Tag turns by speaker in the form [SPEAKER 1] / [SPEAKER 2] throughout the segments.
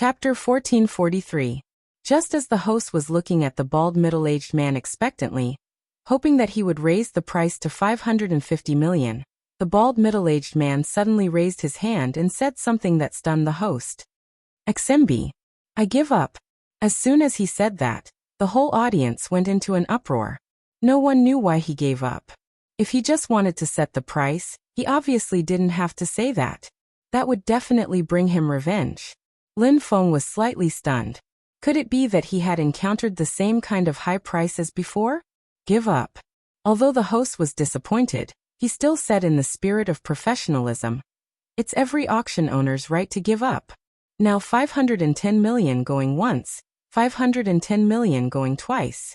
[SPEAKER 1] Chapter 1443. Just as the host was looking at the bald middle-aged man expectantly, hoping that he would raise the price to 550 million, the bald middle-aged man suddenly raised his hand and said something that stunned the host. "XMB. I give up." As soon as he said that, the whole audience went into an uproar. No one knew why he gave up. If he just wanted to set the price, he obviously didn't have to say that. That would definitely bring him revenge. Lin Feng was slightly stunned. Could it be that he had encountered the same kind of high price as before? Give up. Although the host was disappointed, he still said in the spirit of professionalism, "It's every auction owner's right to give up. Now 510 million going once, 510 million going twice."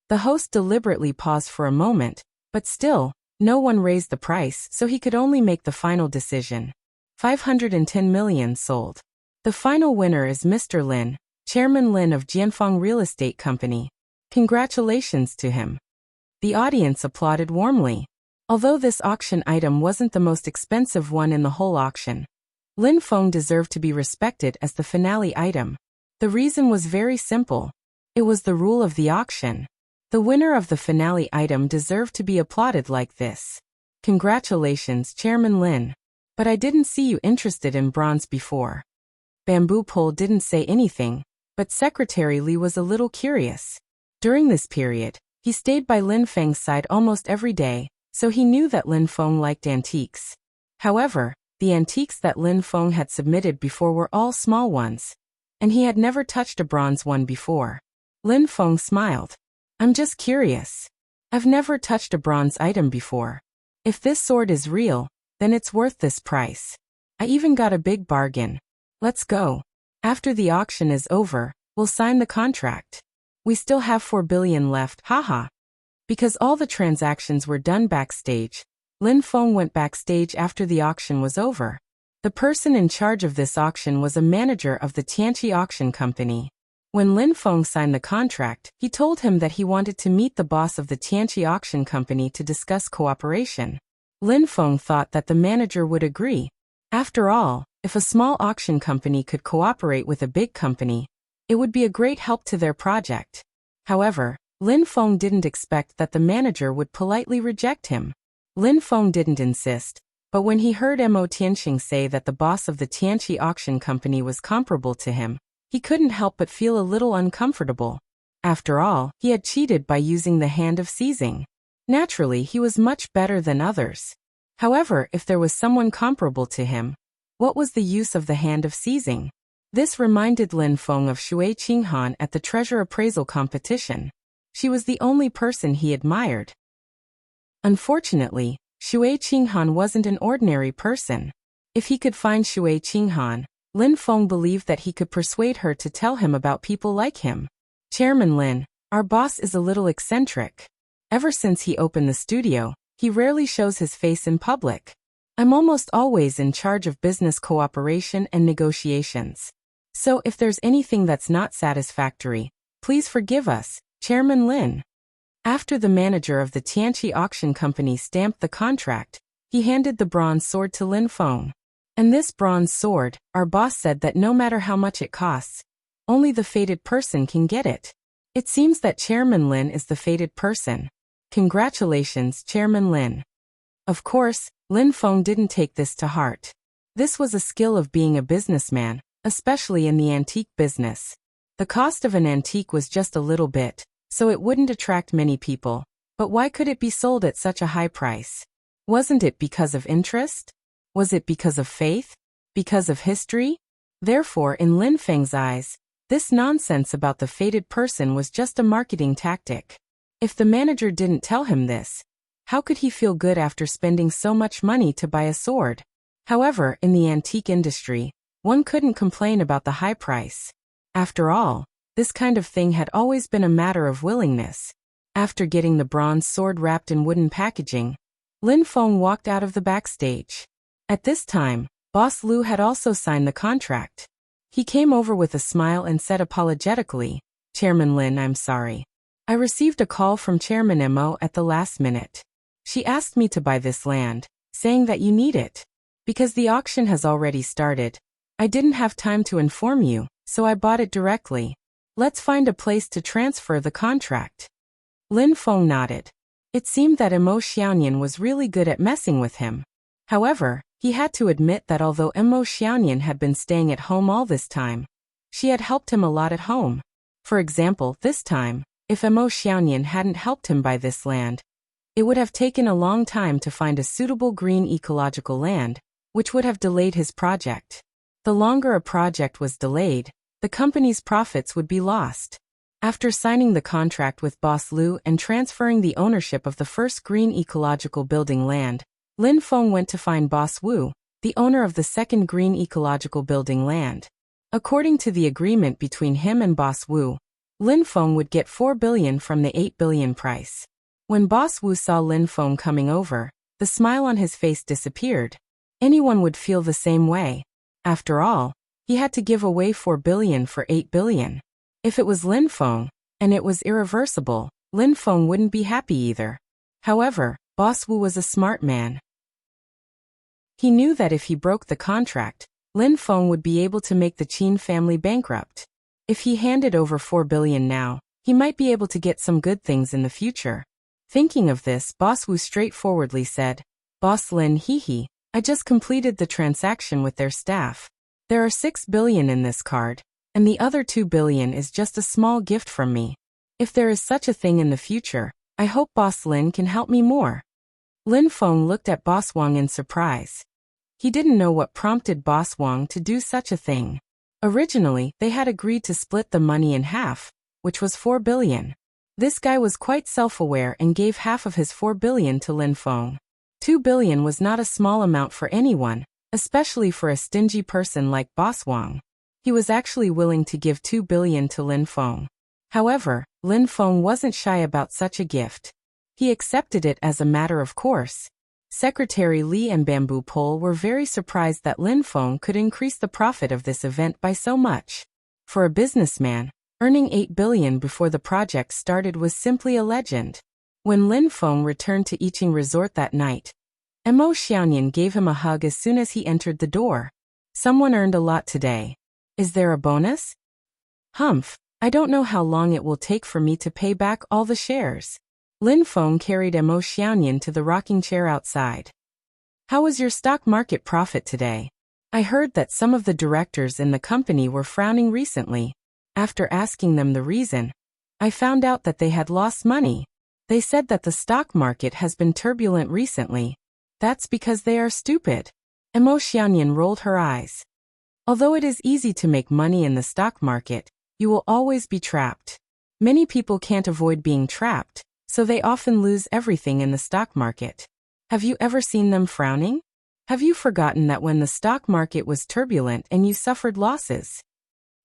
[SPEAKER 1] The host deliberately paused for a moment, but still, no one raised the price, so he could only make the final decision. 510 million sold. The final winner is Mr. Lin, Chairman Lin of Jianfeng Real Estate Company. Congratulations to him. The audience applauded warmly. Although this auction item wasn't the most expensive one in the whole auction, Lin Feng deserved to be respected as the finale item. The reason was very simple. It was the rule of the auction. The winner of the finale item deserved to be applauded like this. Congratulations, Chairman Lin. But I didn't see you interested in bronze before. Bamboo Pole didn't say anything, but Secretary Li was a little curious. During this period, he stayed by Lin Feng's side almost every day, so he knew that Lin Feng liked antiques. However, the antiques that Lin Feng had submitted before were all small ones, and he had never touched a bronze one before. Lin Feng smiled. "I'm just curious. I've never touched a bronze item before. If this sword is real, then it's worth this price. I even got a big bargain. Let's go. After the auction is over, we'll sign the contract. We still have 4 billion left, haha." Because all the transactions were done backstage, Lin Feng went backstage after the auction was over. The person in charge of this auction was a manager of the Tianqi Auction Company. When Lin Feng signed the contract, he told him that he wanted to meet the boss of the Tianqi Auction Company to discuss cooperation. Lin Feng thought that the manager would agree. After all, if a small auction company could cooperate with a big company, it would be a great help to their project. However, Lin Feng didn't expect that the manager would politely reject him. Lin Feng didn't insist, but when he heard Mo Tianxing say that the boss of the Tianqi Auction Company was comparable to him, he couldn't help but feel a little uncomfortable. After all, he had cheated by using the hand of seizing. Naturally, he was much better than others. However, if there was someone comparable to him, what was the use of the hand of seizing? This reminded Lin Feng of Shui Qinghan at the treasure appraisal competition. She was the only person he admired. Unfortunately, Shui Qinghan wasn't an ordinary person. If he could find Shui Qinghan, Lin Feng believed that he could persuade her to tell him about people like him. "Chairman Lin, our boss is a little eccentric. Ever since he opened the studio, he rarely shows his face in public. I'm almost always in charge of business cooperation and negotiations. So if there's anything that's not satisfactory, please forgive us, Chairman Lin." After the manager of the Tianqi Auction Company stamped the contract, he handed the bronze sword to Lin Feng. "And this bronze sword, our boss said that no matter how much it costs, only the fated person can get it. It seems that Chairman Lin is the fated person. Congratulations, Chairman Lin." Of course, Lin Feng didn't take this to heart. This was a skill of being a businessman, especially in the antique business. The cost of an antique was just a little bit, so it wouldn't attract many people. But why could it be sold at such a high price? Wasn't it because of interest? Was it because of faith? Because of history? Therefore, in Lin Feng's eyes, this nonsense about the fated person was just a marketing tactic. If the manager didn't tell him this, how could he feel good after spending so much money to buy a sword? However, in the antique industry, one couldn't complain about the high price. After all, this kind of thing had always been a matter of willingness. After getting the bronze sword wrapped in wooden packaging, Lin Feng walked out of the backstage. At this time, Boss Lu had also signed the contract. He came over with a smile and said apologetically, "Chairman Lin, I'm sorry. I received a call from Chairman Mo at the last minute. She asked me to buy this land, saying that you need it. Because the auction has already started, I didn't have time to inform you, so I bought it directly. Let's find a place to transfer the contract. Lin Feng nodded. It seemed that Mo Xiaoyan was really good at messing with him. However, he had to admit that although Mo Xiaoyan had been staying at home all this time, she had helped him a lot at home. For example, this time, if Mo Xiaoyan hadn't helped him buy this land, it would have taken a long time to find a suitable green ecological land, which would have delayed his project. The longer a project was delayed, the company's profits would be lost. After signing the contract with Boss Liu and transferring the ownership of the first green ecological building land, Lin Feng went to find Boss Wu, the owner of the second green ecological building land. According to the agreement between him and Boss Wu, Lin Feng would get 4 billion from the 8 billion price. When Boss Wu saw Lin Feng coming over, the smile on his face disappeared. Anyone would feel the same way. After all, he had to give away 4 billion for 8 billion. If it was Lin Feng, and it was irreversible, Lin Feng wouldn't be happy either. However, Boss Wu was a smart man. He knew that if he broke the contract, Lin Feng would be able to make the Qin family bankrupt. If he handed over 4 billion now, he might be able to get some good things in the future. Thinking of this, Boss Wu straightforwardly said, "Boss Lin, hee, I just completed the transaction with their staff. There are 6 billion in this card, and the other 2 billion is just a small gift from me. If there is such a thing in the future, I hope Boss Lin can help me more." Lin Feng looked at Boss Wang in surprise. He didn't know what prompted Boss Wang to do such a thing. Originally, they had agreed to split the money in half, which was 4 billion. This guy was quite self-aware and gave half of his 4 billion to Lin Feng. 2 billion was not a small amount for anyone, especially for a stingy person like Boss Wang. He was actually willing to give 2 billion to Lin Feng. However, Lin Feng wasn't shy about such a gift. He accepted it as a matter of course. Secretary Li and Bamboo Pole were very surprised that Lin Feng could increase the profit of this event by so much. For a businessman, earning 8 billion before the project started was simply a legend. When Lin Feng returned to Yiqing Resort that night, Mo Xiaoyan gave him a hug as soon as he entered the door. "Someone earned a lot today. Is there a bonus?" "Humph, I don't know how long it will take for me to pay back all the shares." Lin Feng carried Mo Xiaoyan to the rocking chair outside. "How was your stock market profit today? I heard that some of the directors in the company were frowning recently. After asking them the reason, I found out that they had lost money. They said that the stock market has been turbulent recently. That's because they are stupid." Mo Xiaoyan rolled her eyes. "Although it is easy to make money in the stock market, you will always be trapped. Many people can't avoid being trapped, so they often lose everything in the stock market. Have you ever seen them frowning? Have you forgotten that when the stock market was turbulent and you suffered losses?"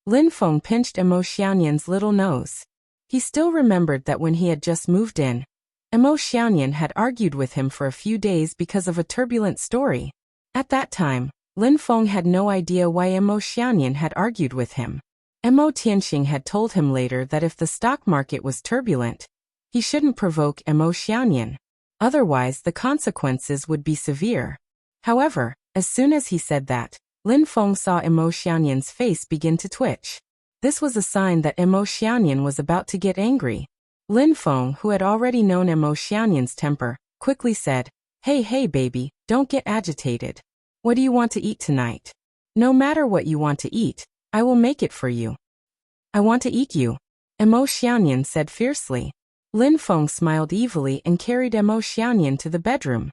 [SPEAKER 1] Lin Feng pinched Mo Xiaoyan's little nose. He still remembered that when he had just moved in, Mo Xiaoyan had argued with him for a few days because of a turbulent story. At that time, Lin Feng had no idea why Mo Xiaoyan had argued with him. Mo Tianxing had told him later that if the stock market was turbulent, he shouldn't provoke Mo Xiaoyan. Otherwise, the consequences would be severe. However, as soon as he said that, Lin Feng saw Mo Xiaoyan's face begin to twitch. This was a sign that Mo Xiaoyan was about to get angry. Lin Feng, who had already known Mo Xiaoyan's temper, quickly said, Hey baby, don't get agitated. What do you want to eat tonight? No matter what you want to eat, I will make it for you." "I want to eat you," Mo Xiaoyan said fiercely. Lin Feng smiled evilly and carried Mo Xiaoyan to the bedroom.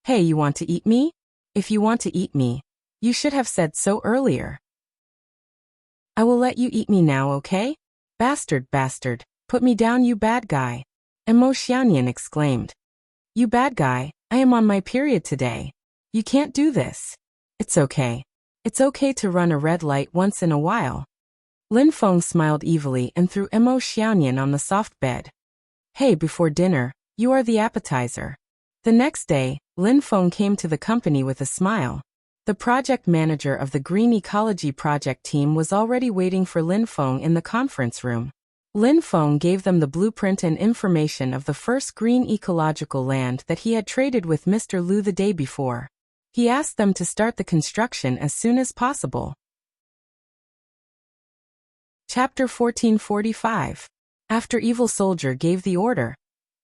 [SPEAKER 1] "Hey, you want to eat me? If you want to eat me, you should have said so earlier. I will let you eat me now, okay? Bastard, put me down, you bad guy," Mo Xiaoyan exclaimed. "You bad guy, I am on my period today. You can't do this." "It's okay. It's okay to run a red light once in a while." Lin Feng smiled evilly and threw Mo Xiaoyan on the soft bed. "Hey, before dinner, you are the appetizer." The next day, Lin Feng came to the company with a smile. The project manager of the Green Ecology project team was already waiting for Lin Feng in the conference room. Lin Feng gave them the blueprint and information of the first green ecological land that he had traded with Mr. Liu the day before. He asked them to start the construction as soon as possible. Chapter 1445. After Evil Soldier gave the order,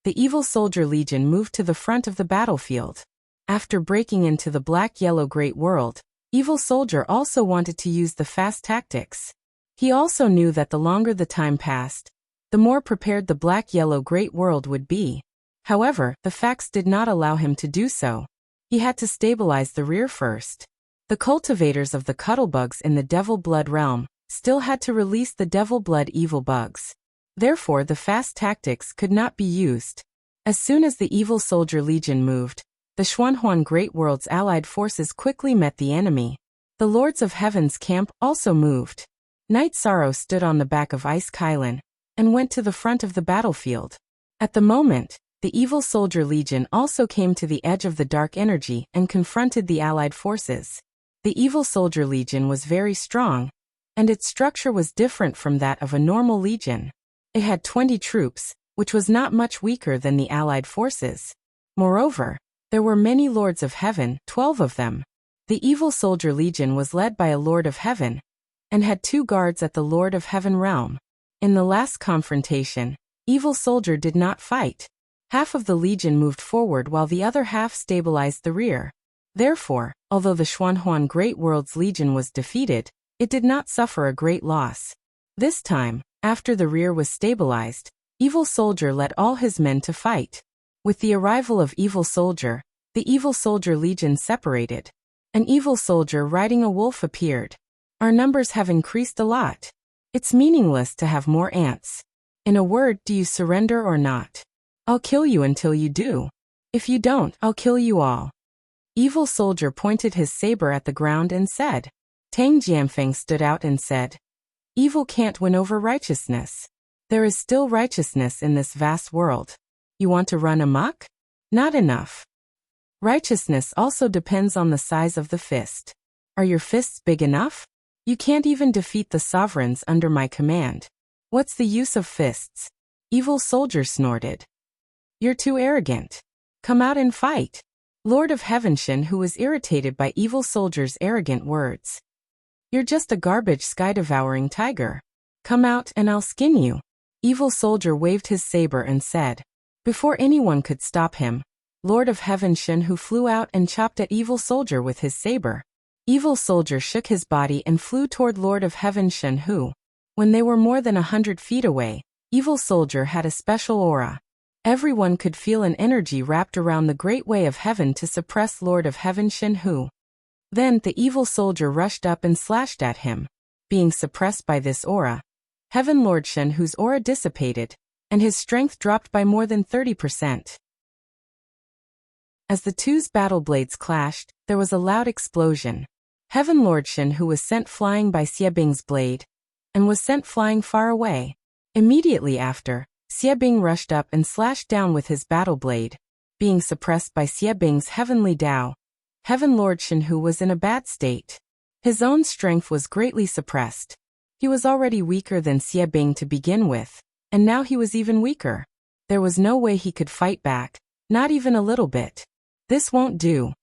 [SPEAKER 1] the Evil Soldier Legion moved to the front of the battlefield. After breaking into the Black-Yellow Great World, Evil Soldier also wanted to use the fast tactics. He also knew that the longer the time passed, the more prepared the Black-Yellow Great World would be. However, the facts did not allow him to do so. He had to stabilize the rear first. The cultivators of the Cuddlebugs in the Devil Blood realm still had to release the Devil Blood evil bugs. Therefore, the fast tactics could not be used. As soon as the Evil Soldier Legion moved, the Xuanhuan Great World's allied forces quickly met the enemy. The Lords of Heaven's camp also moved. Night Sorrow stood on the back of Ice Kylan and went to the front of the battlefield. At the moment, the Evil Soldier Legion also came to the edge of the dark energy and confronted the allied forces. The Evil Soldier Legion was very strong, and its structure was different from that of a normal legion. It had 20 troops, which was not much weaker than the allied forces. Moreover, there were many Lords of Heaven, 12 of them. The Evil Soldier Legion was led by a Lord of Heaven, and had 2 guards at the Lord of Heaven realm. In the last confrontation, Evil Soldier did not fight. Half of the Legion moved forward while the other half stabilized the rear. Therefore, although the Xuanhuan Great World's Legion was defeated, it did not suffer a great loss. This time, after the rear was stabilized, Evil Soldier led all his men to fight. With the arrival of Evil Soldier, the Evil Soldier Legion separated. An Evil Soldier riding a wolf appeared. Our numbers have increased a lot. It's meaningless to have more ants. In a word, do you surrender or not? I'll kill you until you do. If you don't, I'll kill you all. Evil Soldier pointed his saber at the ground and said. Tang Jianfeng stood out and said, Evil can't win over righteousness. There is still righteousness in this vast world. You want to run amok? Not enough. Righteousness also depends on the size of the fist. Are your fists big enough? You can't even defeat the sovereigns under my command. What's the use of fists? Evil Soldier snorted. You're too arrogant. Come out and fight. Lord of Heaven Shen, who was irritated by Evil Soldier's arrogant words. You're just a garbage sky-devouring tiger. Come out and I'll skin you. Evil Soldier waved his saber and said. Before anyone could stop him, Lord of Heaven Shen who flew out and chopped at Evil Soldier with his saber. Evil Soldier shook his body and flew toward Lord of Heaven Shen who, when they were more than 100 feet away, Evil Soldier had a special aura. Everyone could feel an energy wrapped around the Great Way of Heaven to suppress Lord of Heaven Shen who. Then the Evil Soldier rushed up and slashed at him. Being suppressed by this aura, Heaven Lord Shen whose aura dissipated, and his strength dropped by more than 30%. As the two's battle blades clashed, there was a loud explosion. Heaven Lord Shen who was sent flying by Xie Bing's blade, and was sent flying far away. Immediately after, Xie Bing rushed up and slashed down with his battle blade. Being suppressed by Xie Bing's heavenly Tao, Heaven Lord Shen who was in a bad state. His own strength was greatly suppressed. He was already weaker than Xie Bing to begin with, and now he was even weaker. There was no way he could fight back, not even a little bit. This won't do.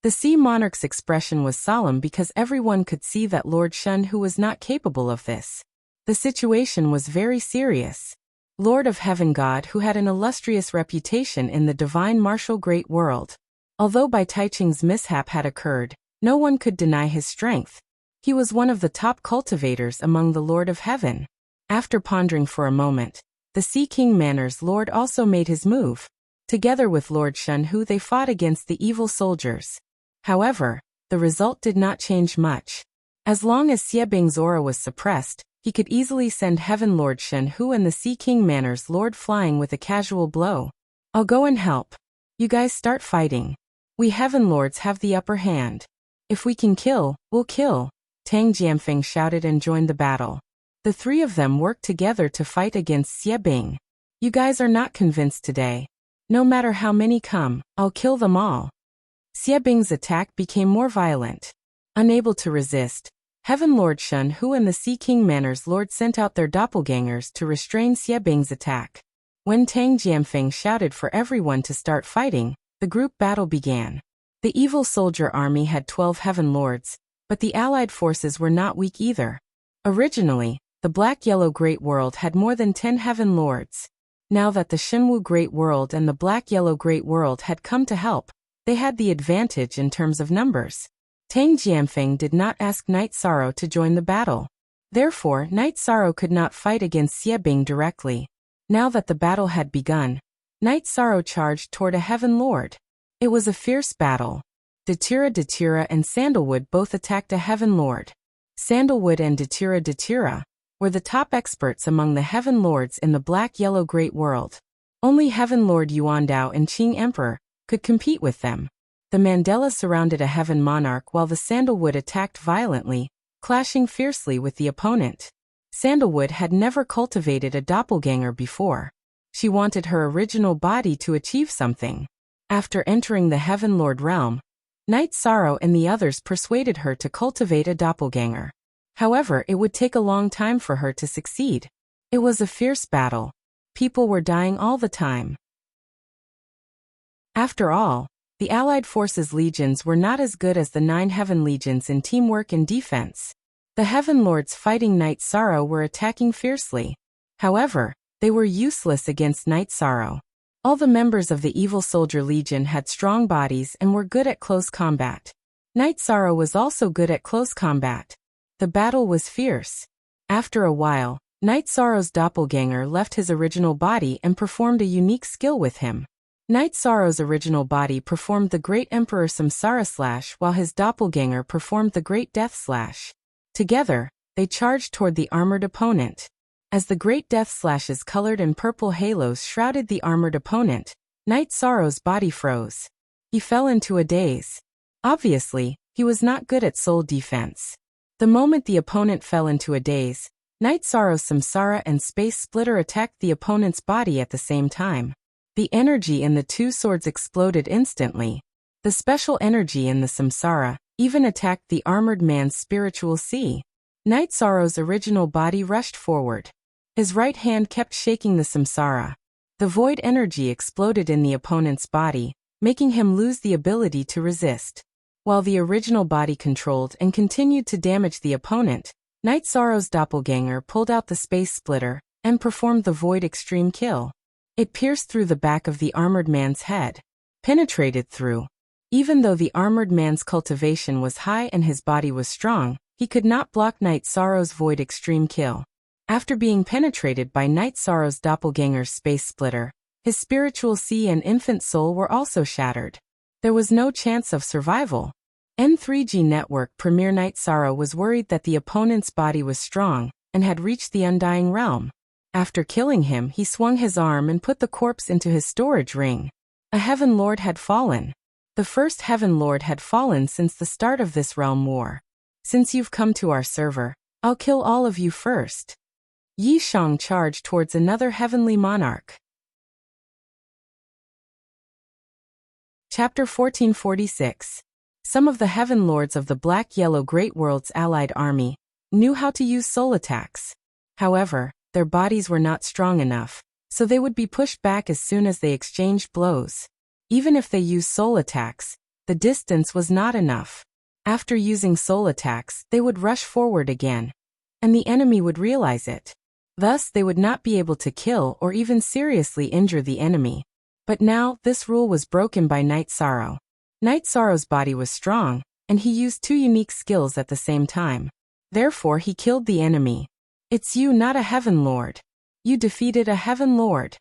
[SPEAKER 1] The Sea Monarch's expression was solemn because everyone could see that Lord Shen who was not capable of this. The situation was very serious. Lord of Heaven God who had an illustrious reputation in the divine martial great world. Although Bai Taiching's mishap had occurred, no one could deny his strength. He was one of the top cultivators among the Lord of Heaven. After pondering for a moment, the Sea King Manor's Lord also made his move. Together with Lord Shen who they fought against the Evil Soldiers. However, the result did not change much. As long as Xie Bing's aura was suppressed, he could easily send Heaven Lord Shen who and the Sea King Manor's Lord flying with a casual blow. I'll go and help. You guys start fighting. We Heaven Lords have the upper hand. If we can kill, we'll kill. Tang Jianfeng shouted and joined the battle. The three of them worked together to fight against Xie Bing. You guys are not convinced today. No matter how many come, I'll kill them all. Xie Bing's attack became more violent. Unable to resist, Heaven Lord Shen who and the Sea King Manor's Lord sent out their doppelgangers to restrain Xie Bing's attack. When Tang Jianfeng shouted for everyone to start fighting, the group battle began. The Evil Soldier army had 12 Heaven Lords, but the allied forces were not weak either. Originally, The Black-Yellow Great World had more than 10 Heaven Lords. Now that the Shinwu Great World and the Black-Yellow Great World had come to help, they had the advantage in terms of numbers. Tang Jianfeng did not ask Night Sorrow to join the battle. Therefore, Night Sorrow could not fight against Xie Bing directly. Now that the battle had begun, Night Sorrow charged toward a Heaven Lord. It was a fierce battle. Datira and Sandalwood both attacked a Heaven Lord. Sandalwood and Datira were the top experts among the Heaven Lords in the Black-Yellow Great World. Only Heaven Lord Yuandao and Qing Emperor could compete with them. The Mandela surrounded a Heaven Monarch while the Sandalwood attacked violently, clashing fiercely with the opponent. Sandalwood had never cultivated a doppelganger before. She wanted her original body to achieve something. After entering the Heaven Lord realm, Night Sorrow and the others persuaded her to cultivate a doppelganger. However, it would take a long time for her to succeed. It was a fierce battle. People were dying all the time. After all, the Allied forces' legions were not as good as the 9 Heaven Legions in teamwork and defense. The Heaven Lords fighting Night Sorrow were attacking fiercely. However, they were useless against Night Sorrow. All the members of the Evil Soldier Legion had strong bodies and were good at close combat. Night Sorrow was also good at close combat. The battle was fierce. After a while, Night Sorrow's doppelganger left his original body and performed a unique skill with him. Night Sorrow's original body performed the Great Emperor Samsara Slash while his doppelganger performed the Great Death Slash. Together, they charged toward the armored opponent. As the Great Death Slash's colored and purple halos shrouded the armored opponent, Night Sorrow's body froze. He fell into a daze. Obviously, he was not good at soul defense. The moment the opponent fell into a daze, Night Sorrow's Samsara and Space Splitter attacked the opponent's body at the same time. The energy in the two swords exploded instantly. The special energy in the Samsara even attacked the armored man's spiritual sea. Night Sorrow's original body rushed forward. His right hand kept shaking the Samsara. The void energy exploded in the opponent's body, making him lose the ability to resist. While the original body controlled and continued to damage the opponent, Night Sorrow's doppelganger pulled out the Space Splitter and performed the Void Extreme Kill. It pierced through the back of the armored man's head, penetrated through. Even though the armored man's cultivation was high and his body was strong, he could not block Night Sorrow's Void Extreme Kill. After being penetrated by Night Sorrow's doppelganger's Space Splitter, his spiritual sea and infant soul were also shattered. There was no chance of survival. N3G Network Premier Night Sorrow was worried that the opponent's body was strong and had reached the Undying Realm. After killing him, he swung his arm and put the corpse into his storage ring. A Heaven Lord had fallen. The first Heaven Lord had fallen since the start of this realm war. Since you've come to our server, I'll kill all of you first. Yi Shang charged towards another heavenly monarch. Chapter 1446. Some of the Heaven Lords of the Black-Yellow Great World's allied army knew how to use soul attacks. However, their bodies were not strong enough, so they would be pushed back as soon as they exchanged blows. Even if they used soul attacks, the distance was not enough. After using soul attacks, they would rush forward again, and the enemy would realize it. Thus, they would not be able to kill or even seriously injure the enemy. But now, this rule was broken by Night Sorrow. Night Sorrow's body was strong, and he used two unique skills at the same time. Therefore, he killed the enemy. It's you, not a Heaven Lord. You defeated a Heaven Lord.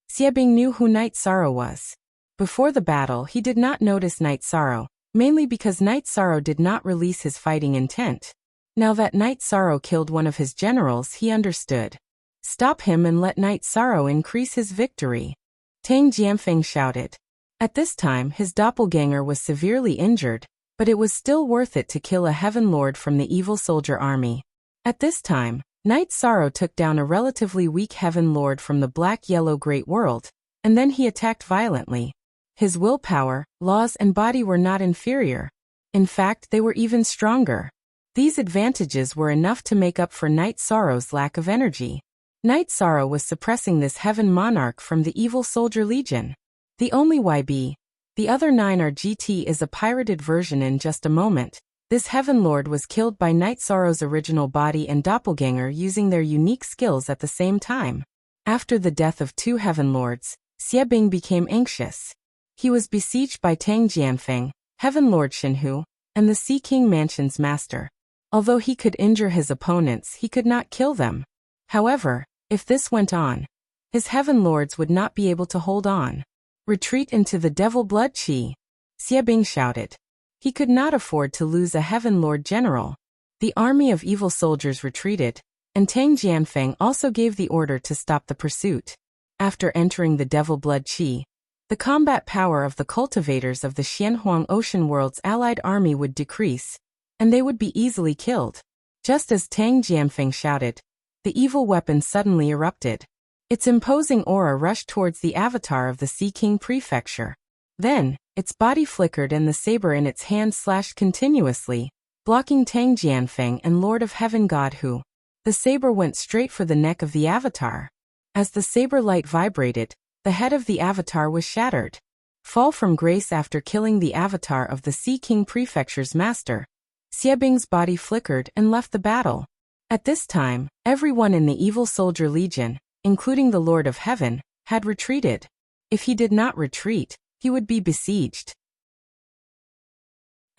[SPEAKER 1] Xiebing knew who Night Sorrow was. Before the battle, he did not notice Night Sorrow, mainly because Night Sorrow did not release his fighting intent. Now that Night Sorrow killed one of his generals, he understood. Stop him and let Night Sorrow increase his victory. Tang Jianfeng shouted. At this time, his doppelganger was severely injured, but it was still worth it to kill a Heaven Lord from the Evil Soldier army. At this time, Night Sorrow took down a relatively weak Heaven Lord from the Black-Yellow Great World, and then he attacked violently. His willpower, laws and body were not inferior. In fact, they were even stronger. These advantages were enough to make up for Night Sorrow's lack of energy. Night Sorrow was suppressing this Heaven Monarch from the Evil Soldier Legion. The only YB. The other 9 are GT is a pirated version. In just a moment, This Heaven Lord was killed by Night Sorrow's original body and doppelganger using their unique skills at the same time. After the death of two Heaven Lords, Xie Bing became anxious. He was besieged by Tang Jianfeng, Heaven Lord Shenhu, and the Sea King Mansion's master. Although he could injure his opponents, he could not kill them. However, if this went on, his Heaven Lords would not be able to hold on. Retreat into the Devil Blood Qi, Xie Bing shouted. He could not afford to lose a Heaven Lord general. The army of evil soldiers retreated, and Tang Jianfeng also gave the order to stop the pursuit. After entering the Devil Blood Qi, the combat power of the cultivators of the Xianhuang Ocean World's allied army would decrease, and they would be easily killed. Just as Tang Jianfeng shouted, the evil weapon suddenly erupted. Its imposing aura rushed towards the avatar of the Sea King Prefecture. Then, its body flickered and the saber in its hand slashed continuously, blocking Tang Jianfeng and Lord of Heaven God Hu. The saber went straight for the neck of the avatar. As the saber light vibrated, the head of the avatar was shattered. Fall from grace after killing the avatar of the Sea King Prefecture's master. Xie Bing's body flickered and left the battle. At this time, everyone in the Evil Soldier Legion, including the Lord of Heaven, had retreated. If he did not retreat, he would be besieged.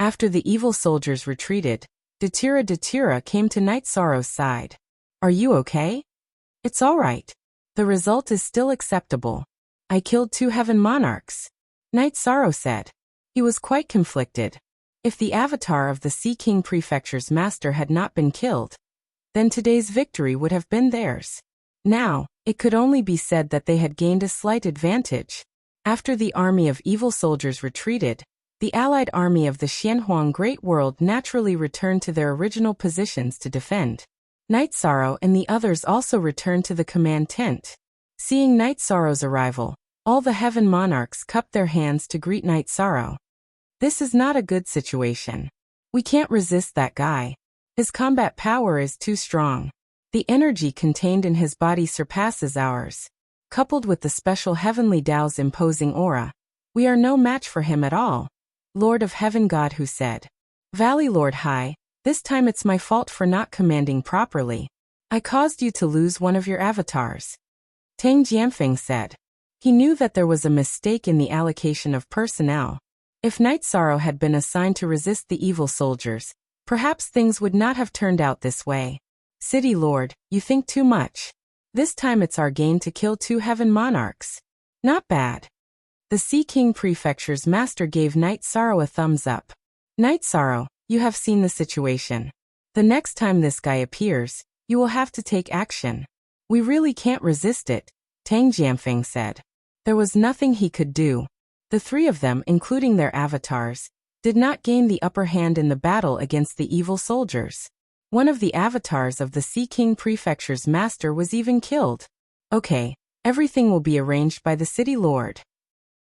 [SPEAKER 1] After the evil soldiers retreated, Datira came to Night Sorrow's side. Are you okay? It's all right. The result is still acceptable. I killed 2 Heaven Monarchs. Night Sorrow said. He was quite conflicted. If the avatar of the Sea King Prefecture's master had not been killed, then today's victory would have been theirs. Now, it could only be said that they had gained a slight advantage. After the army of evil soldiers retreated, the allied army of the Xianhuang Great World naturally returned to their original positions to defend. Night Sorrow and the others also returned to the command tent. Seeing Night Sorrow's arrival, all the Heaven Monarchs cupped their hands to greet Night Sorrow. This is not a good situation. We can't resist that guy. His combat power is too strong. The energy contained in his body surpasses ours. Coupled with the special heavenly Tao's imposing aura, we are no match for him at all. Lord of Heaven God Hu said. Valley Lord Hai, this time it's my fault for not commanding properly. I caused you to lose one of your avatars. Tang Jianfeng said. He knew that there was a mistake in the allocation of personnel. If Night Sorrow had been assigned to resist the evil soldiers, perhaps things would not have turned out this way. City Lord, you think too much. This time it's our gain to kill 2 Heaven Monarchs. Not bad. The Sea King Prefecture's master gave Night Sorrow a thumbs up. Night Sorrow, you have seen the situation. The next time this guy appears, you will have to take action. We really can't resist it, Tang Jianfeng said. There was nothing he could do. The 3 of them, including their avatars, did not gain the upper hand in the battle against the evil soldiers. One of the avatars of the Sea King Prefecture's master was even killed. Okay, everything will be arranged by the City Lord.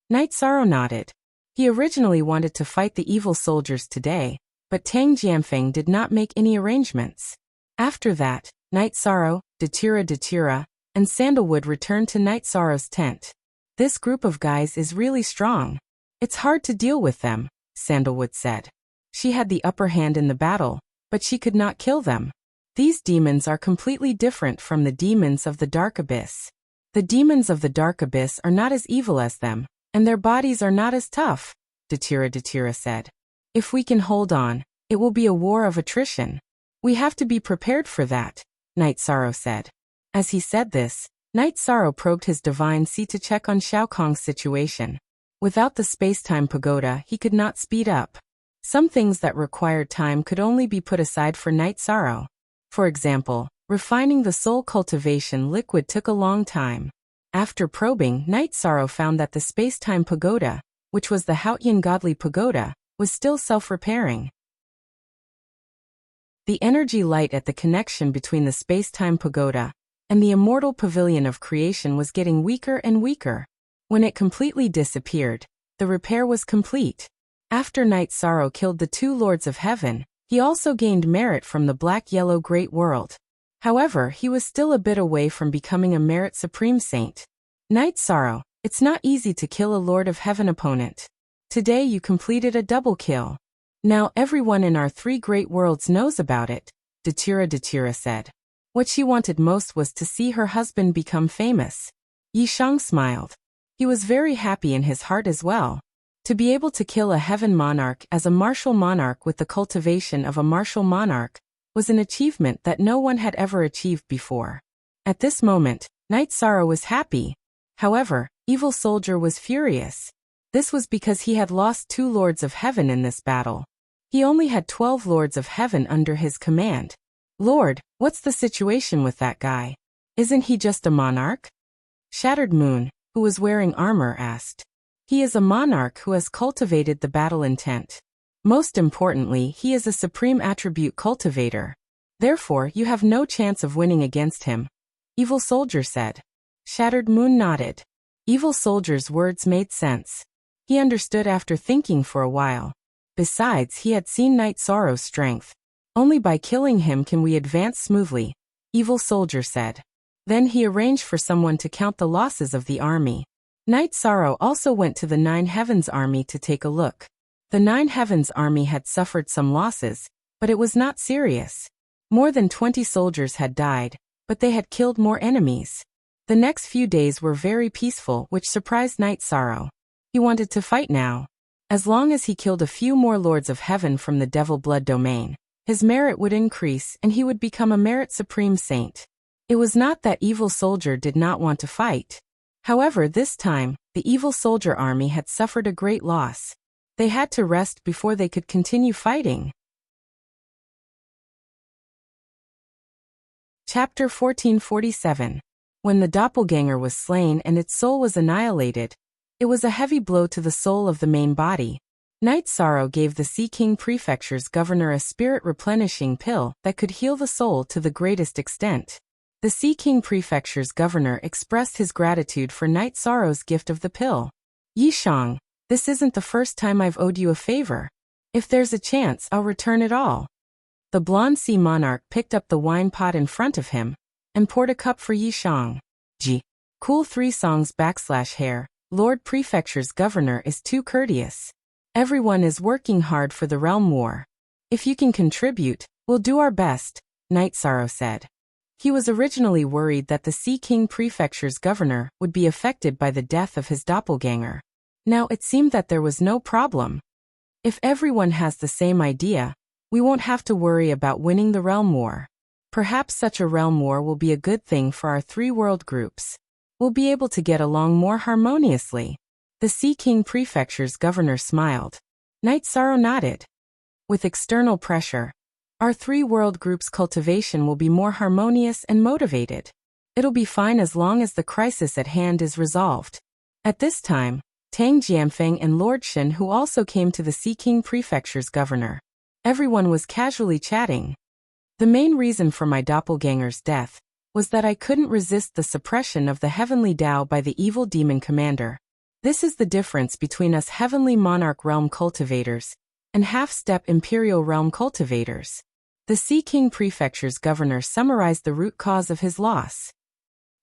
[SPEAKER 1] Night Sorrow nodded. He originally wanted to fight the evil soldiers today, but Tang Jianfeng did not make any arrangements. After that, Night Sorrow, Datira, and Sandalwood returned to Night Sorrow's tent. This group of guys is really strong. It's hard to deal with them, Sandalwood said. She had the upper hand in the battle, but she could not kill them. These demons are completely different from the demons of the Dark Abyss. The demons of the Dark Abyss are not as evil as them, and their bodies are not as tough, Datira said. If we can hold on, it will be a war of attrition. We have to be prepared for that, Night Sorrow said. As he said this, Night Sorrow probed his divine sea to check on Shao Kong's situation. Without the space-time pagoda, he could not speed up. Some things that required time could only be put aside for Night Sorrow. For example, refining the soul cultivation liquid took a long time. After probing, Night Sorrow found that the space-time pagoda, which was the Haotian godly pagoda, was still self-repairing. The energy light at the connection between the space-time pagoda and the immortal pavilion of creation was getting weaker and weaker. When it completely disappeared, the repair was complete. After Night Sorrow killed the 2 Lords of Heaven, he also gained merit from the Black-Yellow Great World. However, he was still a bit away from becoming a Merit Supreme Saint. Night Sorrow, it's not easy to kill a Lord of Heaven opponent. Today you completed a double kill. Now everyone in our 3 great worlds knows about it, Datura said. What she wanted most was to see her husband become famous. Yishang smiled. He was very happy in his heart as well. To be able to kill a heaven monarch as a martial monarch with the cultivation of a martial monarch was an achievement that no one had ever achieved before. At this moment, Knight Sorrow was happy. However, Evil Soldier was furious. This was because he had lost 2 Lords of Heaven in this battle. He only had 12 Lords of Heaven under his command. Lord, what's the situation with that guy? Isn't he just a monarch? Shattered Moon, who was wearing armor, asked. He is a monarch who has cultivated the battle intent. Most importantly, he is a supreme attribute cultivator. Therefore, you have no chance of winning against him, Evil Soldier said. Shattered Moon nodded. Evil Soldier's words made sense. He understood after thinking for a while. Besides, he had seen Knight Sorrow's strength. Only by killing him can we advance smoothly, Evil Soldier said. Then he arranged for someone to count the losses of the army. Knight Sorrow also went to the 9 Heavens army to take a look. The 9 Heavens army had suffered some losses, but it was not serious. More than 20 soldiers had died, but they had killed more enemies. The next few days were very peaceful, which surprised Knight Sorrow. He wanted to fight now. As long as he killed a few more Lords of Heaven from the Devil Blood domain, his merit would increase and he would become a merit supreme saint. It was not that Evil Soldier did not want to fight. However, this time, the Evil Soldier army had suffered a great loss. They had to rest before they could continue fighting. Chapter 1447. When the doppelganger was slain and its soul was annihilated, it was a heavy blow to the soul of the main body. Knight Sorrow gave the Sea King Prefecture's governor a spirit-replenishing pill that could heal the soul to the greatest extent. The Sea King Prefecture's governor expressed his gratitude for Knight Sorrow's gift of the pill. Yishang, this isn't the first time I've owed you a favor. If there's a chance, I'll return it all. The blonde sea monarch picked up the wine pot in front of him and poured a cup for Yishang. Cool 3 songs / hair. Lord Prefecture's governor is too courteous. Everyone is working hard for the realm war. If you can contribute, we'll do our best, Knight Sorrow said. He was originally worried that the Sea King Prefecture's governor would be affected by the death of his doppelganger. Now it seemed that there was no problem. If everyone has the same idea, we won't have to worry about winning the realm war. Perhaps such a realm war will be a good thing for our 3 world groups. We'll be able to get along more harmoniously. The Sea King Prefecture's governor smiled. Knight Sorrow nodded. With external pressure, our 3 world groups' cultivation will be more harmonious and motivated. It'll be fine as long as the crisis at hand is resolved. At this time, Tang Jianfeng and Lord Shen, who also came to the Sea King Prefecture's governor. Everyone was casually chatting. The main reason for my doppelganger's death was that I couldn't resist the suppression of the heavenly Tao by the evil demon commander. This is the difference between us heavenly monarch realm cultivators and half-step imperial realm cultivators. The Sea King Prefecture's governor summarized the root cause of his loss.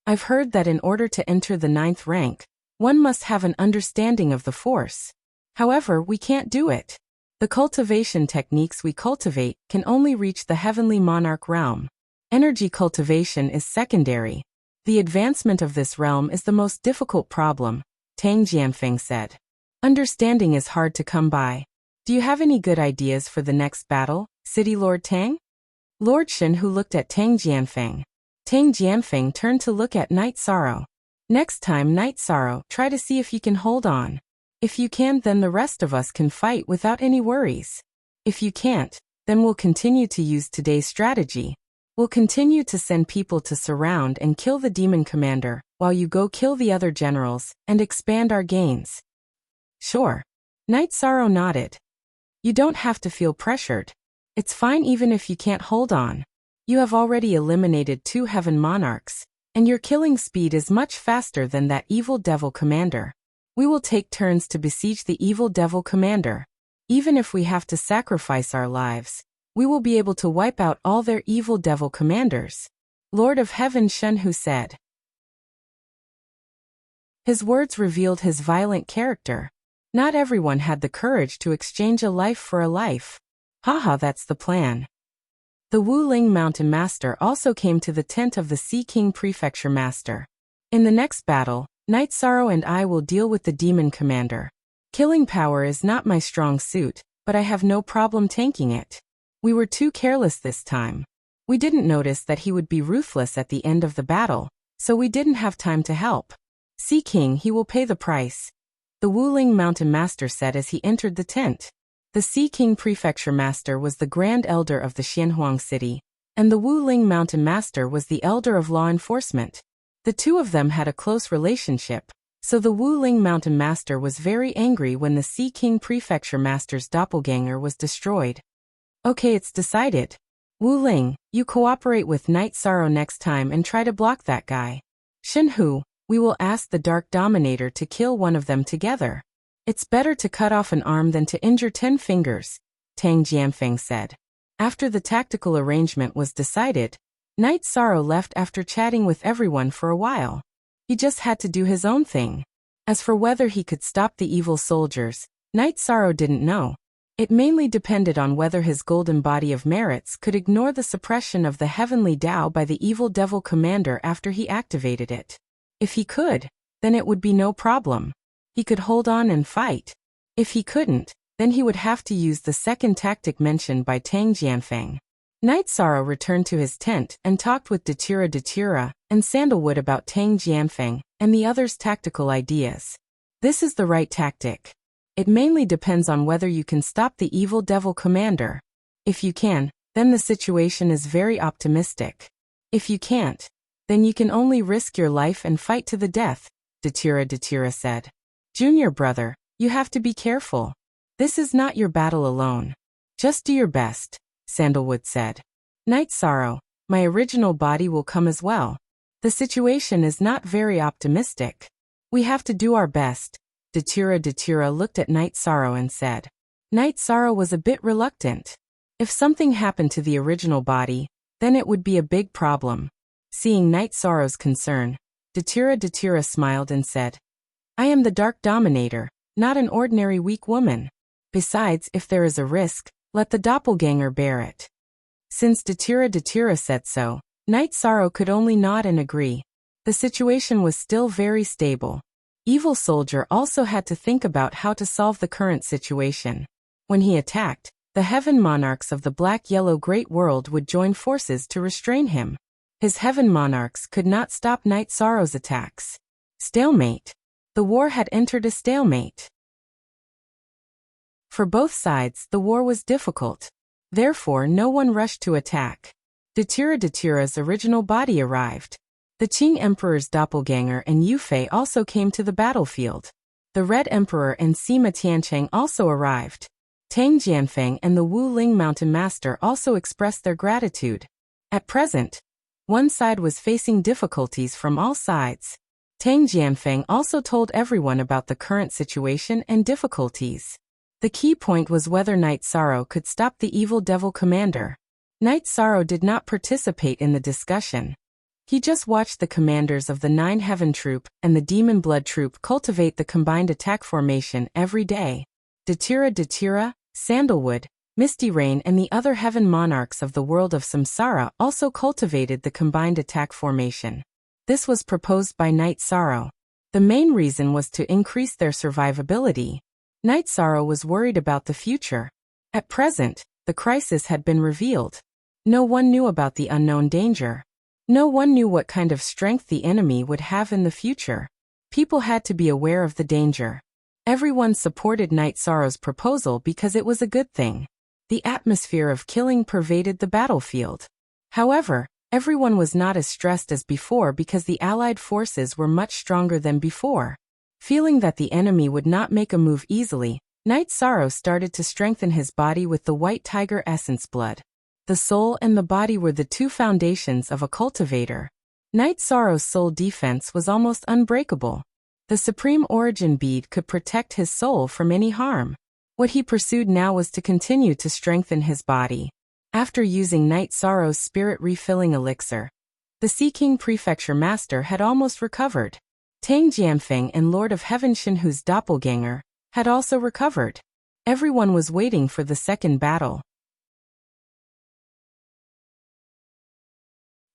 [SPEAKER 1] I've heard that in order to enter the 9th rank, one must have an understanding of the force. However, we can't do it. The cultivation techniques we cultivate can only reach the heavenly monarch realm. Energy cultivation is secondary. The advancement of this realm is the most difficult problem, Tang Jianfeng said. Understanding is hard to come by. Do you have any good ideas for the next battle, City Lord Tang? Lord Shen, who looked at Tang Jianfeng. Tang Jianfeng turned to look at Knight Sorrow. Next time, Knight Sorrow, try to see if you can hold on. If you can, then the rest of us can fight without any worries. If you can't, then we'll continue to use today's strategy. We'll continue to send people to surround and kill the demon commander, while you go kill the other generals and expand our gains. Sure. Knight Sorrow nodded. You don't have to feel pressured. It's fine even if you can't hold on. You have already eliminated 2 heaven monarchs, and your killing speed is much faster than that evil devil commander. We will take turns to besiege the evil devil commander. Even if we have to sacrifice our lives, we will be able to wipe out all their evil devil commanders. Lord of Heaven Shenhu said. His words revealed his violent character. Not everyone had the courage to exchange a life for a life. Haha, that's the plan. The Wuling Mountain Master also came to the tent of the Sea King Prefecture Master. In the next battle, Night Sorrow and I will deal with the Demon Commander. Killing power is not my strong suit, but I have no problem tanking it. We were too careless this time. We didn't notice that he would be ruthless at the end of the battle, so we didn't have time to help. Sea King, he will pay the price, the Wuling Mountain Master said as he entered the tent. The Sea King Prefecture Master was the Grand Elder of the Xianhuang City, and the Wuling Mountain Master was the Elder of Law Enforcement. The two of them had a close relationship, so the Wuling Mountain Master was very angry when the Sea King Prefecture Master's doppelganger was destroyed. Okay, it's decided. Wuling, you cooperate with Night Sorrow next time and try to block that guy. Shenhu, we will ask the Dark Dominator to kill one of them together. It's better to cut off an arm than to injure 10 fingers, Tang Jianfeng said. After the tactical arrangement was decided, Night Sorrow left after chatting with everyone for a while. He just had to do his own thing. As for whether he could stop the evil soldiers, Night Sorrow didn't know. It mainly depended on whether his golden body of merits could ignore the suppression of the heavenly Tao by the evil devil commander after he activated it. If he could, then it would be no problem. He could hold on and fight. If he couldn't, then he would have to use the second tactic mentioned by Tang Jianfeng. Night Sorrow returned to his tent and talked with Datura and Sandalwood about Tang Jianfeng and the others' tactical ideas. This is the right tactic. It mainly depends on whether you can stop the evil devil commander. If you can, then the situation is very optimistic. If you can't, then you can only risk your life and fight to the death, Datura said. Junior brother, you have to be careful. This is not your battle alone. Just do your best, Sandalwood said. Night Sorrow, my original body will come as well. The situation is not very optimistic. We have to do our best. Datura looked at Night Sorrow and said. Night Sorrow was a bit reluctant. If something happened to the original body, then it would be a big problem. Seeing Night Sorrow's concern, Datura smiled and said, I am the Dark Dominator, not an ordinary weak woman. Besides, if there is a risk, let the doppelganger bear it. Since Datura said so, Night Sorrow could only nod and agree. The situation was still very stable. Evil Soldier also had to think about how to solve the current situation. When he attacked, the Heaven Monarchs of the Black-Yellow Great World would join forces to restrain him. His Heaven Monarchs could not stop Night Sorrow's attacks. Stalemate. The war had entered a stalemate. For both sides, the war was difficult. Therefore, no one rushed to attack. Datura's original body arrived. The Qing Emperor's doppelganger and Yufei also came to the battlefield. The Red Emperor and Sima Tiancheng also arrived. Tang Jianfeng and the Wuling Mountain Master also expressed their gratitude. At present, one side was facing difficulties from all sides. Tang Jianfeng also told everyone about the current situation and difficulties. The key point was whether Night Sorrow could stop the evil devil commander. Night Sorrow did not participate in the discussion. He just watched the commanders of the Nine Heaven Troop and the Demon Blood Troop cultivate the combined attack formation every day. Datura, Sandalwood, Misty Rain and the other Heaven Monarchs of the world of Samsara also cultivated the combined attack formation. This was proposed by Night Sorrow. The main reason was to increase their survivability. Night Sorrow was worried about the future. At present, the crisis had been revealed. No one knew about the unknown danger. No one knew what kind of strength the enemy would have in the future. People had to be aware of the danger. Everyone supported Night Sorrow's proposal because it was a good thing. The atmosphere of killing pervaded the battlefield. However, everyone was not as stressed as before because the Allied forces were much stronger than before. Feeling that the enemy would not make a move easily, Night Sorrow started to strengthen his body with the White Tiger Essence blood. The soul and the body were the two foundations of a cultivator. Night Sorrow's soul defense was almost unbreakable. The Supreme Origin Bead could protect his soul from any harm. What he pursued now was to continue to strengthen his body. After using Night Sorrow's spirit refilling elixir, the Sea King Prefecture Master had almost recovered. Tang Jianfeng and Lord of Heaven Shenhu's doppelganger, had also recovered. Everyone was waiting for the second battle.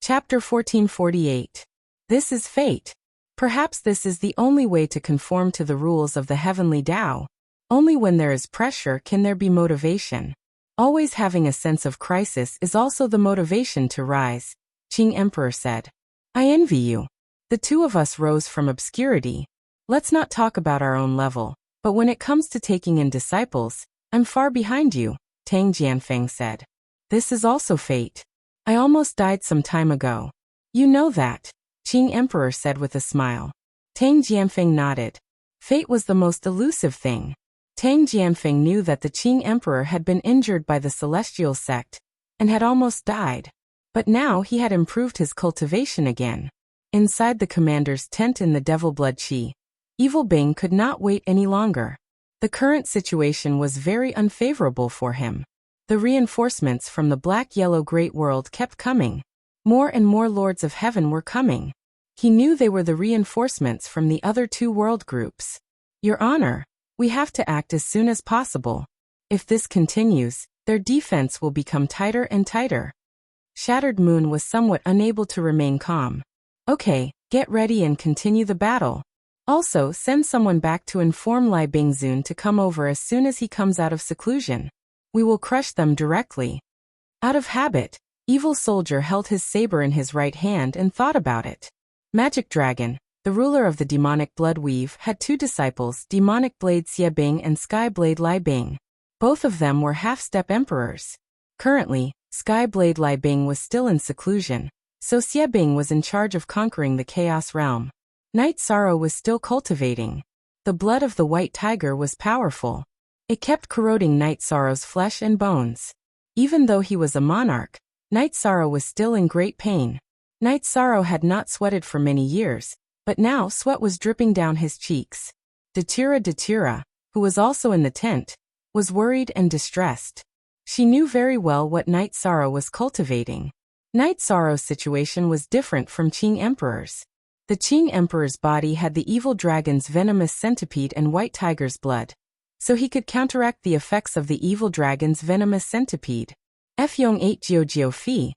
[SPEAKER 1] Chapter 1448. This is fate. Perhaps this is the only way to conform to the rules of the heavenly Tao. Only when there is pressure can there be motivation. Always having a sense of crisis is also the motivation to rise, Qing Emperor said. I envy you. The two of us rose from obscurity. Let's not talk about our own level, but when it comes to taking in disciples, I'm far behind you, Tang Jianfeng said. This is also fate. I almost died some time ago. You know that, Qing Emperor said with a smile. Tang Jianfeng nodded. Fate was the most elusive thing. Tang Jianfeng knew that the Qing Emperor had been injured by the celestial sect and had almost died. But now he had improved his cultivation again. Inside the commander's tent in the Devil Blood Chi, Evil Bing could not wait any longer. The current situation was very unfavorable for him. The reinforcements from the black-yellow great world kept coming. More and more lords of heaven were coming. He knew they were the reinforcements from the other two world groups. Your Honor, we have to act as soon as possible. If this continues, their defense will become tighter and tighter. Shattered Moon was somewhat unable to remain calm. Okay, get ready and continue the battle. Also, send someone back to inform Lai Bingzun to come over as soon as he comes out of seclusion. We will crush them directly. Out of habit, Evil Soldier held his saber in his right hand and thought about it. Magic Dragon, the ruler of the demonic blood weave, had two disciples, Demonic Blade Xie Bing and Sky Blade Lai Bing. Both of them were half-step emperors. Currently, Sky Blade Lai Bing was still in seclusion, so Xie Bing was in charge of conquering the Chaos Realm. Night Sorrow was still cultivating. The blood of the White Tiger was powerful. It kept corroding Night Sorrow's flesh and bones. Even though he was a monarch, Night Sorrow was still in great pain. Night Sorrow had not sweated for many years, but now sweat was dripping down his cheeks. Datira, who was also in the tent, was worried and distressed. She knew very well what Night Sorrow was cultivating. Night Sorrow's situation was different from Qing Emperor's. The Qing Emperor's body had the evil dragon's venomous centipede and White Tiger's blood, so he could counteract the effects of the evil dragon's venomous centipede. Fyong 8 Jiao Fi.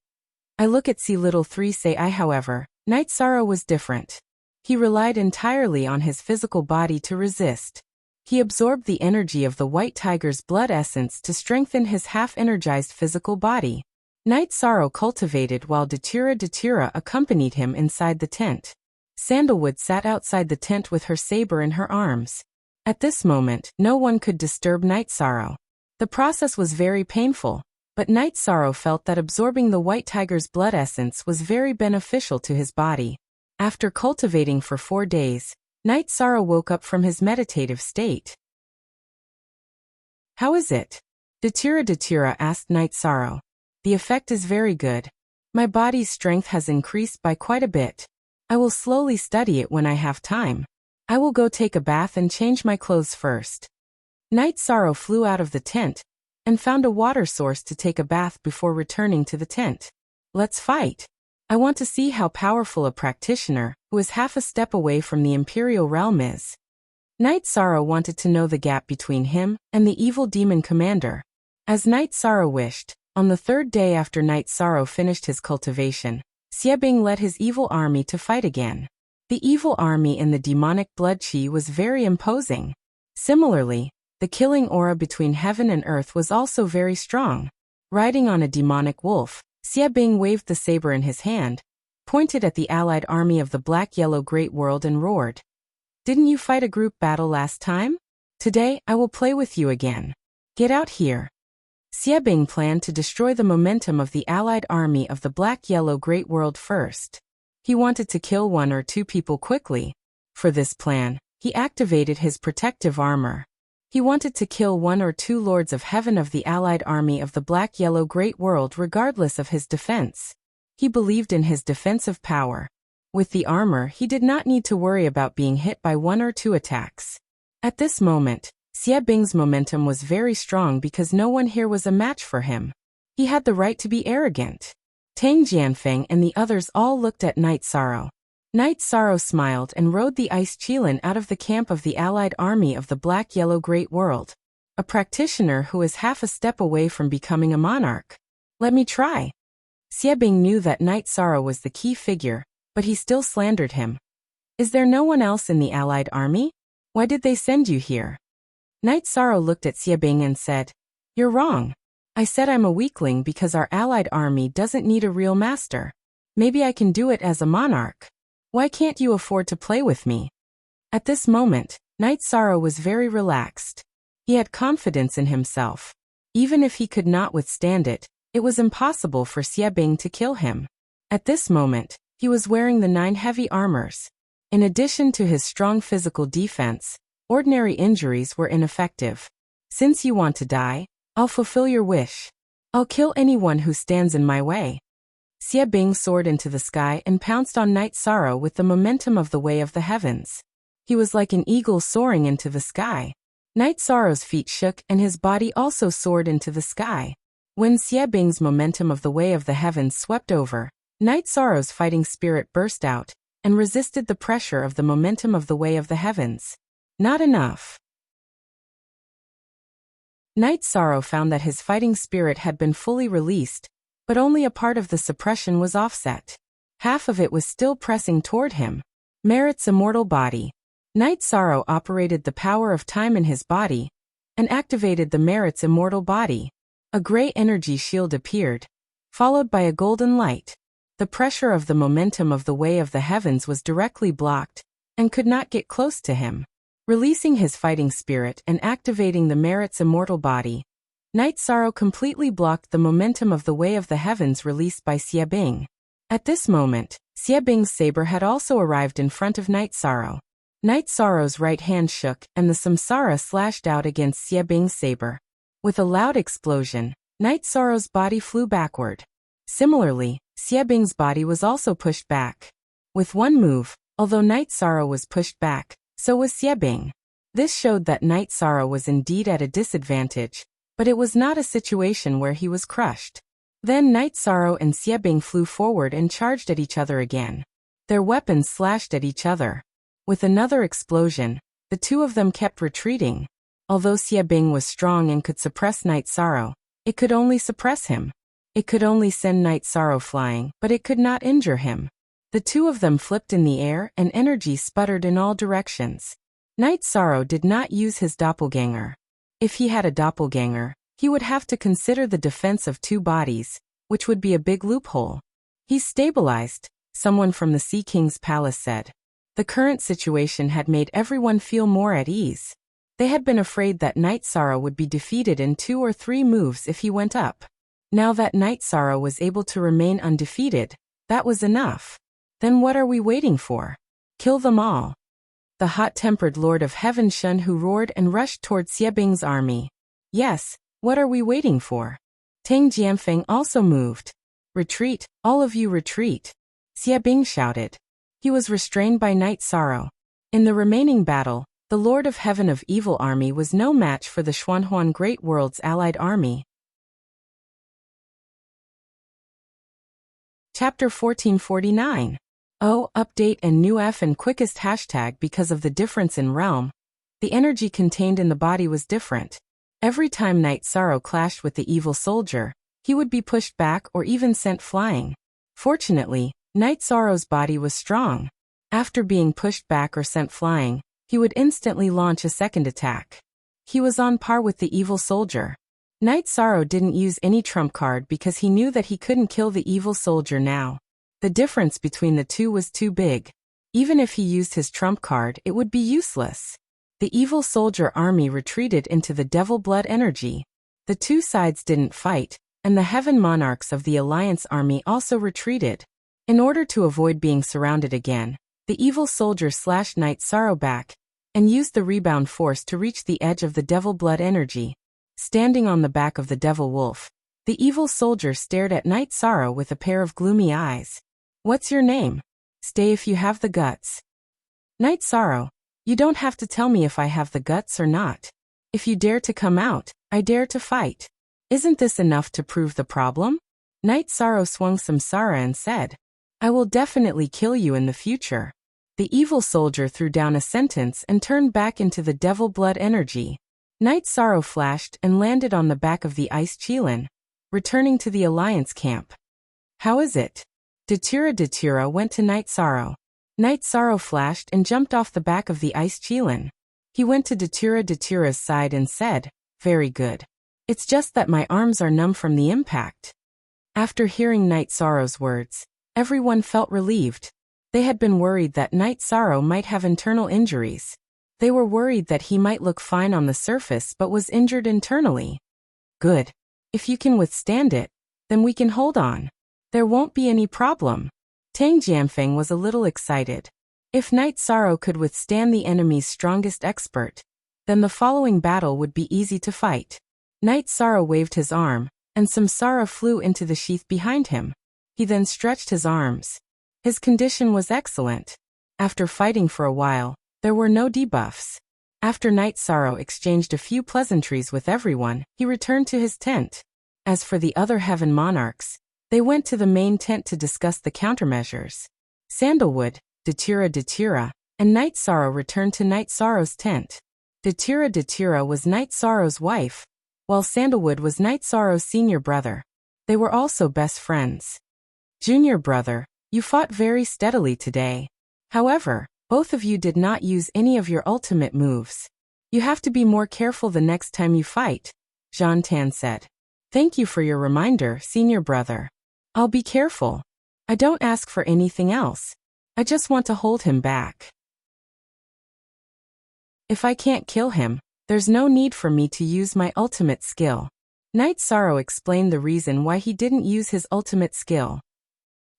[SPEAKER 1] I look at C little 3 say I. However, Night Sorrow was different. He relied entirely on his physical body to resist. He absorbed the energy of the White Tiger's blood essence to strengthen his half-energized physical body. Night Sorrow cultivated while Datira accompanied him inside the tent. Sandalwood sat outside the tent with her saber in her arms. At this moment, no one could disturb Night Sorrow. The process was very painful, but Night Sorrow felt that absorbing the White Tiger's blood essence was very beneficial to his body. After cultivating for 4 days, Night Sorrow woke up from his meditative state. How is it? Datira asked Night Sorrow. The effect is very good. My body's strength has increased by quite a bit. I will slowly study it when I have time. I will go take a bath and change my clothes first. Night Sorrow flew out of the tent and found a water source to take a bath before returning to the tent. Let's fight. I want to see how powerful a practitioner, who is half a step away from the Imperial realm is. Night Sorrow wanted to know the gap between him and the evil demon commander. As Night Sorrow wished, on the 3rd day after Night Sorrow finished his cultivation, Xie Bing led his evil army to fight again. The evil army in the demonic blood chi was very imposing. Similarly, the killing aura between heaven and earth was also very strong. Riding on a demonic wolf, Xie Bing waved the saber in his hand, pointed at the allied army of the black-yellow great world and roared. Didn't you fight a group battle last time? Today, I will play with you again. Get out here. Xie Bing planned to destroy the momentum of the allied army of the black-yellow great world first. He wanted to kill 1 or 2 people quickly. For this plan, he activated his protective armor. He wanted to kill 1 or 2 lords of heaven of the allied army of the black-yellow great world regardless of his defense. He believed in his defensive power. With the armor, he did not need to worry about being hit by 1 or 2 attacks. At this moment, Xie Bing's momentum was very strong because no one here was a match for him. He had the right to be arrogant. Tang Jianfeng and the others all looked at Night Sorrow. Night Sorrow smiled and rode the ice Qilin out of the camp of the allied army of the Black-Yellow Great World. A practitioner who is half a step away from becoming a monarch. Let me try. Xiebing knew that Night Sorrow was the key figure, but he still slandered him. Is there no one else in the allied army? Why did they send you here? Night Sorrow looked at Xiebing and said, You're wrong. I said I'm a weakling because our allied army doesn't need a real master. Maybe I can do it as a monarch. Why can't you afford to play with me? At this moment, Night Sorrow was very relaxed. He had confidence in himself. Even if he could not withstand it, it was impossible for Xiebing to kill him. At this moment, he was wearing the 9 heavy armors. In addition to his strong physical defense, ordinary injuries were ineffective. Since you want to die, I'll fulfill your wish. I'll kill anyone who stands in my way. Xiebing soared into the sky and pounced on Night Sorrow with the momentum of the way of the heavens. He was like an eagle soaring into the sky. Night Sorrow's feet shook and his body also soared into the sky. When Xiebing's momentum of the way of the heavens swept over, Night Sorrow's fighting spirit burst out and resisted the pressure of the momentum of the way of the heavens. Not enough. Night Sorrow found that his fighting spirit had been fully released, but only a part of the suppression was offset. Half of it was still pressing toward him. Merit's immortal body. Night Sorrow operated the power of time in his body and activated the Merit's immortal body. A gray energy shield appeared, followed by a golden light. The pressure of the momentum of the way of the heavens was directly blocked and could not get close to him. Releasing his fighting spirit and activating the Merit's immortal body, Night Sorrow completely blocked the momentum of the way of the heavens released by Xiebing. At this moment, Xiebing's saber had also arrived in front of Night Sorrow. Night Sorrow's right hand shook and the samsara slashed out against Xiebing's saber. With a loud explosion, Night Sorrow's body flew backward. Similarly, Xiebing's body was also pushed back. With one move, although Night Sorrow was pushed back, so was Xiebing. This showed that Night Sorrow was indeed at a disadvantage, but it was not a situation where he was crushed. Then Night Sorrow and Xiebing flew forward and charged at each other again. Their weapons slashed at each other. With another explosion, the two of them kept retreating. Although Xiebing was strong and could suppress Night Sorrow, it could only suppress him. It could only send Night Sorrow flying, but it could not injure him. The two of them flipped in the air and energy sputtered in all directions. Night Sorrow did not use his doppelganger. If he had a doppelganger, he would have to consider the defense of 2 bodies, which would be a big loophole. He's stabilized, someone from the Sea King's palace said. The current situation had made everyone feel more at ease. They had been afraid that Night Sorrow would be defeated in 2 or 3 moves if he went up. Now that Night Sorrow was able to remain undefeated, that was enough. Then what are we waiting for? Kill them all. The hot-tempered Lord of Heaven Shun Hu roared and rushed toward Xiebing's army. Yes, what are we waiting for? Tang Jianfeng also moved. Retreat, all of you retreat. Xiebing shouted. He was restrained by Night Sorrow. In the remaining battle, the Lord of Heaven of Evil army was no match for the Xuanhuan Great World's allied army. Chapter 1449. Oh, update and new F and quickest hashtag. Because of the difference in realm, the energy contained in the body was different. Every time Night Sorrow clashed with the evil soldier, he would be pushed back or even sent flying. Fortunately, Night Sorrow's body was strong. After being pushed back or sent flying, he would instantly launch a second attack. He was on par with the evil soldier. Night Sorrow didn't use any trump card because he knew that he couldn't kill the evil soldier now. The difference between the two was too big. Even if he used his trump card, it would be useless. The evil soldier army retreated into the devil blood energy. The two sides didn't fight, and the heaven monarchs of the alliance army also retreated. In order to avoid being surrounded again, the evil soldier slashed Night Sorrow back and used the rebound force to reach the edge of the devil blood energy. Standing on the back of the devil wolf, the evil soldier stared at Night Sorrow with a pair of gloomy eyes. What's your name? Stay if you have the guts. Night Sorrow, you don't have to tell me if I have the guts or not. If you dare to come out, I dare to fight. Isn't this enough to prove the problem? Night Sorrow swung samsara and said, I will definitely kill you in the future. The evil soldier threw down a sentence and turned back into the devil blood energy. Night Sorrow flashed and landed on the back of the ice Qilin, returning to the Alliance camp. How is it? Datura went to Night Sorrow. Night Sorrow flashed and jumped off the back of the ice Qilin. He went to Datura's side and said, "Very good. It's just that my arms are numb from the impact." After hearing Night Sorrow's words, everyone felt relieved. They had been worried that Night Sorrow might have internal injuries. They were worried that he might look fine on the surface but was injured internally. Good. If you can withstand it, then we can hold on. There won't be any problem. Tang Jianfeng was a little excited. If Night Sorrow could withstand the enemy's strongest expert, then the following battle would be easy to fight. Night Sorrow waved his arm, and some Sara flew into the sheath behind him. He then stretched his arms. His condition was excellent. After fighting for a while, there were no debuffs. After Night Sorrow exchanged a few pleasantries with everyone, he returned to his tent. As for the other Heaven Monarchs, they went to the main tent to discuss the countermeasures. Sandalwood, Datura, and Night Sorrow returned to Night Sorrow's tent. Datura was Night Sorrow's wife, while Sandalwood was Night Sorrow's senior brother. They were also best friends. Junior brother, you fought very steadily today. However, both of you did not use any of your ultimate moves. You have to be more careful the next time you fight, Zhan Tan said. Thank you for your reminder, senior brother. I'll be careful. I don't ask for anything else. I just want to hold him back. If I can't kill him, there's no need for me to use my ultimate skill. Night Sorrow explained the reason why he didn't use his ultimate skill.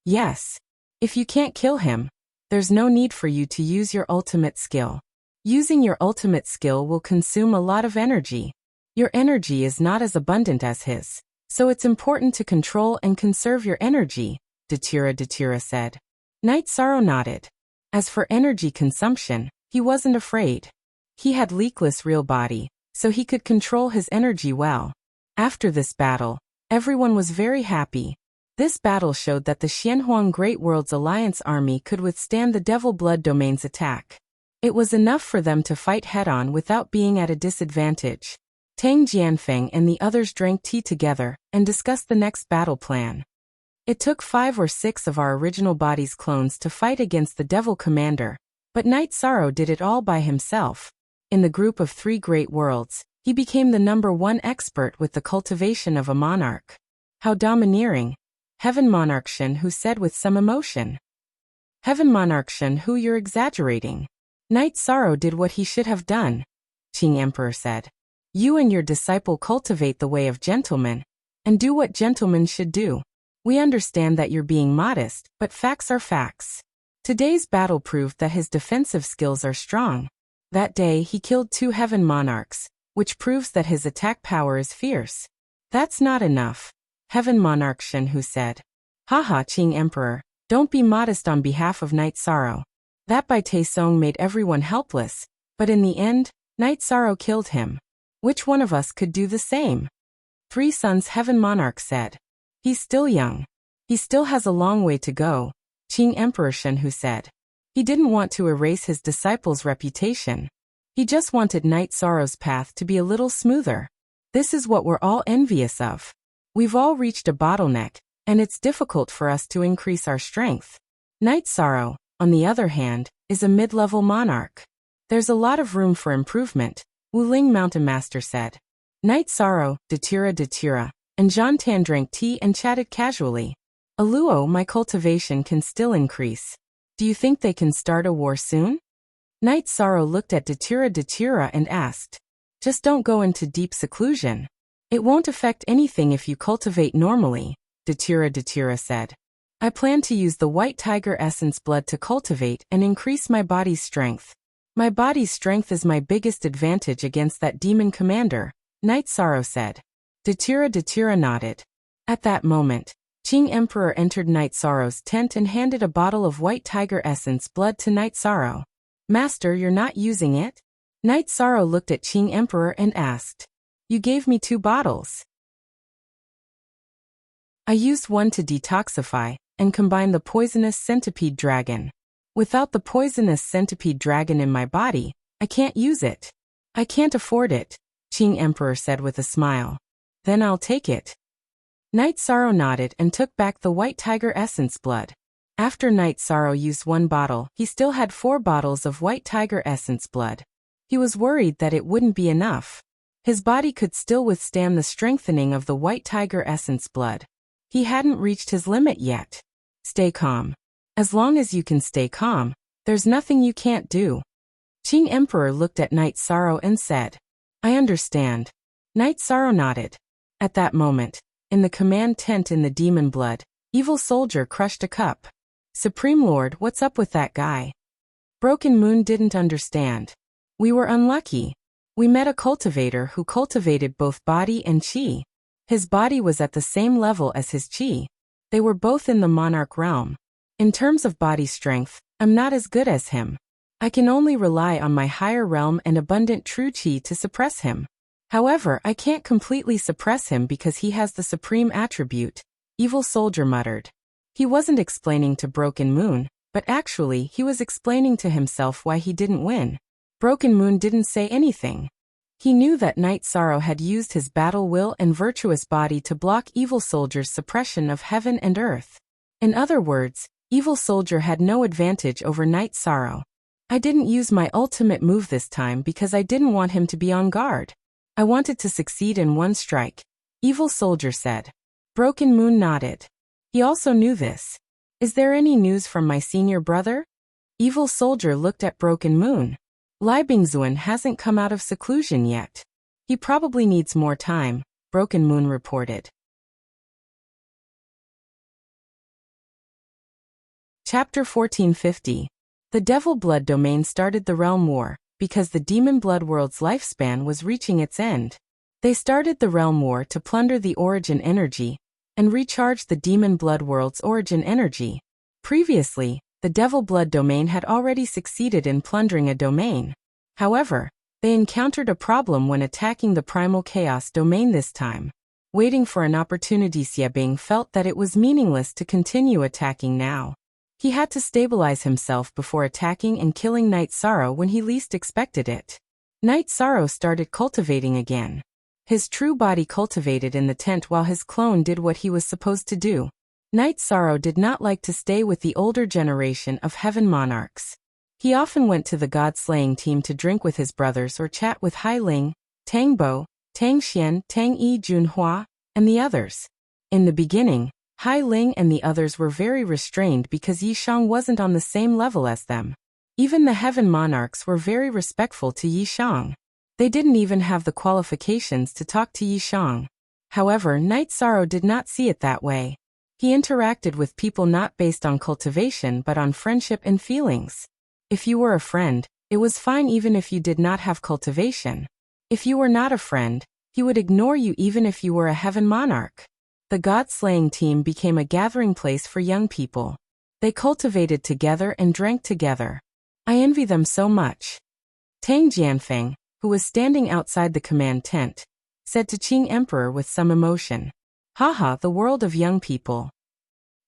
[SPEAKER 1] Yes. If you can't kill him, there's no need for you to use your ultimate skill. Using your ultimate skill will consume a lot of energy. Your energy is not as abundant as his, so it's important to control and conserve your energy, Datura said. Night Sorrow nodded. As for energy consumption, he wasn't afraid. He had leakless real body, so he could control his energy well. After this battle, everyone was very happy. This battle showed that the Xianhuang Great World's Alliance army could withstand the Devil Blood Domain's attack. It was enough for them to fight head-on without being at a disadvantage. Tang Jianfeng and the others drank tea together and discussed the next battle plan. It took 5 or 6 of our original body's clones to fight against the Devil Commander, but Night Sorrow did it all by himself. In the group of 3 great worlds, he became the #1 expert with the cultivation of a monarch. How domineering! Heaven Monarch Shen Hu said with some emotion. Heaven Monarch Shen Hu, you're exaggerating. Night Sorrow did what he should have done, Qing Emperor said. You and your disciple cultivate the way of gentlemen, and do what gentlemen should do. We understand that you're being modest, but facts are facts. Today's battle proved that his defensive skills are strong. That day he killed 2 Heaven Monarchs, which proves that his attack power is fierce. That's not enough, Heaven Monarch Shen Hu said. Haha, Qing Emperor, don't be modest on behalf of Night Sorrow. That Bai Taisong made everyone helpless, but in the end, Night Sorrow killed him. Which one of us could do the same? 3 Sons Heaven Monarch said. He's still young. He still has a long way to go, Qing Emperor Shen Hu said. He didn't want to erase his disciple's reputation. He just wanted Night Sorrow's path to be a little smoother. This is what we're all envious of. We've all reached a bottleneck, and it's difficult for us to increase our strength. Night Sorrow, on the other hand, is a mid-level monarch. There's a lot of room for improvement, Wuling Mountain Master said. Night Sorrow, Datura, and Zhan Tan drank tea and chatted casually. Aluo, my cultivation can still increase. Do you think they can start a war soon? Night Sorrow looked at Datura and asked. Just don't go into deep seclusion. It won't affect anything if you cultivate normally, Datura said. I plan to use the White Tiger Essence blood to cultivate and increase my body's strength. My body's strength is my biggest advantage against that demon commander, Night Sorrow said. Datura nodded. At that moment, Qing Emperor entered Night Sorrow's tent and handed a bottle of White Tiger Essence blood to Night Sorrow. Master, you're not using it? Night Sorrow looked at Qing Emperor and asked. You gave me 2 bottles. I used one to detoxify, and combine the poisonous centipede dragon. Without the poisonous centipede dragon in my body, I can't use it. I can't afford it, Qing Emperor said with a smile. Then I'll take it. Night Sorrow nodded and took back the white tiger essence blood. After Night Sorrow used 1 bottle, he still had 4 bottles of white tiger essence blood. He was worried that it wouldn't be enough. His body could still withstand the strengthening of the white tiger essence blood. He hadn't reached his limit yet. Stay calm. As long as you can stay calm, there's nothing you can't do. Qing Emperor looked at Night Sorrow and said, I understand. Night Sorrow nodded. At that moment, in the command tent in the demon blood, Evil Soldier crushed a cup. Supreme Lord, what's up with that guy? Broken Moon didn't understand. We were unlucky. We met a cultivator who cultivated both body and chi. His body was at the same level as his chi. They were both in the monarch realm. In terms of body strength, I'm not as good as him. I can only rely on my higher realm and abundant true chi to suppress him. However, I can't completely suppress him because he has the supreme attribute, Evil Soldier muttered. He wasn't explaining to Broken Moon, but actually he was explaining to himself why he didn't win. Broken Moon didn't say anything. He knew that Night Sorrow had used his battle will and virtuous body to block Evil Soldier's suppression of heaven and earth. In other words, Evil Soldier had no advantage over Night Sorrow. I didn't use my ultimate move this time because I didn't want him to be on guard. I wanted to succeed in one strike, Evil Soldier said. Broken Moon nodded. He also knew this. Is there any news from my senior brother? Evil Soldier looked at Broken Moon. Lai Bingzuan hasn't come out of seclusion yet. He probably needs more time, Broken Moon reported. Chapter 1450. The Devil Blood Domain started the Realm War, because the Demon Blood World's lifespan was reaching its end. They started the Realm War to plunder the origin energy, and recharge the Demon Blood World's origin energy. Previously, the Devil Blood Domain had already succeeded in plundering a domain. However, they encountered a problem when attacking the Primal Chaos Domain this time. Waiting for an opportunity, Xiebing felt that it was meaningless to continue attacking now. He had to stabilize himself before attacking and killing Night Sorrow when he least expected it. Night Sorrow started cultivating again. His true body cultivated in the tent while his clone did what he was supposed to do. Night Sorrow did not like to stay with the older generation of heaven monarchs. He often went to the god-slaying team to drink with his brothers or chat with Hai Ling, Tang Bo, Tang Xian, Tang Yi Junhua, and the others. In the beginning, Hai Ling and the others were very restrained because Yishang wasn't on the same level as them. Even the heaven monarchs were very respectful to Yishang. They didn't even have the qualifications to talk to Yishang. However, Night Sorrow did not see it that way. He interacted with people not based on cultivation but on friendship and feelings. If you were a friend, it was fine even if you did not have cultivation. If you were not a friend, he would ignore you even if you were a heaven monarch. The god-slaying team became a gathering place for young people. They cultivated together and drank together. I envy them so much. Tang Jianfeng, who was standing outside the command tent, said to Qing Emperor with some emotion. Haha, the world of young people.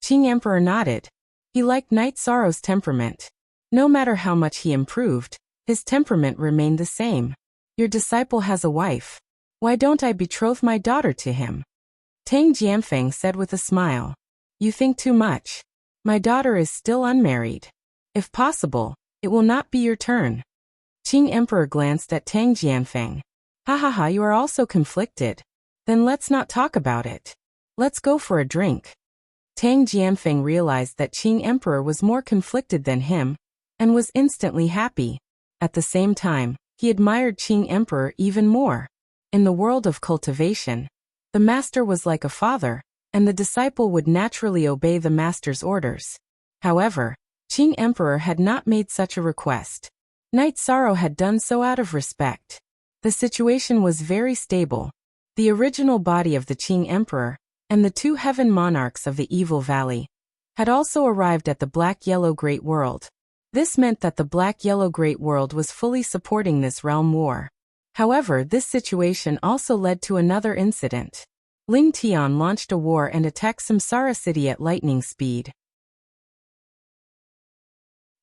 [SPEAKER 1] Qing Emperor nodded. He liked Night Sorrow's temperament. No matter how much he improved, his temperament remained the same. Your disciple has a wife. Why don't I betroth my daughter to him? Tang Jianfeng said with a smile. You think too much. My daughter is still unmarried. If possible, it will not be your turn. Qing Emperor glanced at Tang Jianfeng. Ha ha ha, you are also conflicted. Then let's not talk about it. Let's go for a drink. Tang Jianfeng realized that Qing Emperor was more conflicted than him, and was instantly happy. At the same time, he admired Qing Emperor even more. In the world of cultivation, the master was like a father, and the disciple would naturally obey the master's orders. However, Qing Emperor had not made such a request. Night Sorrow had done so out of respect. The situation was very stable. The original body of the Qing Emperor, and the 2 heaven monarchs of the Evil Valley, had also arrived at the Black-Yellow Great World. This meant that the Black-Yellow Great World was fully supporting this realm war. However, this situation also led to another incident. Ling Tian launched a war and attacked Samsara City at lightning speed.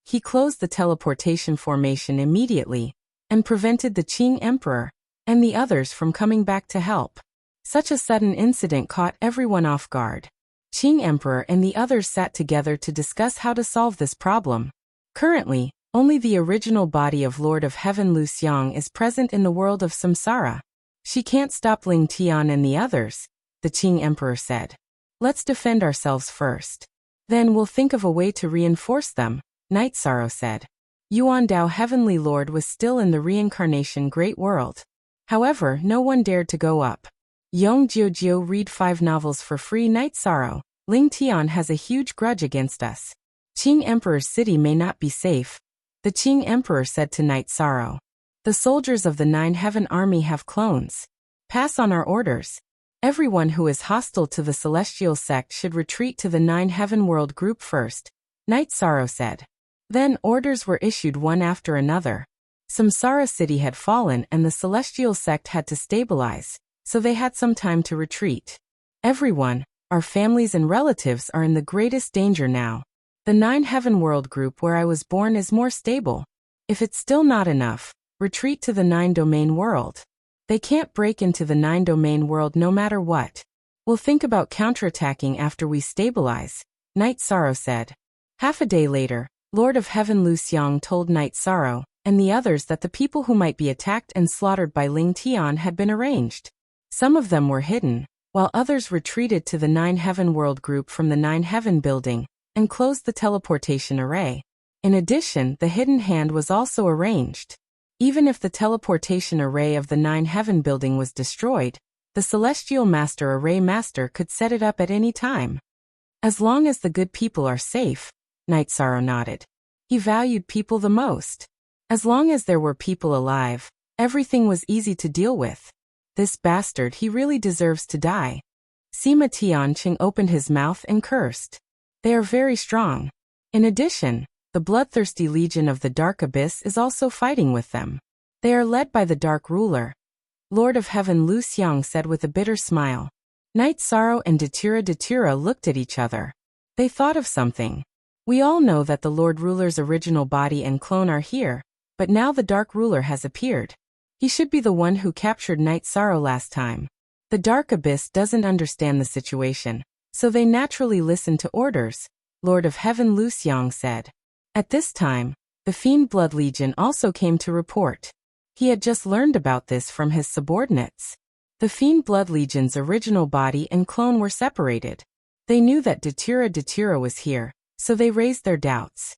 [SPEAKER 1] He closed the teleportation formation immediately, and prevented the Qing Emperor and the others from coming back to help. Such a sudden incident caught everyone off guard. Qing Emperor and the others sat together to discuss how to solve this problem. Currently, only the original body of Lord of Heaven Lu Xiang is present in the world of Samsara. She can't stop Ling Tian and the others, the Qing Emperor said. Let's defend ourselves first. Then we'll think of a way to reinforce them, Night Sorrow said. Yuan Dao Heavenly Lord was still in the reincarnation Great World. However, no one dared to go up. Yong Jiu read 5 novels for free. Night Sorrow. Ling Tian has a huge grudge against us. Qing Emperor's city may not be safe, the Qing Emperor said to Night Sorrow. The soldiers of the 9 Heaven Army have clones. Pass on our orders. Everyone who is hostile to the celestial sect should retreat to the 9 Heaven World Group first, Night Sorrow said. Then orders were issued one after another. Samsara City had fallen and the celestial sect had to stabilize, so they had some time to retreat. Everyone, our families and relatives are in the greatest danger now. The 9 Heaven World Group where I was born is more stable. If it's still not enough, retreat to the 9 Domain World. They can't break into the 9 Domain World no matter what. We'll think about counterattacking after we stabilize, Night Sorrow said. Half a day later, Lord of Heaven Lu Xiang told Night Sorrow and the others that the people who might be attacked and slaughtered by Ling Tian had been arranged. Some of them were hidden, while others retreated to the 9 Heaven World Group from the 9 Heaven building and closed the teleportation array. In addition, the hidden hand was also arranged. Even if the teleportation array of the 9 Heaven building was destroyed, the Celestial Master Array Master could set it up at any time. As long as the good people are safe, Night Sorrow nodded. He valued people the most. As long as there were people alive, everything was easy to deal with. This bastard, he really deserves to die. Sima Tianqing opened his mouth and cursed. They are very strong. In addition, the bloodthirsty legion of the Dark Abyss is also fighting with them. They are led by the Dark Ruler. Lord of Heaven Lu Xiang said with a bitter smile. Night Sorrow and Datura looked at each other. They thought of something. We all know that the Lord Ruler's original body and clone are here, but now the Dark Ruler has appeared. He should be the one who captured Night Sorrow last time. The Dark Abyss doesn't understand the situation, so they naturally listen to orders, Lord of Heaven Lu Xiang said. At this time, the Fiend Blood Legion also came to report. He had just learned about this from his subordinates. The Fiend Blood Legion's original body and clone were separated. They knew that Datura was here, so they raised their doubts.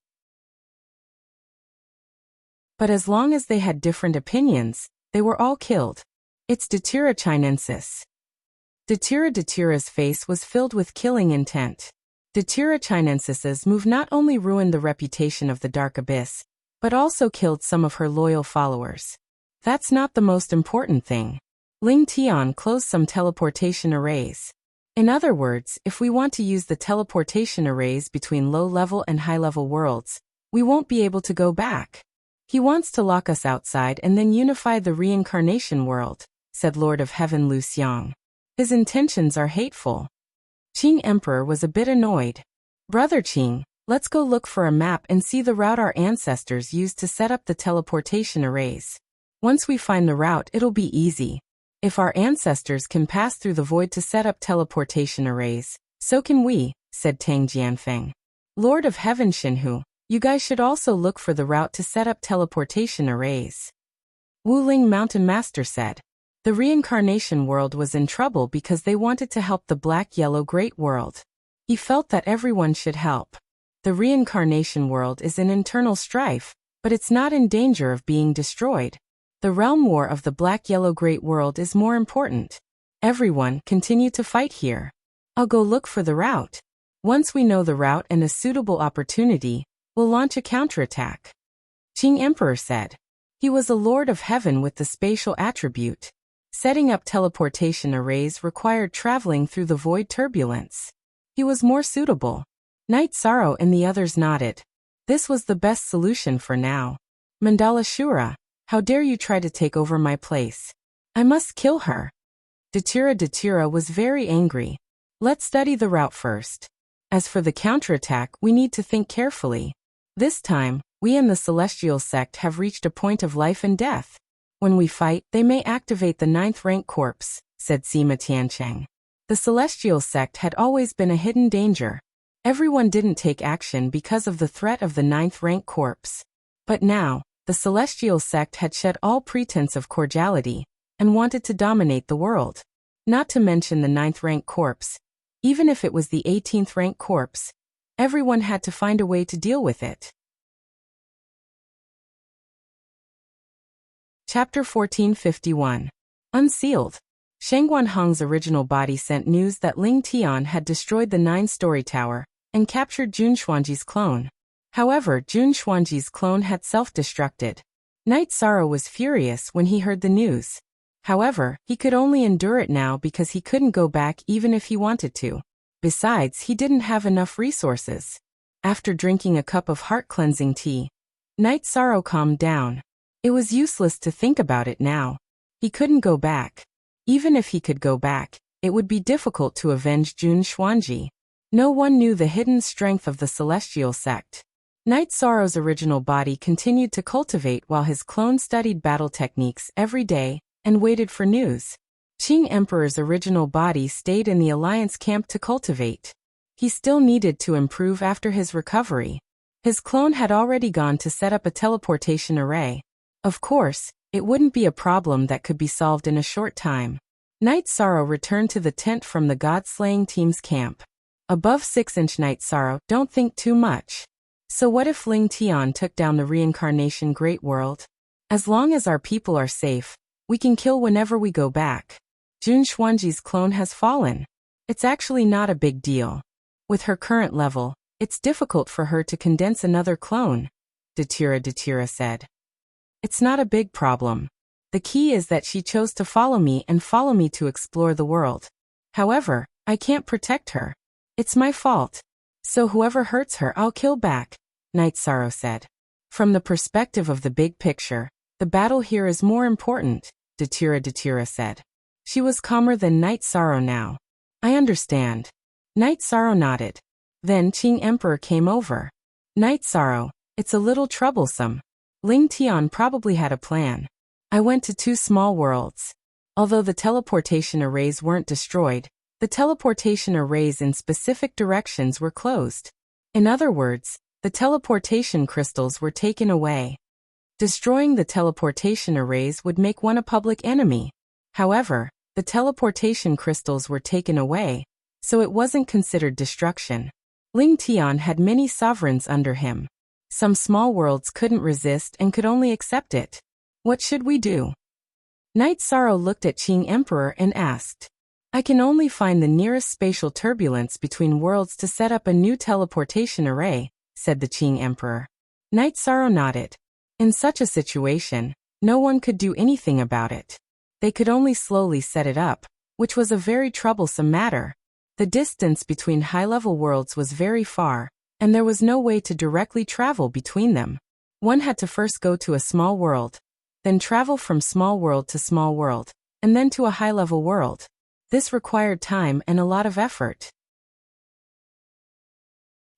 [SPEAKER 1] But as long as they had different opinions, they were all killed. It's Datura Chinensis. Datura's face was filled with killing intent. Datura Chinensis's move not only ruined the reputation of the Dark Abyss, but also killed some of her loyal followers. That's not the most important thing. Ling Tian closed some teleportation arrays. In other words, if we want to use the teleportation arrays between low-level and high-level worlds, we won't be able to go back. He wants to lock us outside and then unify the reincarnation world, said Lord of Heaven Lu Xiang. His intentions are hateful. Qing Emperor was a bit annoyed. Brother Qing, let's go look for a map and see the route our ancestors used to set up the teleportation arrays. Once we find the route, it'll be easy. If our ancestors can pass through the void to set up teleportation arrays, so can we, said Tang Jianfeng. Lord of Heaven Xinhu, you guys should also look for the route to set up teleportation arrays. Wuling Mountain Master said. The reincarnation world was in trouble because they wanted to help the Black-Yellow Great World. He felt that everyone should help. The reincarnation world is in internal strife, but it's not in danger of being destroyed. The realm war of the Black-Yellow Great World is more important. Everyone, continue to fight here. I'll go look for the route. Once we know the route and a suitable opportunity, we'll launch a counterattack. Qing Emperor said. He was a Lord of Heaven with the spatial attribute. Setting up teleportation arrays required traveling through the void turbulence. He was more suitable. Night Sorrow and the others nodded. This was the best solution for now. Mandala Shura, how dare you try to take over my place? I must kill her. Datura was very angry. Let's study the route first. As for the counterattack, we need to think carefully. This time, we and the Celestial Sect have reached a point of life and death. When we fight, they may activate the 9th rank corpse, said Sima Tiancheng. The Celestial Sect had always been a hidden danger. Everyone didn't take action because of the threat of the 9th rank corpse. But now, the Celestial Sect had shed all pretense of cordiality and wanted to dominate the world. Not to mention the 9th rank corpse. Even if it was the 18th rank corpse, everyone had to find a way to deal with it. Chapter 1451. Unsealed. Sheng Guanhong's original body sent news that Ling Tian had destroyed the 9-story tower and captured Jun Xuanji's clone. However, Jun Xuanji's clone had self-destructed. Knight Sorrow was furious when he heard the news. However, he could only endure it now because he couldn't go back even if he wanted to. Besides, he didn't have enough resources. After drinking a cup of heart-cleansing tea, Knight Sorrow calmed down. It was useless to think about it now. He couldn't go back. Even if he could go back, it would be difficult to avenge Jun Xuanji. No one knew the hidden strength of the Celestial Sect. Knight Sorrow's original body continued to cultivate while his clone studied battle techniques every day and waited for news. Qing Emperor's original body stayed in the Alliance camp to cultivate. He still needed to improve after his recovery. His clone had already gone to set up a teleportation array. Of course, it wouldn't be a problem that could be solved in a short time. Knight Sorrow returned to the tent from the God-slaying team's camp. Above 6-inch Knight Sorrow, don't think too much. So what if Ling Tian took down the reincarnation Great World? As long as our people are safe, we can kill whenever we go back. Jun Xuanji's clone has fallen. It's actually not a big deal. With her current level, it's difficult for her to condense another clone, Datura said. It's not a big problem. The key is that she chose to follow me to explore the world. However, I can't protect her. It's my fault. So whoever hurts her I'll kill back, Knight Sorrow said. From the perspective of the big picture, the battle here is more important, Datura said. She was calmer than Knight Sorrow now. I understand. Knight Sorrow nodded. Then Qing Emperor came over. Knight Sorrow, it's a little troublesome. Ling Tian probably had a plan. I went to 2 small worlds. Although the teleportation arrays weren't destroyed, the teleportation arrays in specific directions were closed. In other words, the teleportation crystals were taken away. Destroying the teleportation arrays would make one a public enemy. However, the teleportation crystals were taken away, so it wasn't considered destruction. Ling Tian had many sovereigns under him. Some small worlds couldn't resist and could only accept it. What should we do? Knight Sorrow looked at Qing Emperor and asked. I can only find the nearest spatial turbulence between worlds to set up a new teleportation array, said the Qing Emperor. Knight Sorrow nodded. In such a situation, no one could do anything about it. They could only slowly set it up, which was a very troublesome matter. The distance between high-level worlds was very far, and there was no way to directly travel between them. One had to first go to a small world, then travel from small world to small world, and then to a high-level world. This required time and a lot of effort.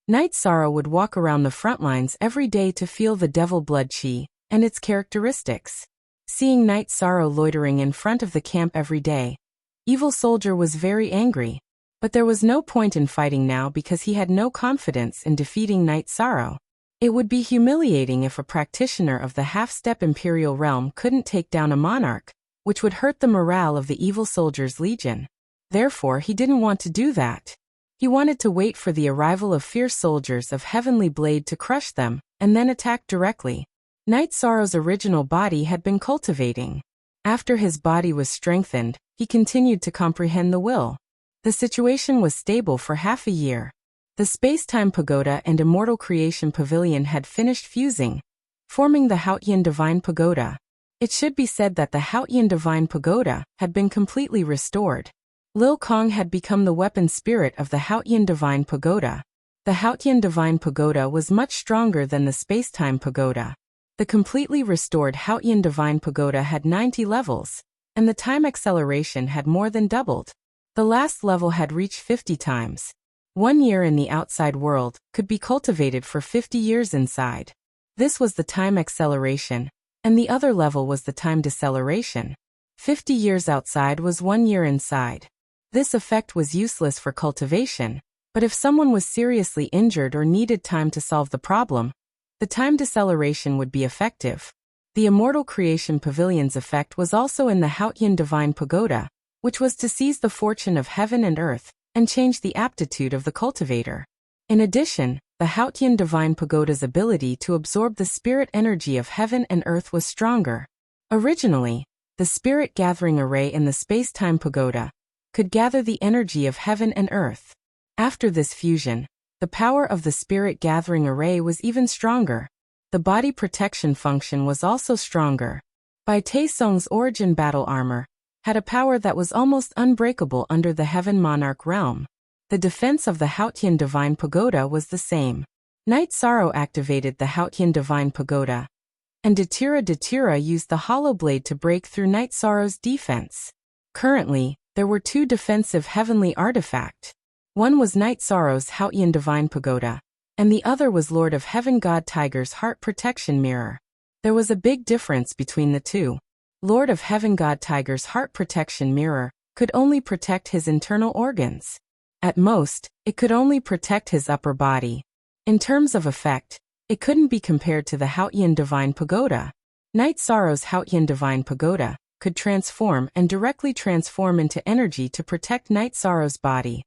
[SPEAKER 1] Knight Sorrow would walk around the front lines every day to feel the devil blood qi and its characteristics. Seeing Knight Sorrow loitering in front of the camp every day, Evil Soldier was very angry. But there was no point in fighting now because he had no confidence in defeating Knight Sorrow. It would be humiliating if a practitioner of the half-step Imperial realm couldn't take down a monarch, which would hurt the morale of the Evil Soldier's legion. Therefore, he didn't want to do that. He wanted to wait for the arrival of fierce soldiers of Heavenly Blade to crush them, and then attack directly. Knight Sorrow's original body had been cultivating. After his body was strengthened, he continued to comprehend the will. The situation was stable for half a year. The Space-Time Pagoda and Immortal Creation Pavilion had finished fusing, forming the Haotian Divine Pagoda. It should be said that the Haotian Divine Pagoda had been completely restored. Lil Kong had become the weapon spirit of the Haotian Divine Pagoda. The Haotian Divine Pagoda was much stronger than the Space-Time Pagoda. The completely restored Haotian Divine Pagoda had 90 levels, and the time acceleration had more than doubled. The last level had reached 50 times. 1 year in the outside world could be cultivated for 50 years inside. This was the time acceleration, and the other level was the time deceleration. 50 years outside was 1 year inside. This effect was useless for cultivation, but if someone was seriously injured or needed time to solve the problem, the time deceleration would be effective. The Immortal Creation Pavilion's effect was also in the Hautian Divine Pagoda, which was to seize the fortune of heaven and earth and change the aptitude of the cultivator. In addition, the Hautian Divine Pagoda's ability to absorb the spirit energy of heaven and earth was stronger. Originally, the Spirit Gathering Array in the Space-Time Pagoda could gather the energy of heaven and earth. After this fusion, the power of the Spirit Gathering Array was even stronger. The body protection function was also stronger. Bai Taesong's origin battle armor had a power that was almost unbreakable under the Heaven Monarch realm. The defense of the Hautian Divine Pagoda was the same. Night Sorrow activated the Hautian Divine Pagoda, and Datira used the Hollow Blade to break through Night Sorrow's defense. Currently, there were 2 defensive heavenly artifacts. One was Night Sorrow's Hautian Divine Pagoda, and the other was Lord of Heaven God Tiger's Heart Protection Mirror. There was a big difference between the two. Lord of Heaven God Tiger's Heart Protection Mirror could only protect his internal organs. At most, it could only protect his upper body. In terms of effect, it couldn't be compared to the Hautian Divine Pagoda. Night Sorrow's Hautian Divine Pagoda could transform and directly transform into energy to protect Night Sorrow's body.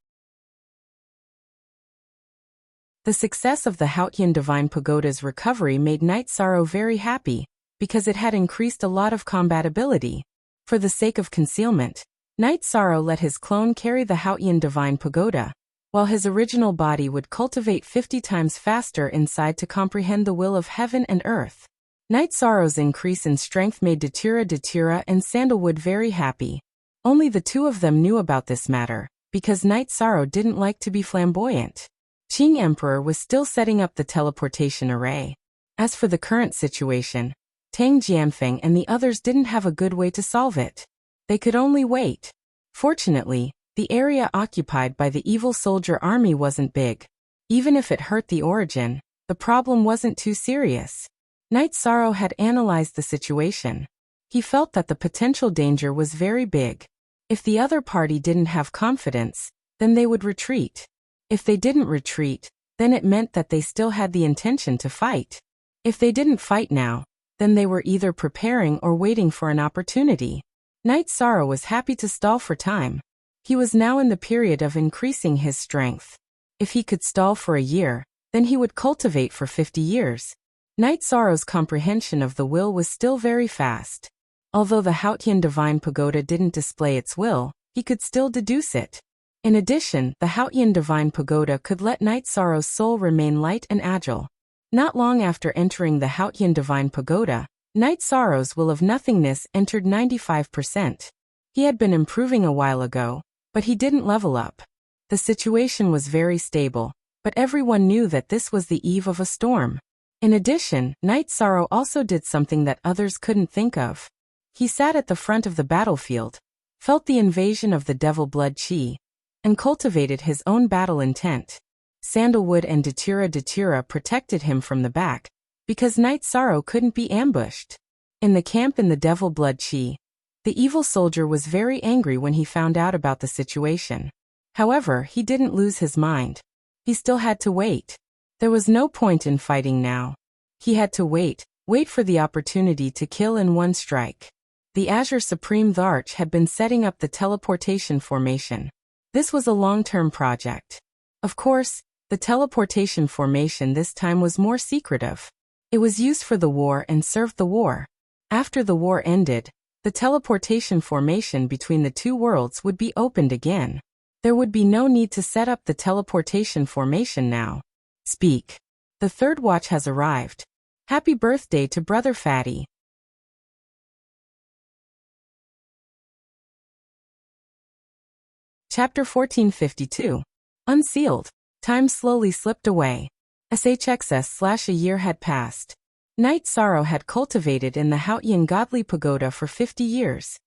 [SPEAKER 1] The success of the Hautian Divine Pagoda's recovery made Night Sorrow very happy, because it had increased a lot of combatability. For the sake of concealment, Night Sorrow let his clone carry the Hautian Divine Pagoda, while his original body would cultivate 50 times faster inside to comprehend the will of heaven and earth. Night Sorrow's increase in strength made Datira and Sandalwood very happy. Only the 2 of them knew about this matter, because Night Sorrow didn't like to be flamboyant. Qing Emperor was still setting up the teleportation array. As for the current situation, Tang Jianfeng and the others didn't have a good way to solve it. They could only wait. Fortunately, the area occupied by the evil soldier army wasn't big. Even if it hurt the origin, the problem wasn't too serious. Night Sorrow had analyzed the situation. He felt that the potential danger was very big. If the other party didn't have confidence, then they would retreat. If they didn't retreat, then it meant that they still had the intention to fight. If they didn't fight now, then they were either preparing or waiting for an opportunity. Night Sorrow was happy to stall for time. He was now in the period of increasing his strength. If he could stall for a year, then he would cultivate for 50 years. Night Sorrow's comprehension of the will was still very fast. Although the Hautian Divine Pagoda didn't display its will, he could still deduce it. In addition, the Hautian Divine Pagoda could let Night Sorrow's soul remain light and agile. Not long after entering the Hautian Divine Pagoda, Night Sorrow's will of nothingness entered 95%. He had been improving a while ago, but he didn't level up. The situation was very stable, but everyone knew that this was the eve of a storm. In addition, Night Sorrow also did something that others couldn't think of. He sat at the front of the battlefield, felt the invasion of the devil blood chi, and cultivated his own battle intent. Sandalwood and Datira protected him from the back, because Night Sorrow couldn't be ambushed. In the camp in the devil blood chi, the evil soldier was very angry when he found out about the situation. However, he didn't lose his mind. He still had to wait. There was no point in fighting now. He had to wait for the opportunity to kill in one strike. The Azure Supreme Arch had been setting up the teleportation formation. This was a long-term project. Of course, the teleportation formation this time was more secretive. It was used for the war and served the war. After the war ended, the teleportation formation between the 2 worlds would be opened again. There would be no need to set up the teleportation formation now. Speak. The 3rd watch has arrived. Happy birthday to Brother Fatty. Chapter 1452. Unsealed. Time slowly slipped away. SHXS/a year had passed. Night Sorrow had cultivated in the Hautian Godly Pagoda for 50 years.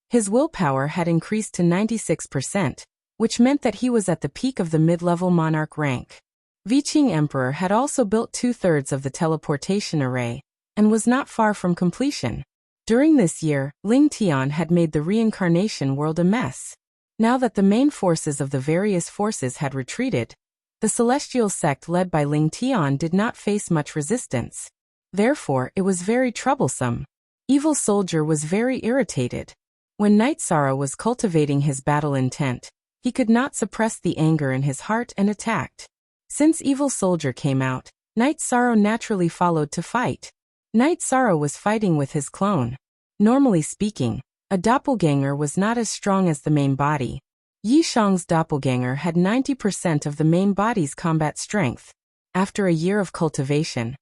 [SPEAKER 1] His willpower had increased to 96%, which meant that he was at the peak of the mid-level monarch rank. Viqing Emperor had also built 2/3 of the teleportation array, and was not far from completion. During this year, Ling Tian had made the reincarnation world a mess. Now that the main forces of the various forces had retreated, the celestial sect led by Ling Tian did not face much resistance. Therefore, it was very troublesome. Evil Soldier was very irritated. When Night Sorrow was cultivating his battle intent, he could not suppress the anger in his heart and attacked. Since Evil Soldier came out, Night Sorrow naturally followed to fight. Night Sorrow was fighting with his clone. Normally speaking, a doppelganger was not as strong as the main body. Yi Shang's doppelganger had 90% of the main body's combat strength. After a year of cultivation,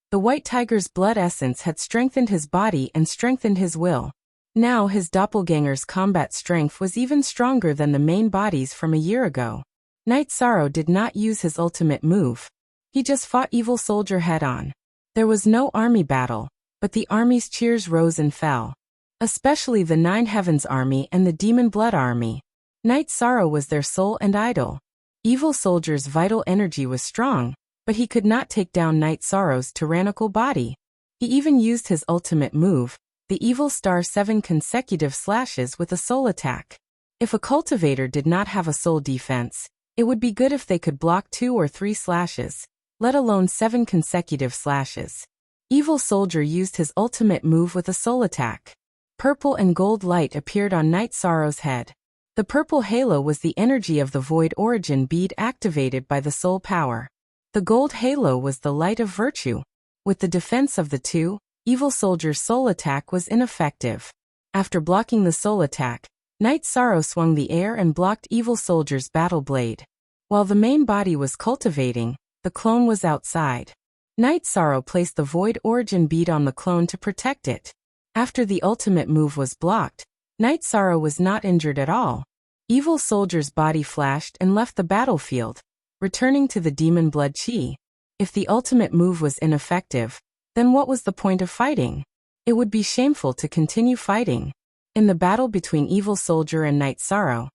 [SPEAKER 1] the White Tiger's blood essence had strengthened his body and strengthened his will. Now his doppelganger's combat strength was even stronger than the main body's from a year ago. Night Sorrow did not use his ultimate move. He just fought Evil Soldier head-on. There was no army battle, but the army's cheers rose and fell. Especially the Nine Heavens Army and the Demon Blood Army. Night Sorrow was their soul and idol. Evil Soldier's vital energy was strong, but he could not take down Night Sorrow's tyrannical body. He even used his ultimate move, the Evil Star 7 consecutive slashes with a soul attack. If a cultivator did not have a soul defense, it would be good if they could block 2 or 3 slashes, let alone 7 consecutive slashes. Evil Soldier used his ultimate move with a soul attack. Purple and gold light appeared on Night Sorrow's head. The purple halo was the energy of the Void Origin bead activated by the soul power. The gold halo was the light of virtue. With the defense of the two, Evil Soldier's soul attack was ineffective. After blocking the soul attack, Night Sorrow swung the air and blocked Evil Soldier's battle blade. While the main body was cultivating, the clone was outside. Night Sorrow placed the Void Origin bead on the clone to protect it. After the ultimate move was blocked, Night Sorrow was not injured at all. Evil Soldier's body flashed and left the battlefield, returning to the Demon Blood Chi. If the ultimate move was ineffective, then what was the point of fighting? It would be shameful to continue fighting. In the battle between Evil Soldier and Night Sorrow,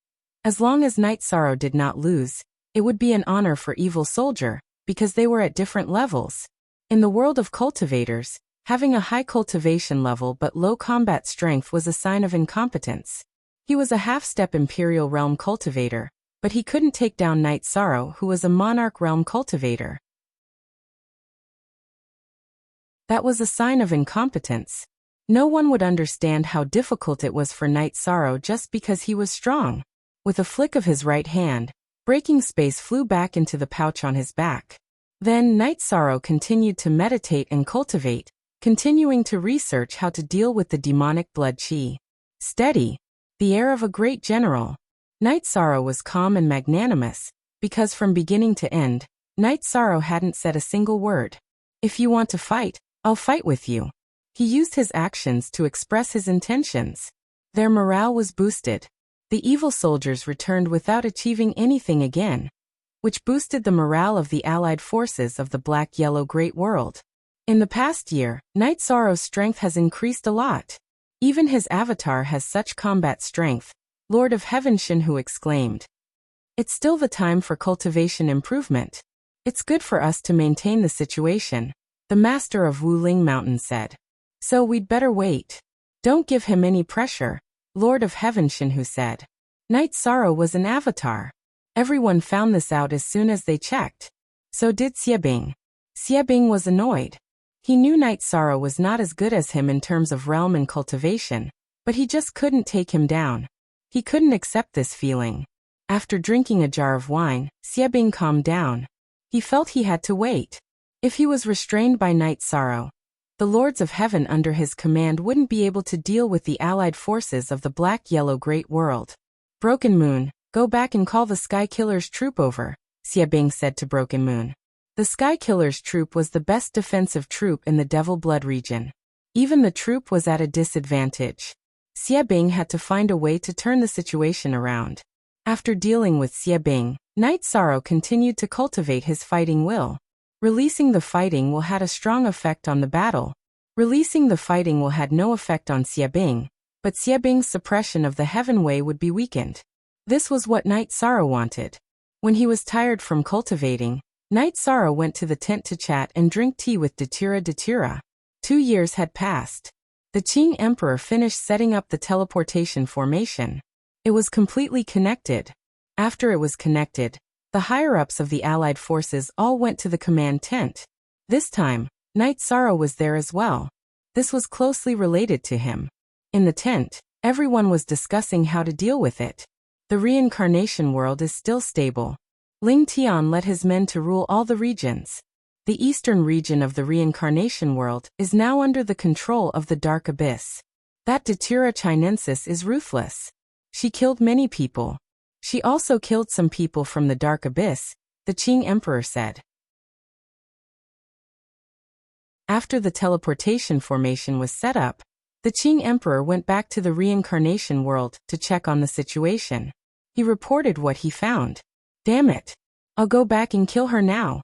[SPEAKER 1] as long as Night Sorrow did not lose, it would be an honor for Evil Soldier, because they were at different levels. In the world of cultivators, having a high cultivation level but low combat strength was a sign of incompetence. He was a half-step Imperial Realm cultivator, but he couldn't take down Night Sorrow, who was a Monarch Realm cultivator. That was a sign of incompetence. No one would understand how difficult it was for Night Sorrow just because he was strong. With a flick of his right hand, breaking space flew back into the pouch on his back. Then Night Sorrow continued to meditate and cultivate, continuing to research how to deal with the demonic blood chi. Steady. The air of a great general. Night Sorrow was calm and magnanimous, because from beginning to end, Night Sorrow hadn't said a single word. If you want to fight, I'll fight with you. He used his actions to express his intentions. Their morale was boosted. The Evil Soldiers returned without achieving anything again, which boosted the morale of the allied forces of the Black-Yellow Great World. In the past year, Night Sorrow's strength has increased a lot. Even his avatar has such combat strength, Lord of Heaven Shinhu exclaimed. It's still the time for cultivation improvement. It's good for us to maintain the situation, the master of Wuling Mountain said. So we'd better wait. Don't give him any pressure, Lord of Heaven Shinhu said. Night Sorrow was an avatar. Everyone found this out as soon as they checked. So did Xiebing. Xiebing was annoyed. He knew Night Sorrow was not as good as him in terms of realm and cultivation, but he just couldn't take him down. He couldn't accept this feeling. After drinking a jar of wine, Xiebing calmed down. He felt he had to wait. If he was restrained by Night Sorrow, the Lords of Heaven under his command wouldn't be able to deal with the allied forces of the Black-Yellow Great World. Broken Moon, go back and call the Sky Killer's troop over, Xiebing said to Broken Moon. The Sky Killer's troop was the best defensive troop in the Devil Blood region. Even the troop was at a disadvantage. Xiebing had to find a way to turn the situation around. After dealing with Xiebing, Night Sorrow continued to cultivate his fighting will. Releasing the fighting will had a strong effect on the battle. Releasing the fighting will had no effect on Xiebing, but Xiebing's suppression of the Heaven Way would be weakened. This was what Night Sorrow wanted. When he was tired from cultivating, Night Sorrow went to the tent to chat and drink tea with Datura. 2 years had passed. The Qing Emperor finished setting up the teleportation formation. It was completely connected. After it was connected, the higher-ups of the Allied forces all went to the command tent. This time, Night Sorrow was there as well. This was closely related to him. In the tent, everyone was discussing how to deal with it. The reincarnation world is still stable. Ling Tian led his men to rule all the regions. The eastern region of the reincarnation world is now under the control of the Dark Abyss. That Datura Chinensis is ruthless. She killed many people. She also killed some people from the Dark Abyss, the Qing Emperor said. After the teleportation formation was set up, the Qing Emperor went back to the reincarnation world to check on the situation. He reported what he found. Damn it. I'll go back and kill her now.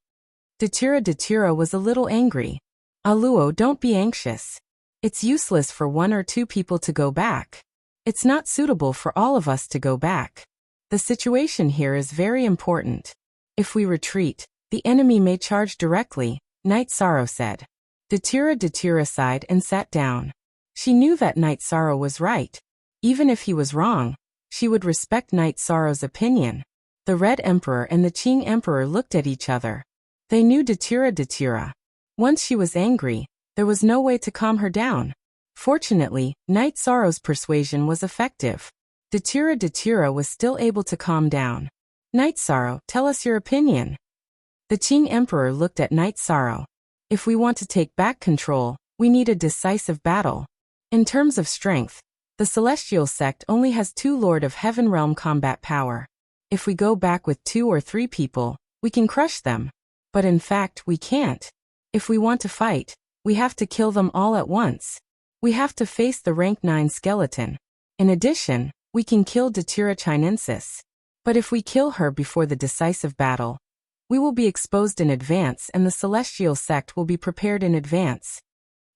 [SPEAKER 1] Datura was a little angry. Aluo, don't be anxious. It's useless for 1 or 2 people to go back. It's not suitable for all of us to go back. The situation here is very important. If we retreat, the enemy may charge directly, Night Sorrow said. Datura sighed and sat down. She knew that Night Sorrow was right. Even if he was wrong, she would respect Night Sorrow's opinion. The Red Emperor and the Qing Emperor looked at each other. They knew Datura. Once she was angry, there was no way to calm her down. Fortunately, Night Sorrow's persuasion was effective. Datura was still able to calm down. Night Sorrow, tell us your opinion. The Qing Emperor looked at Night Sorrow. If we want to take back control, we need a decisive battle. In terms of strength, the Celestial Sect only has 2 Lord of Heaven Realm combat power. If we go back with 2 or 3 people, we can crush them. But in fact, we can't. If we want to fight, we have to kill them all at once. We have to face the rank 9 skeleton. In addition, we can kill Datura Chinensis. But if we kill her before the decisive battle, we will be exposed in advance and the Celestial Sect will be prepared in advance.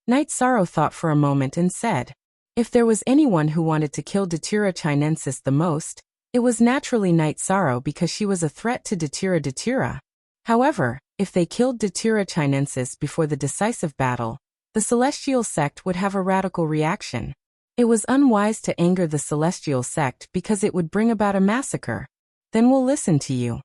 [SPEAKER 1] Night Sorrow thought for a moment and said, if there was anyone who wanted to kill Datura Chinensis the most, it was naturally Night Sorrow because she was a threat to Datura. However, if they killed Datura Chinensis before the decisive battle, the Celestial Sect would have a radical reaction. It was unwise to anger the Celestial Sect because it would bring about a massacre. Then we'll listen to you.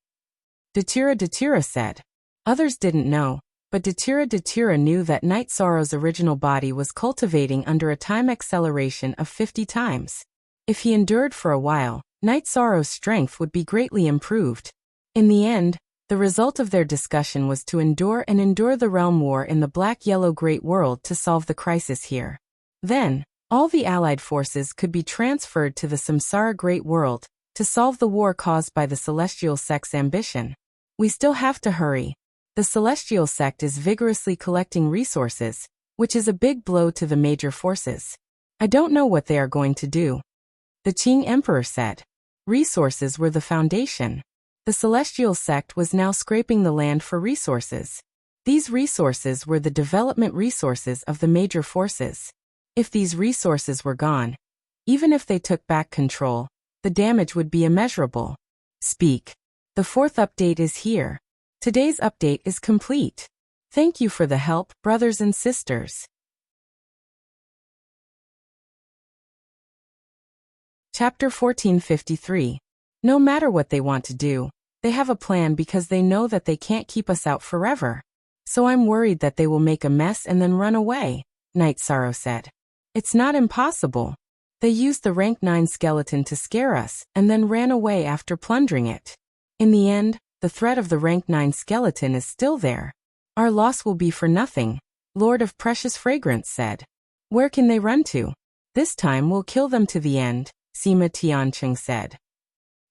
[SPEAKER 1] Datura said. Others didn't know, but Datura knew that Night Sorrow's original body was cultivating under a time acceleration of 50 times. If he endured for a while, Night Sorrow's strength would be greatly improved. In the end, the result of their discussion was to endure the realm war in the Black-Yellow Great World to solve the crisis here. Then, all the Allied forces could be transferred to the Samsara Great World to solve the war caused by the Celestial Sect's ambition. We still have to hurry. The Celestial Sect is vigorously collecting resources, which is a big blow to the major forces. I don't know what they are going to do. The Qing Emperor said. Resources were the foundation. The Celestial Sect was now scraping the land for resources. These resources were the development resources of the major forces. If these resources were gone, even if they took back control, the damage would be immeasurable. Speak. The 4th update is here. Today's update is complete. Thank you for the help, brothers and sisters. Chapter 1453. No matter what they want to do, they have a plan because they know that they can't keep us out forever. So I'm worried that they will make a mess and then run away, Night Sorrow said. It's not impossible. They used the rank 9 skeleton to scare us and then ran away after plundering it. In the end, the threat of the rank 9 skeleton is still there. Our loss will be for nothing, Lord of Precious Fragrance said. Where can they run to? This time we'll kill them to the end, Sima Tianqing said.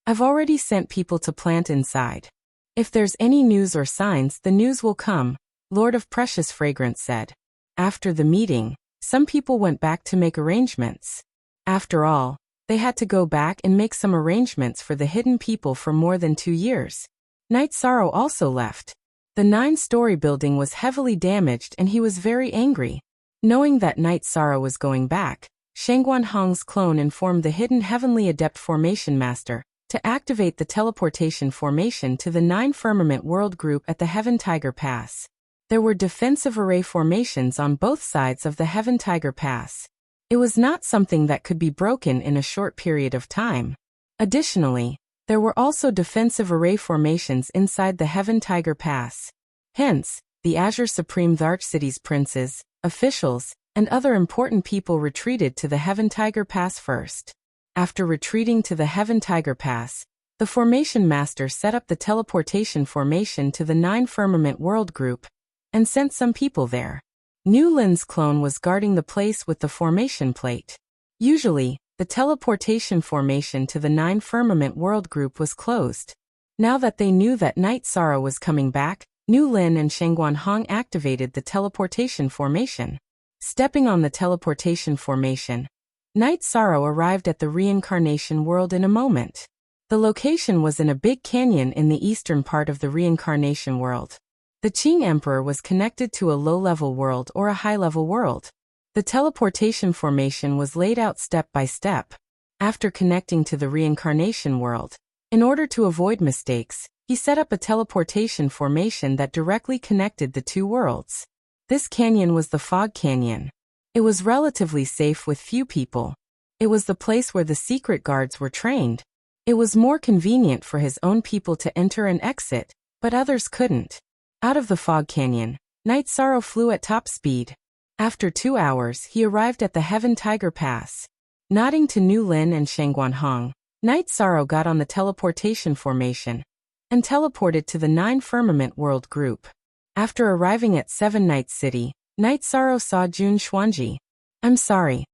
[SPEAKER 1] I've already sent people to plant inside. If there's any news or signs, the news will come, Lord of Precious Fragrance said. After the meeting, some people went back to make arrangements. After all, they had to go back and make some arrangements for the hidden people for more than 2 years. Night Sorrow also left. The 9-story building was heavily damaged and he was very angry. Knowing that Night Sorrow was going back, Shangguanhong's clone informed the hidden heavenly adept formation master to activate the teleportation formation to the 9 firmament world group at the Heaven Tiger Pass. There were defensive array formations on both sides of the Heaven Tiger Pass. It was not something that could be broken in a short period of time. Additionally, there were also defensive array formations inside the Heaven Tiger Pass. Hence, the Azure Supreme Dark City's princes, officials, and other important people retreated to the Heaven Tiger Pass first. After retreating to the Heaven Tiger Pass, the Formation Master set up the teleportation formation to the 9 firmament world group and sent some people there. Nu Lin's clone was guarding the place with the formation plate. Usually, the teleportation formation to the 9 firmament world group was closed. Now that they knew that Night Sorrow was coming back, Nu Lin and Shangguanhong activated the teleportation formation. Stepping on the teleportation formation, Night Sorrow arrived at the reincarnation world in a moment. The location was in a big canyon in the eastern part of the reincarnation world. The Qing Emperor was connected to a low-level world or a high-level world. The teleportation formation was laid out step by step. After connecting to the reincarnation world, in order to avoid mistakes, he set up a teleportation formation that directly connected the 2 worlds. This canyon was the Fog Canyon. It was relatively safe with few people. It was the place where the secret guards were trained. It was more convenient for his own people to enter and exit, but others couldn't. Out of the Fog Canyon, Night Sorrow flew at top speed. After 2 hours, he arrived at the Heaven Tiger Pass. Nodding to Nu Lin and Shangguanhong, Night Sorrow got on the teleportation formation and teleported to the 9 firmament world group. After arriving at 7 Night City, Night Sorrow saw Jun Xuanji. "I'm sorry.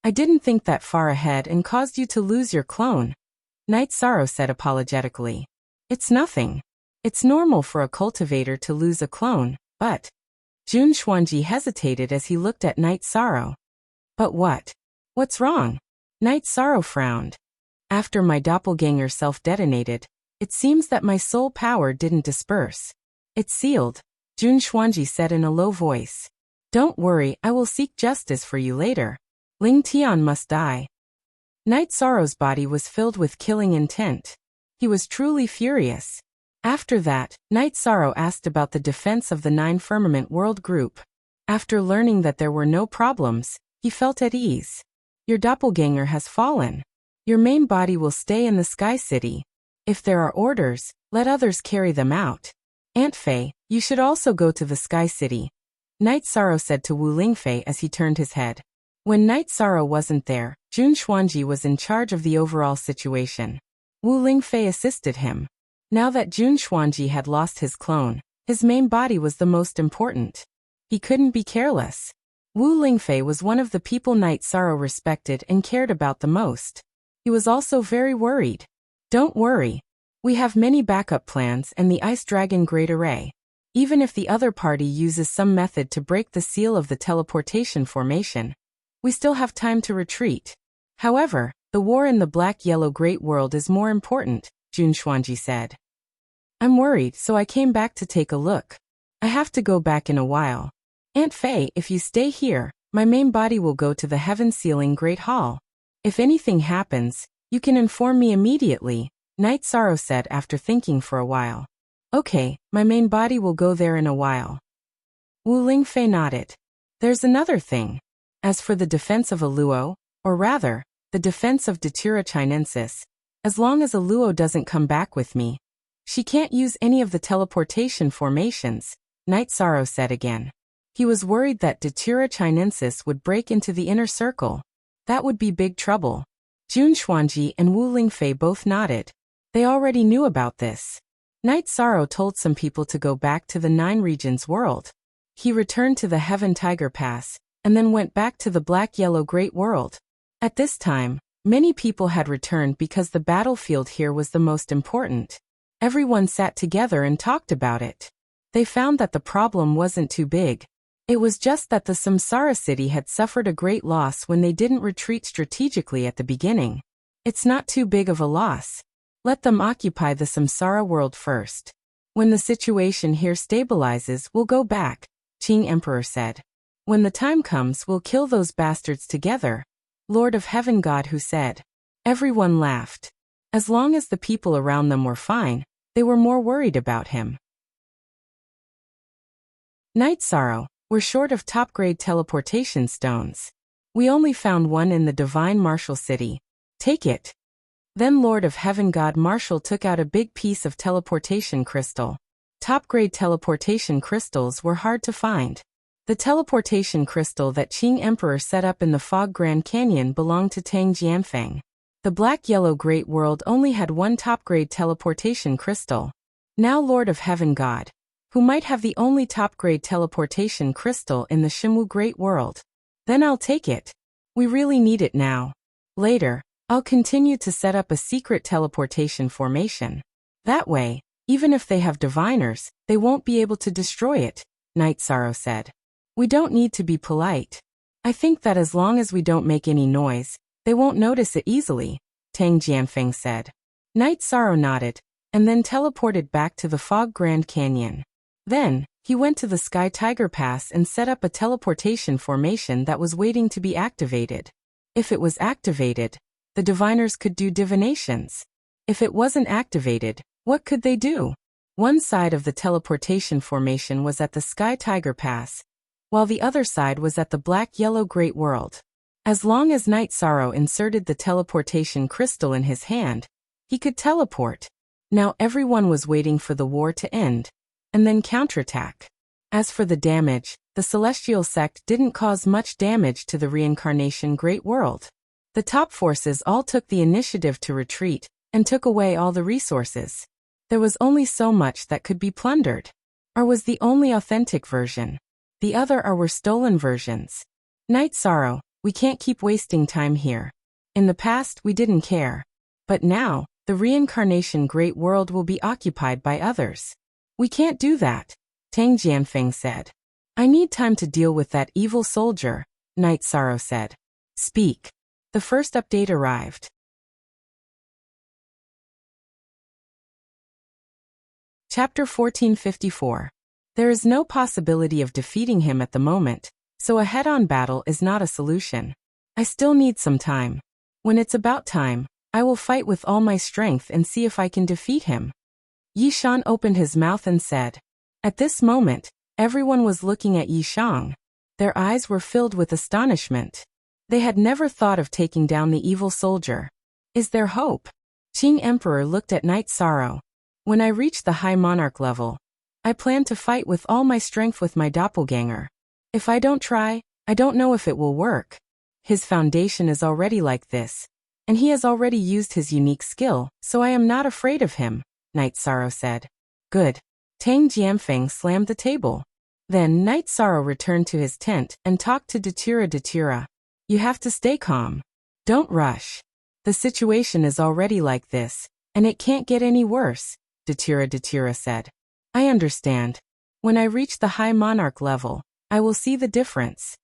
[SPEAKER 1] I didn't think that far ahead and caused you to lose your clone," Night Sorrow said apologetically. "It's nothing. It's normal for a cultivator to lose a clone, but..." Jun Xuanji hesitated as he looked at Night Sorrow. "But what? What's wrong?" Night Sorrow frowned. "After my doppelganger self-detonated, it seems that my soul power didn't disperse. It's sealed," Jun Xuanji said in a low voice. "Don't worry, I will seek justice for you later. Ling Tian must die." Night Sorrow's body was filled with killing intent. He was truly furious. After that, Night Sorrow asked about the defense of the 9 firmament world group. After learning that there were no problems, he felt at ease. "Your doppelganger has fallen. Your main body will stay in the Sky City. If there are orders, let others carry them out. Aunt Fei, you should also go to the Sky City," Night Sorrow said to Wu Lingfei as he turned his head. When Night Sorrow wasn't there, Jun Xuanji was in charge of the overall situation. Wu Lingfei assisted him. Now that Jun Xuanji had lost his clone, his main body was the most important. He couldn't be careless. Wu Lingfei was one of the people Night Sorrow respected and cared about the most. He was also very worried. "Don't worry. We have many backup plans and the Ice Dragon Great Array. Even if the other party uses some method to break the seal of the teleportation formation, we still have time to retreat. However, the war in the Black-Yellow Great World is more important," Jun Xuanji said. "I'm worried, so I came back to take a look. I have to go back in a while. Aunt Fei, if you stay here, my main body will go to the Heaven Sealing Great Hall. If anything happens, you can inform me immediately," Night Sorrow said after thinking for a while. "Okay, my main body will go there in a while." Wu Lingfei nodded. "There's another thing. As for the defense of Aluo, or rather, the defense of Datura Chinensis, as long as Aluo doesn't come back with me, she can't use any of the teleportation formations," Night Sorrow said again. He was worried that Datura Chinensis would break into the inner circle. That would be big trouble. Jun Xuanji and Wu Lingfei both nodded. They already knew about this. Night Sorrow told some people to go back to the 9 regions world. He returned to the Heaven Tiger Pass, and then went back to the Black-Yellow Great World. At this time, many people had returned because the battlefield here was the most important. Everyone sat together and talked about it. They found that the problem wasn't too big. It was just that the Samsara city had suffered a great loss when they didn't retreat strategically at the beginning. It's not too big of a loss. Let them occupy the Samsara world first. When the situation here stabilizes, we'll go back, Qing Emperor said. When the time comes, we'll kill those bastards together, Lord of Heaven God who said. Everyone laughed. As long as the people around them were fine, they were more worried about him. Night Sorrow, we're short of top-grade teleportation stones. We only found one in the Divine Marshal City. Take it. Then Lord of Heaven God Marshal took out a big piece of teleportation crystal. Top-grade teleportation crystals were hard to find. The teleportation crystal that Qing Emperor set up in the Fog Grand Canyon belonged to Tang Jianfeng. The Black-Yellow Great World only had one top-grade teleportation crystal. Now Lord of Heaven God, who might have the only top-grade teleportation crystal in the Shimu Great World. Then I'll take it. We really need it now. Later, I'll continue to set up a secret teleportation formation. That way, even if they have diviners, they won't be able to destroy it, Night Sorrow said. We don't need to be polite. I think that as long as we don't make any noise, they won't notice it easily, Tang Jianfeng said. Night Sorrow nodded, and then teleported back to the Fog Grand Canyon. Then, he went to the Sky Tiger Pass and set up a teleportation formation that was waiting to be activated. If it was activated, the diviners could do divinations. If it wasn't activated, what could they do? One side of the teleportation formation was at the Sky Tiger Pass, while the other side was at the Black-Yellow Great World. As long as Night Sorrow inserted the teleportation crystal in his hand, he could teleport. Now everyone was waiting for the war to end, and then counterattack. As for the damage, the Celestial Sect didn't cause much damage to the Reincarnation Great World. The top forces all took the initiative to retreat, and took away all the resources. There was only so much that could be plundered. Or was the only authentic version. The other were stolen versions. Night Sorrow, we can't keep wasting time here. In the past we didn't care. But now, the Reincarnation Great World will be occupied by others. We can't do that, Tang Jianfeng said. I need time to deal with that evil soldier, Night Sorrow said. Speak. The first update arrived. Chapter 1454. There is no possibility of defeating him at the moment, so a head-on battle is not a solution. I still need some time. When it's about time, I will fight with all my strength and see if I can defeat him. Yi Shan opened his mouth and said. At this moment, everyone was looking at Yi Shang. Their eyes were filled with astonishment. They had never thought of taking down the evil soldier. Is there hope? Qing Emperor looked at Night Sorrow. When I reach the High Monarch level, I plan to fight with all my strength with my doppelganger. If I don't try, I don't know if it will work. His foundation is already like this, and he has already used his unique skill, so I am not afraid of him, Night Sorrow said. Good. Tang Jianfeng slammed the table. Then Night Sorrow returned to his tent and talked to Datura. You have to stay calm. Don't rush. The situation is already like this, and it can't get any worse, Datura said. I understand. When I reach the High Monarch level, I will see the difference.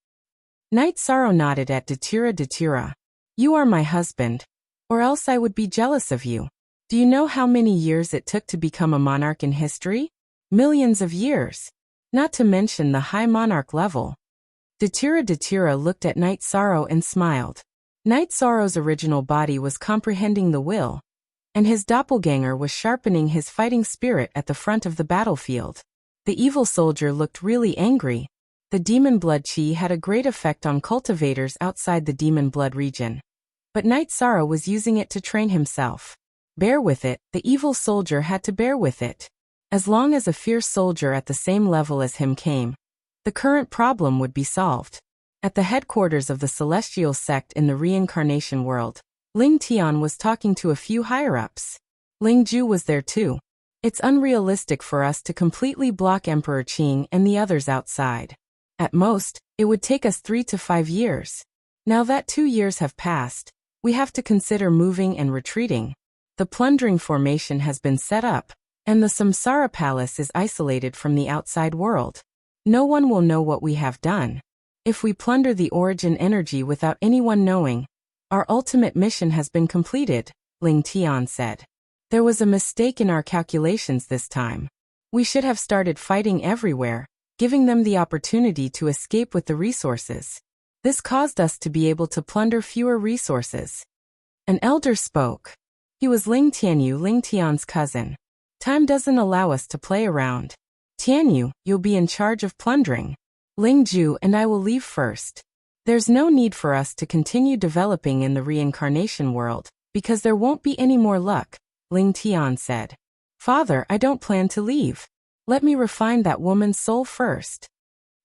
[SPEAKER 1] Night Sorrow nodded at Datura. You are my husband, or else I would be jealous of you. Do you know how many years it took to become a monarch in history? Millions of years. Not to mention the High Monarch level. Datura looked at Night Sorrow and smiled. Night Sorrow's original body was comprehending the will, and his doppelganger was sharpening his fighting spirit at the front of the battlefield. The evil soldier looked really angry. The demon blood chi had a great effect on cultivators outside the demon blood region. But Night Sorrow was using it to train himself. Bear with it, the evil soldier had to bear with it. As long as a fierce soldier at the same level as him came, the current problem would be solved. At the headquarters of the Celestial Sect in the Reincarnation World, Ling Tian was talking to a few higher-ups. Ling Ju was there too. It's unrealistic for us to completely block Emperor Qing and the others outside. At most, it would take us 3 to 5 years. Now that 2 years have passed, we have to consider moving and retreating. The plundering formation has been set up, and the Samsara Palace is isolated from the outside world. No one will know what we have done. If we plunder the origin energy without anyone knowing, our ultimate mission has been completed, Ling Tian said. There was a mistake in our calculations this time. We should have started fighting everywhere, giving them the opportunity to escape with the resources. This caused us to be able to plunder fewer resources. An elder spoke. He was Ling Tianyu, Ling Tian's cousin. Time doesn't allow us to play around. Tianyu, you'll be in charge of plundering. Ling Ju and I will leave first. There's no need for us to continue developing in the reincarnation world, because there won't be any more luck, Ling Tian said. Father, I don't plan to leave. Let me refine that woman's soul first.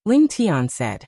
[SPEAKER 1] Ling Tian said.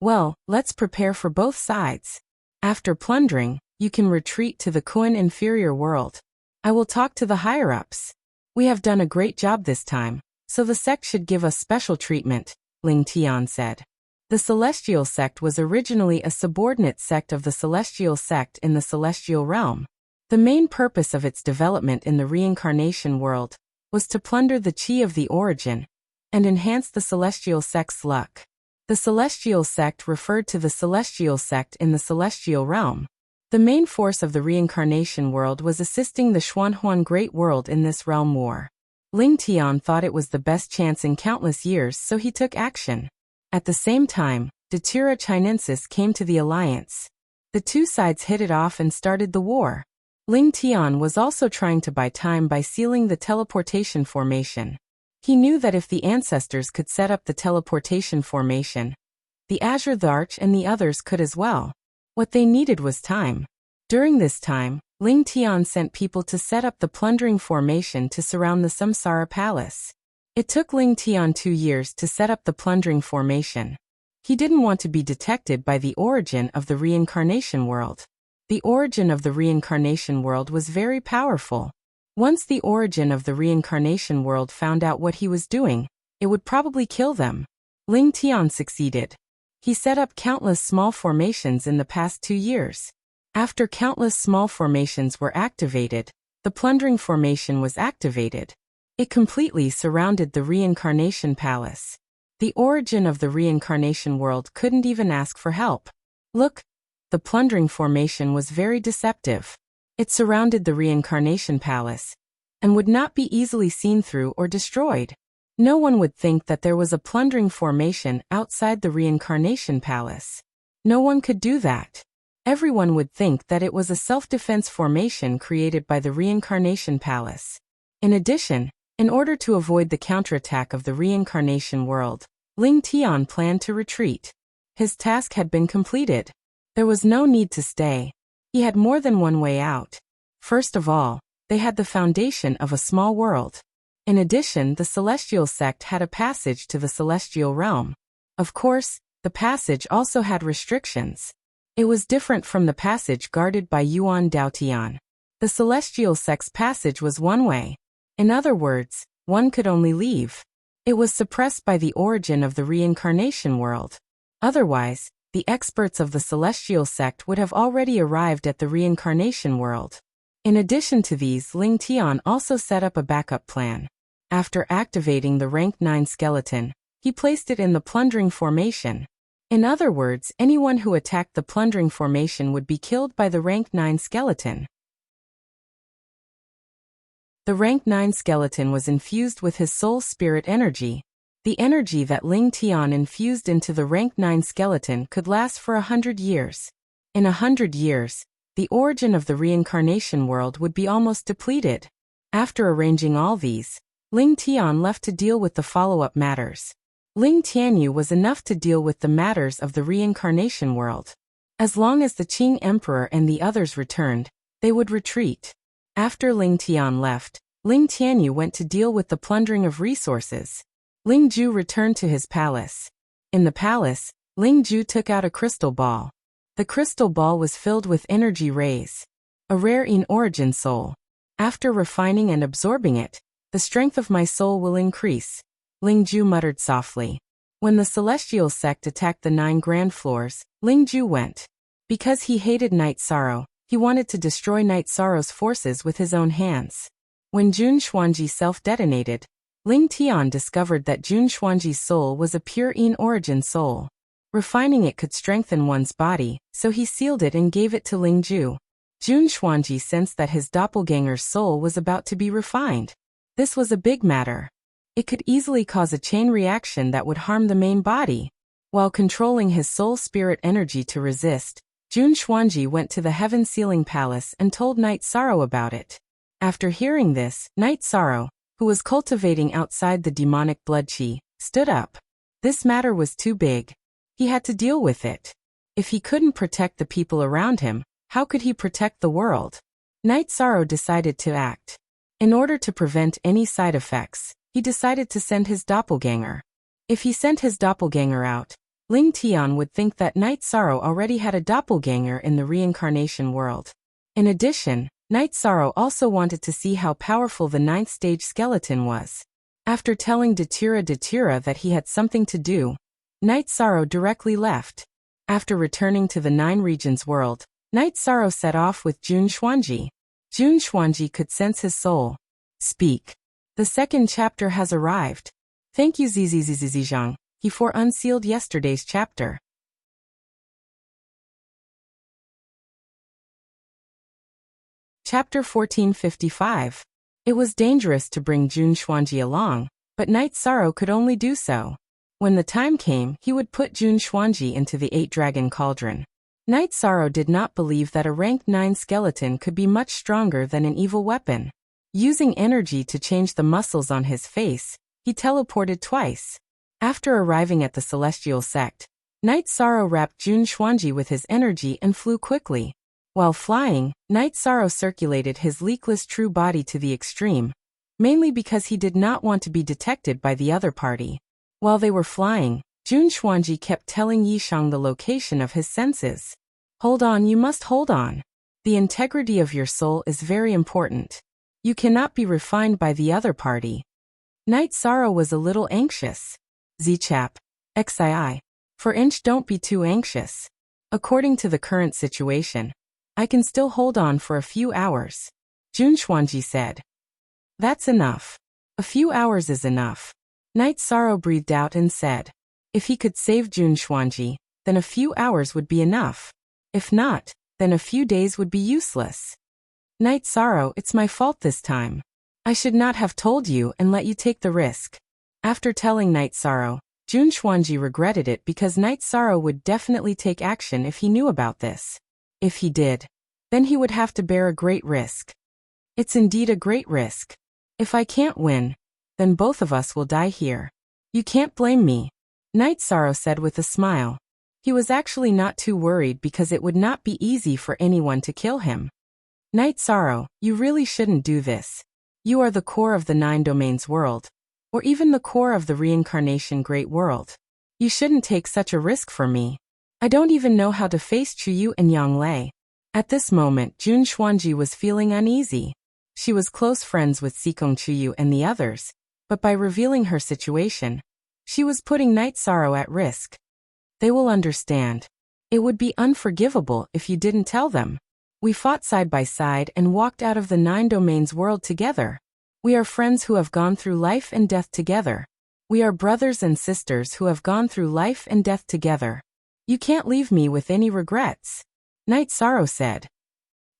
[SPEAKER 1] Well, let's prepare for both sides. After plundering, you can retreat to the Kuan inferior world. I will talk to the higher-ups. We have done a great job this time, so the sect should give us special treatment, Ling Tian said. The Celestial Sect was originally a subordinate sect of the Celestial Sect in the Celestial Realm. The main purpose of its development in the reincarnation world was to plunder the Qi of the origin and enhance the Celestial Sect's luck. The Celestial Sect referred to the Celestial Sect in the Celestial Realm. The main force of the reincarnation world was assisting the Xuanhuan Great World in this realm war. Ling Tian thought it was the best chance in countless years, so he took action. At the same time, Datura Chinensis came to the alliance. The two sides hit it off and started the war. Ling Tian was also trying to buy time by sealing the teleportation formation. He knew that if the ancestors could set up the teleportation formation, the Azure the Arch and the others could as well. What they needed was time. During this time, Ling Tian sent people to set up the plundering formation to surround the Samsara Palace. It took Ling Tian 2 years to set up the plundering formation. He didn't want to be detected by the origin of the reincarnation world. The origin of the reincarnation world was very powerful. Once the origin of the reincarnation world found out what he was doing, it would probably kill them. Ling Tian succeeded. He set up countless small formations in the past 2 years. After countless small formations were activated, the plundering formation was activated. It completely surrounded the reincarnation palace. The origin of the reincarnation world couldn't even ask for help. Look, the plundering formation was very deceptive. It surrounded the reincarnation palace and would not be easily seen through or destroyed. No one would think that there was a plundering formation outside the reincarnation palace. No one could do that. Everyone would think that it was a self-defense formation created by the reincarnation palace. In addition, in order to avoid the counterattack of the reincarnation world, Ling Tian planned to retreat. His task had been completed. There was no need to stay. He had more than one way out. First of all, they had the foundation of a small world. In addition, the Celestial Sect had a passage to the Celestial Realm. Of course, the passage also had restrictions. It was different from the passage guarded by Yuan Daotian. The Celestial Sect's passage was one way. In other words, one could only leave. It was suppressed by the origin of the reincarnation world. Otherwise, the experts of the Celestial Sect would have already arrived at the reincarnation world. In addition to these, Ling Tian also set up a backup plan. After activating the rank 9 skeleton, he placed it in the plundering formation. In other words, anyone who attacked the plundering formation would be killed by the rank 9 skeleton. The rank 9 skeleton was infused with his soul spirit energy. The energy that Ling Tian infused into the rank 9 skeleton could last for 100 years. In 100 years, the origin of the reincarnation world would be almost depleted. After arranging all these, Ling Tian left to deal with the follow-up matters. Ling Tianyu was enough to deal with the matters of the reincarnation world. As long as the Qing Emperor and the others returned, they would retreat. After Ling Tian left, Ling Tianyu went to deal with the plundering of resources. Ling Ju returned to his palace. In the palace, Ling Ju took out a crystal ball. The crystal ball was filled with energy rays, a rare in-origin soul. After refining and absorbing it, the strength of my soul will increase, Ling Ju muttered softly. When the Celestial Sect attacked the 9 grand floors, Ling Ju went. Because he hated Night Sorrow, he wanted to destroy Night Sorrow's forces with his own hands. When Jun Xuanji self-detonated, Ling Tian discovered that Jun Xuanji's soul was a pure in-origin soul. Refining it could strengthen one's body, so he sealed it and gave it to Ling Ju. Jun Xuanji sensed that his doppelganger's soul was about to be refined. This was a big matter. It could easily cause a chain reaction that would harm the main body. While controlling his soul spirit energy to resist, Jun Xuanji went to the Heaven Sealing Palace and told Night Sorrow about it. After hearing this, Night Sorrow, who was cultivating outside the demonic blood chi, stood up. This matter was too big. He had to deal with it. If he couldn't protect the people around him, how could he protect the world? Night Sorrow decided to act. In order to prevent any side effects, he decided to send his doppelganger. If he sent his doppelganger out, Ling Tian would think that Night Sorrow already had a doppelganger in the reincarnation world. In addition, Night Sorrow also wanted to see how powerful the 9th stage skeleton was. After telling Datura that he had something to do, Night Sorrow directly left. After returning to the 9 regions world, Night Sorrow set off with Jun Xuanji. Jun Xuanji could sense his soul speak. The second chapter has arrived. Thank you Zhang. He unsealed yesterday's chapter. Chapter 1455. It was dangerous to bring Jun Xuanji along, but Night Sorrow could only do so. When the time came, he would put Jun Xuanji into the 8-dragon cauldron. Night Sorrow did not believe that a rank 9 skeleton could be much stronger than an evil weapon. Using energy to change the muscles on his face, he teleported twice. After arriving at the celestial sect, Night Sorrow wrapped Jun Xuanji with his energy and flew quickly. While flying, Night Sorrow circulated his leakless true body to the extreme, mainly because he did not want to be detected by the other party. While they were flying, Jun Xuanji kept telling Yishang the location of his senses. Hold on, you must hold on. The integrity of your soul is very important. You cannot be refined by the other party. Night Sorrow was a little anxious. Z-chap. XII. For inch, don't be too anxious. According to the current situation, I can still hold on for a few hours. Jun Xuanji said. That's enough. A few hours is enough. Night Sorrow breathed out and said. If he could save Jun Xuanji, then a few hours would be enough. If not, then a few days would be useless. Night Sorrow, it's my fault this time. I should not have told you and let you take the risk. After telling Night Sorrow, Jun Xuanji regretted it because Night Sorrow would definitely take action if he knew about this. If he did, then he would have to bear a great risk. It's indeed a great risk. If I can't win, then both of us will die here. You can't blame me, Night Sorrow said with a smile. He was actually not too worried because it would not be easy for anyone to kill him. Night Sorrow, you really shouldn't do this. You are the core of the 9 domains world, or even the core of the reincarnation great world. You shouldn't take such a risk for me. I don't even know how to face Chuyu and Yang Lei. At this moment, Jun Xuanji was feeling uneasy. She was close friends with Sikong Chuyu and the others, but by revealing her situation, she was putting Night Sorrow at risk. They will understand. It would be unforgivable if you didn't tell them. We fought side by side and walked out of the 9 domains world together. We are friends who have gone through life and death together. We are brothers and sisters who have gone through life and death together. You can't leave me with any regrets, Night Sorrow said.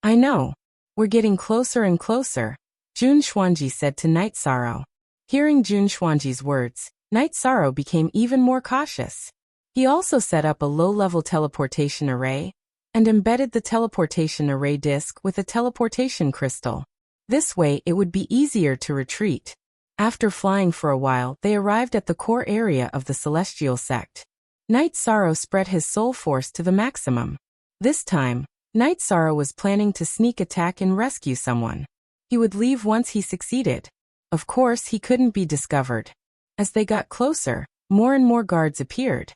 [SPEAKER 1] I know. We're getting closer and closer, Jun Xuanji said to Night Sorrow. Hearing Jun Xuanji's words, Night Sorrow became even more cautious. He also set up a low-level teleportation array and embedded the teleportation array disk with a teleportation crystal. This way it would be easier to retreat. After flying for a while, they arrived at the core area of the celestial sect. Night Sorrow spread his soul force to the maximum. This time, Night Sorrow was planning to sneak attack and rescue someone. He would leave once he succeeded. Of course, he couldn't be discovered. As they got closer, more and more guards appeared.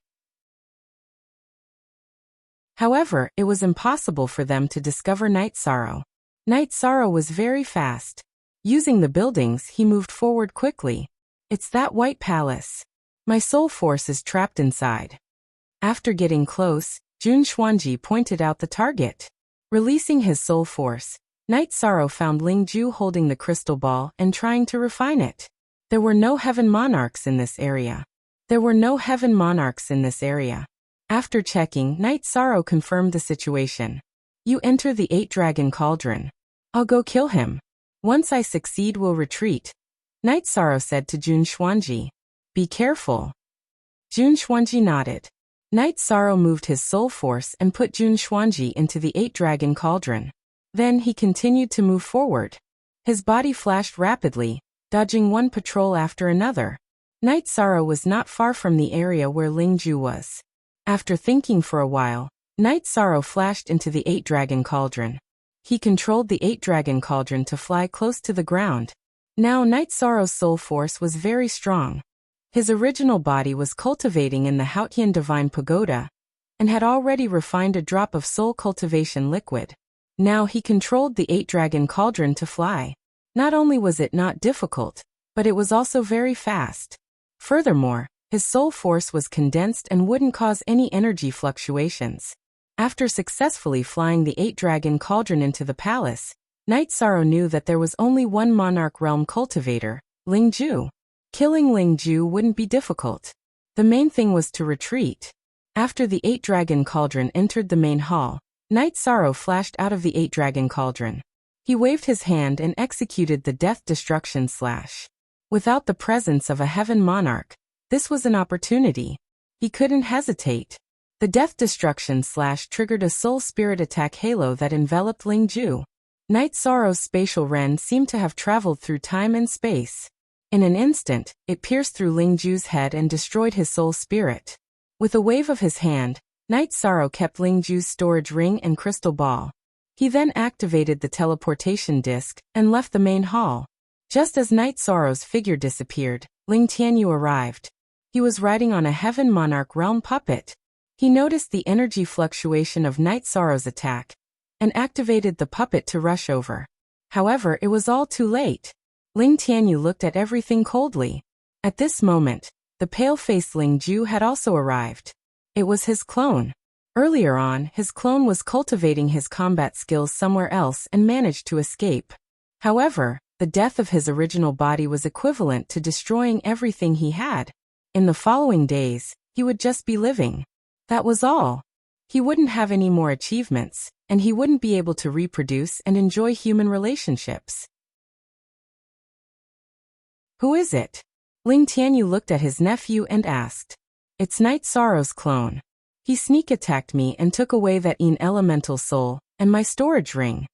[SPEAKER 1] However, it was impossible for them to discover Night Sorrow. Night Sorrow was very fast. Using the buildings, he moved forward quickly. It's that white palace. My soul force is trapped inside. After getting close, Jun Xuanji pointed out the target. Releasing his soul force, Night Sorrow found Ling Ju holding the crystal ball and trying to refine it. There were no heaven monarchs in this area. After checking, Night Sorrow confirmed the situation. You enter the 8-dragon cauldron. I'll go kill him. Once I succeed, we'll retreat. Night Sorrow said to Jun Xuanji. Be careful. Jun Xuanji nodded. Night Sorrow moved his soul force and put Jun Xuanji into the 8-dragon cauldron. Then he continued to move forward. His body flashed rapidly, dodging one patrol after another. Night Sorrow was not far from the area where Lingju was. After thinking for a while, Night Sorrow flashed into the 8-dragon cauldron. He controlled the 8-dragon cauldron to fly close to the ground. Now Night Sorrow's soul force was very strong. His original body was cultivating in the Haotian Divine Pagoda, and had already refined a drop of soul cultivation liquid. Now he controlled the 8-dragon cauldron to fly. Not only was it not difficult, but it was also very fast. Furthermore, his soul force was condensed and wouldn't cause any energy fluctuations. After successfully flying the 8-dragon cauldron into the palace, Night Sorrow knew that there was only one monarch realm cultivator, Lingju. Killing Lingju wouldn't be difficult. The main thing was to retreat. After the 8-dragon cauldron entered the main hall, Night Sorrow flashed out of the 8-dragon cauldron. He waved his hand and executed the Death Destruction Slash. Without the presence of a heaven monarch, this was an opportunity. He couldn't hesitate. The Death Destruction Slash triggered a soul spirit attack halo that enveloped Lingju. Night Sorrow's spatial ren seemed to have traveled through time and space. In an instant, it pierced through Lingju's head and destroyed his soul spirit. With a wave of his hand, Night Sorrow kept Lingju's storage ring and crystal ball. He then activated the teleportation disc and left the main hall. Just as Night Sorrow's figure disappeared, Ling Tianyu arrived. He was riding on a Heaven Monarch realm puppet. He noticed the energy fluctuation of Night Sorrow's attack and activated the puppet to rush over. However, it was all too late. Ling Tianyu looked at everything coldly. At this moment, the pale-faced Lingju had also arrived. It was his clone. Earlier on, his clone was cultivating his combat skills somewhere else and managed to escape. However, the death of his original body was equivalent to destroying everything he had. In the following days, he would just be living. That was all. He wouldn't have any more achievements, and he wouldn't be able to reproduce and enjoy human relationships. Who is it? Ling Tianyu looked at his nephew and asked. It's Night Sorrow's clone. He sneak attacked me and took away that elemental soul and my storage ring.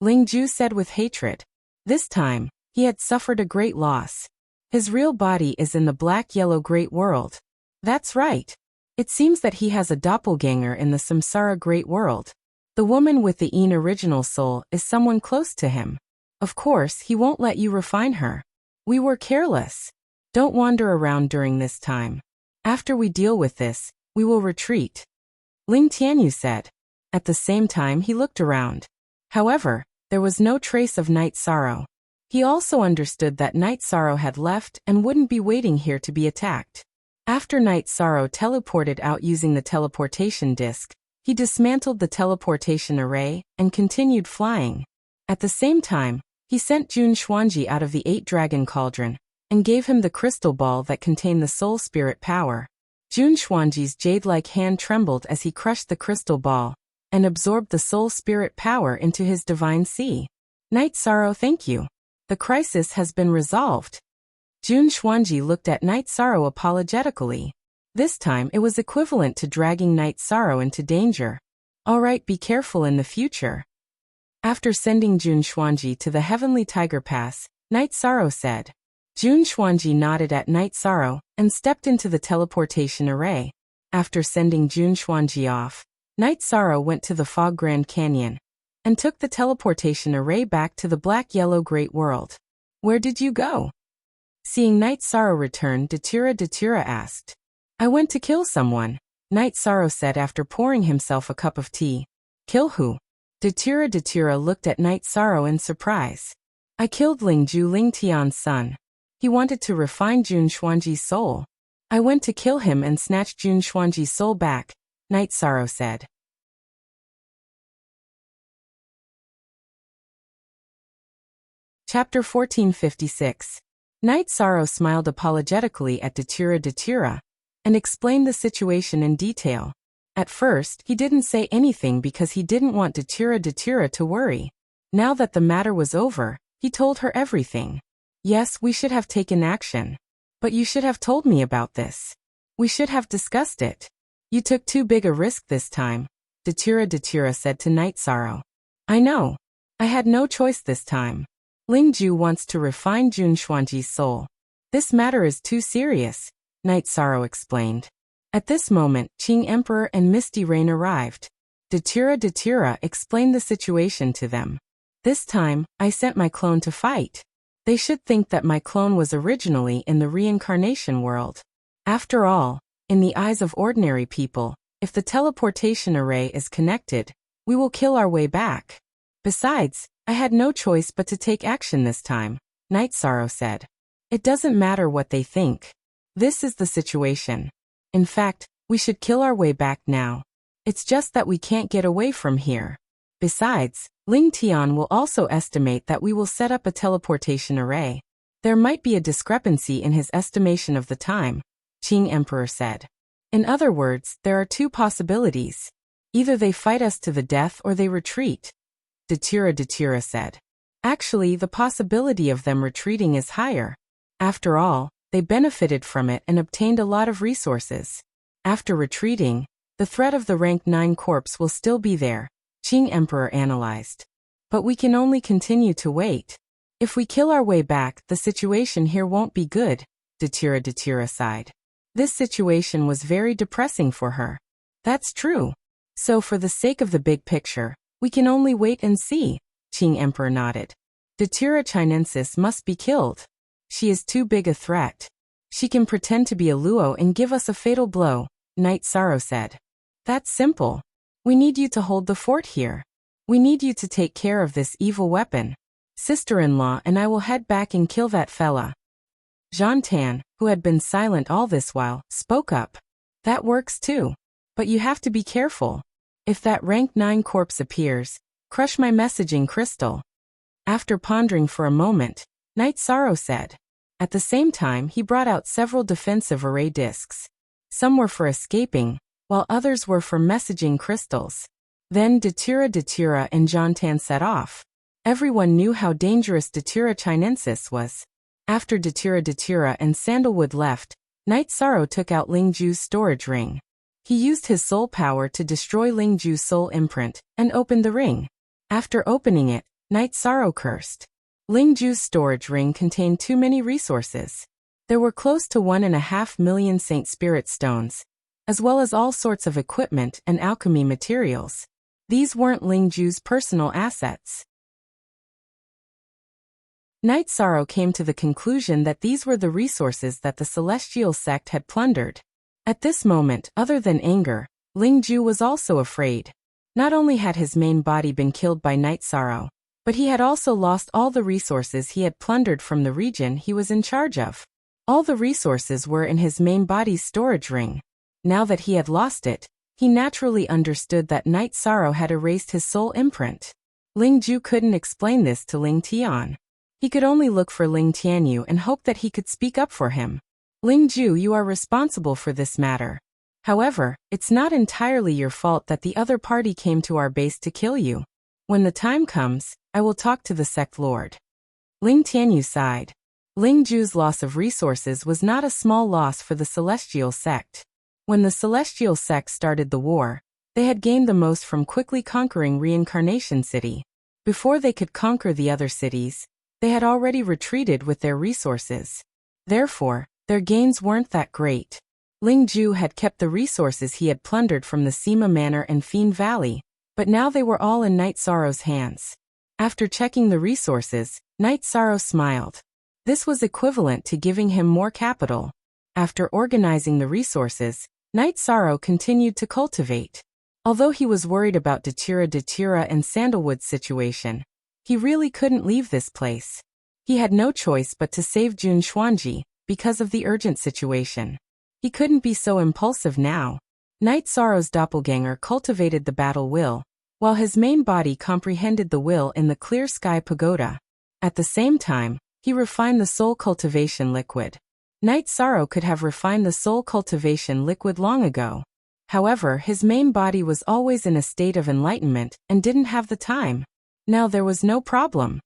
[SPEAKER 1] Lingju said with hatred. This time, he had suffered a great loss. His real body is in the black-yellow great world. That's right. It seems that he has a doppelganger in the Samsara great world. The woman with the original soul is someone close to him. Of course, he won't let you refine her. We were careless. Don't wander around during this time. After we deal with this, we will retreat. Ling Tianyu said. At the same time he looked around. However, there was no trace of Night Sorrow. He also understood that Night Sorrow had left and wouldn't be waiting here to be attacked. After Night Sorrow teleported out using the teleportation disc, he dismantled the teleportation array and continued flying. At the same time, he sent Jun Xuanji out of the 8-dragon cauldron and gave him the crystal ball that contained the soul spirit power. Jun Xuanji's jade-like hand trembled as he crushed the crystal ball and absorbed the soul spirit power into his divine sea. Night Sorrow, thank you. The crisis has been resolved. Jun Xuanji looked at Night Sorrow apologetically. This time it was equivalent to dragging Night Sorrow into danger. Alright, be careful in the future. After sending Jun Xuanji to the Heavenly Tiger Pass, Night Sorrow said. Jun Xuanji nodded at Night Sorrow and stepped into the teleportation array. After sending Jun Xuanji off, Night Sorrow went to the Fog Grand Canyon and took the teleportation array back to the black-yellow great world. Where did you go? Seeing Night Sorrow return, Datura asked. I went to kill someone, Night Sorrow said after pouring himself a cup of tea. Kill who? Datura looked at Night Sorrow in surprise. I killed Lingju, Ling Tian's son. He wanted to refine Jun Xuanji's soul. I went to kill him and snatched Jun Xuanji's soul back, Night Sorrow said. Chapter 1456. Night Sorrow smiled apologetically at Datura and explained the situation in detail. At first, he didn't say anything because he didn't want Datura to worry. Now that the matter was over, he told her everything. Yes, we should have taken action. But you should have told me about this. We should have discussed it. You took too big a risk this time, Datura said to Night Sorrow. I know. I had no choice this time. Ling Ju wants to refine Jun Xuanji's soul. This matter is too serious, Night Sorrow explained. At this moment, Qing Emperor and Misty Rain arrived. Datura explained the situation to them. This time, I sent my clone to fight. They should think that my clone was originally in the reincarnation world. After all, in the eyes of ordinary people, if the teleportation array is connected, we will kill our way back. Besides, I had no choice but to take action this time, Night Sorrow said. It doesn't matter what they think. This is the situation. In fact, we should kill our way back now. It's just that we can't get away from here. Besides, Ling Tian will also estimate that we will set up a teleportation array. There might be a discrepancy in his estimation of the time, Qing Emperor said. In other words, there are two possibilities. Either they fight us to the death or they retreat, Datura said. Actually, the possibility of them retreating is higher. After all, they benefited from it and obtained a lot of resources. After retreating, the threat of the rank 9 corpse will still be there, Qing Emperor analyzed. But we can only continue to wait. If we kill our way back, the situation here won't be good, Datura sighed. This situation was very depressing for her. That's true. So for the sake of the big picture, we can only wait and see, Qing Emperor nodded. Datura Chinensis must be killed. She is too big a threat. She can pretend to be a Luo and give us a fatal blow, Night Sorrow said. That's simple. We need you to hold the fort here. We need you to take care of this evil weapon. Sister-in-law and I will head back and kill that fella. Jean Tan, who had been silent all this while, spoke up. That works too. But you have to be careful. If that rank 9 corpse appears, crush my messaging crystal. After pondering for a moment, Night Sorrow said. At the same time, he brought out several defensive array discs. Some were for escaping, while others were for messaging crystals. Then Datura and Jean Tan set off. Everyone knew how dangerous Datura Chinensis was. After Datura and Sandalwood left, Night Sorrow took out Ling Ju's storage ring. He used his soul power to destroy Ling Ju's soul imprint, and opened the ring. After opening it, Night Sorrow cursed. Ling Ju's storage ring contained too many resources. There were close to 1.5 million Saint Spirit stones, as well as all sorts of equipment and alchemy materials. These weren't Ling Ju's personal assets. Night Sorrow came to the conclusion that these were the resources that the celestial sect had plundered. At this moment, other than anger, Ling Ju was also afraid. Not only had his main body been killed by Night Sorrow, but he had also lost all the resources he had plundered from the region he was in charge of. All the resources were in his main body's storage ring. Now that he had lost it, he naturally understood that Night Sorrow had erased his soul imprint. Ling Ju couldn't explain this to Ling Tian. He could only look for Ling Tianyu and hope that he could speak up for him. Ling Ju, you are responsible for this matter. However, it's not entirely your fault that the other party came to our base to kill you. When the time comes, I will talk to the sect lord. Ling Tianyu sighed. Ling Ju's loss of resources was not a small loss for the celestial sect. When the celestial sect started the war, they had gained the most from quickly conquering Reincarnation City. Before they could conquer the other cities, they had already retreated with their resources. Therefore, their gains weren't that great. Ling Ju had kept the resources he had plundered from the Sima Manor and Fiend Valley, but now they were all in Night Sorrow's hands. After checking the resources, Night Sorrow smiled. This was equivalent to giving him more capital. After organizing the resources, Night Sorrow continued to cultivate. Although he was worried about Datura and Sandalwood's situation, he really couldn't leave this place. He had no choice but to save Jun Xuanji, because of the urgent situation. He couldn't be so impulsive now. Night Sorrow's doppelganger cultivated the battle will, while his main body comprehended the will in the clear sky pagoda. At the same time, he refined the soul cultivation liquid. Night Sorrow could have refined the soul cultivation liquid long ago. However, his main body was always in a state of enlightenment and didn't have the time. Now there was no problem.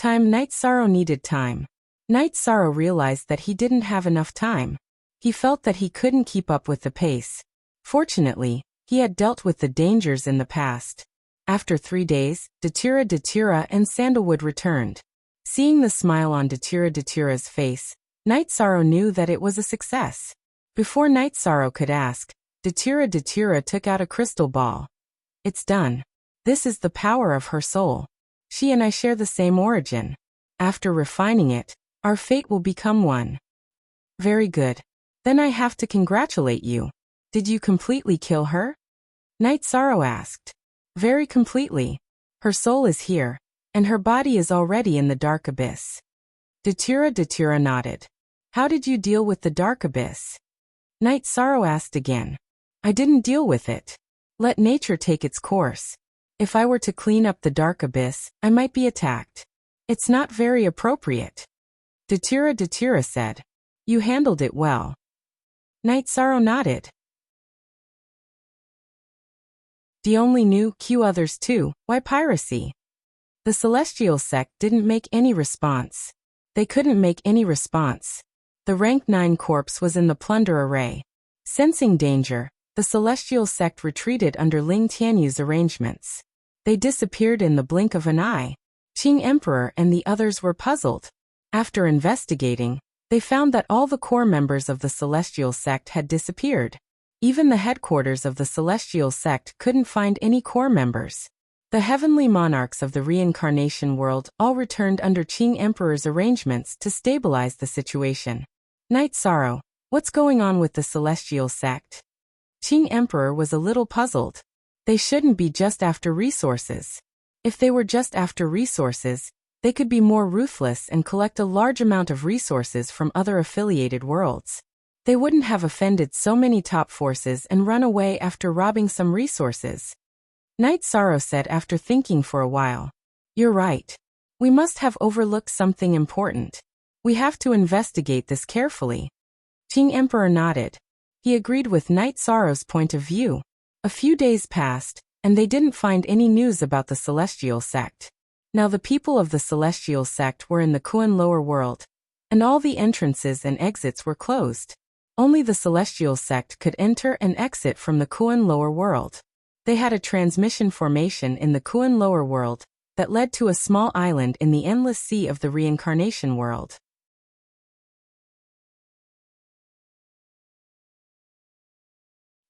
[SPEAKER 1] Night Sorrow needed time. Night Sorrow realized that he didn't have enough time. He felt that he couldn't keep up with the pace. Fortunately, he had dealt with the dangers in the past. After 3 days, Datura and Sandalwood returned. Seeing the smile on Datura's face, Night Sorrow knew that it was a success. Before Night Sorrow could ask, Datura took out a crystal ball. It's done. This is the power of her soul. She and I share the same origin. After refining it, our fate will become one. Very good. Then I have to congratulate you. Did you completely kill her? Night Sorrow asked. Very completely. Her soul is here, and her body is already in the dark abyss. Datura nodded. How did you deal with the dark abyss? Night Sorrow asked again. I didn't deal with it. Let nature take its course. If I were to clean up the dark abyss, I might be attacked. It's not very appropriate. Datura said. You handled it well. Night Sorrow nodded. D only knew Q others too, why piracy? The Celestial Sect didn't make any response. They couldn't make any response. The Rank 9 corpse was in the plunder array. Sensing danger, the Celestial Sect retreated under Ling Tianyu's arrangements. They disappeared in the blink of an eye. Qing Emperor and the others were puzzled. After investigating, they found that all the core members of the Celestial Sect had disappeared. Even the headquarters of the Celestial Sect couldn't find any core members. The heavenly monarchs of the reincarnation world all returned under Qing Emperor's arrangements to stabilize the situation. Night Sorrow, what's going on with the Celestial Sect? Qing Emperor was a little puzzled. They shouldn't be just after resources. If they were just after resources, they could be more ruthless and collect a large amount of resources from other affiliated worlds. They wouldn't have offended so many top forces and run away after robbing some resources. Night Sorrow said after thinking for a while. You're right. We must have overlooked something important. We have to investigate this carefully. Qing Emperor nodded. He agreed with Night Sorrow's point of view. A few days passed, and they didn't find any news about the Celestial Sect. Now the people of the Celestial Sect were in the Kuan lower world, and all the entrances and exits were closed. Only the Celestial Sect could enter and exit from the Kuan lower world. They had a transmission formation in the Kuan lower world that led to a small island in the endless sea of the reincarnation world.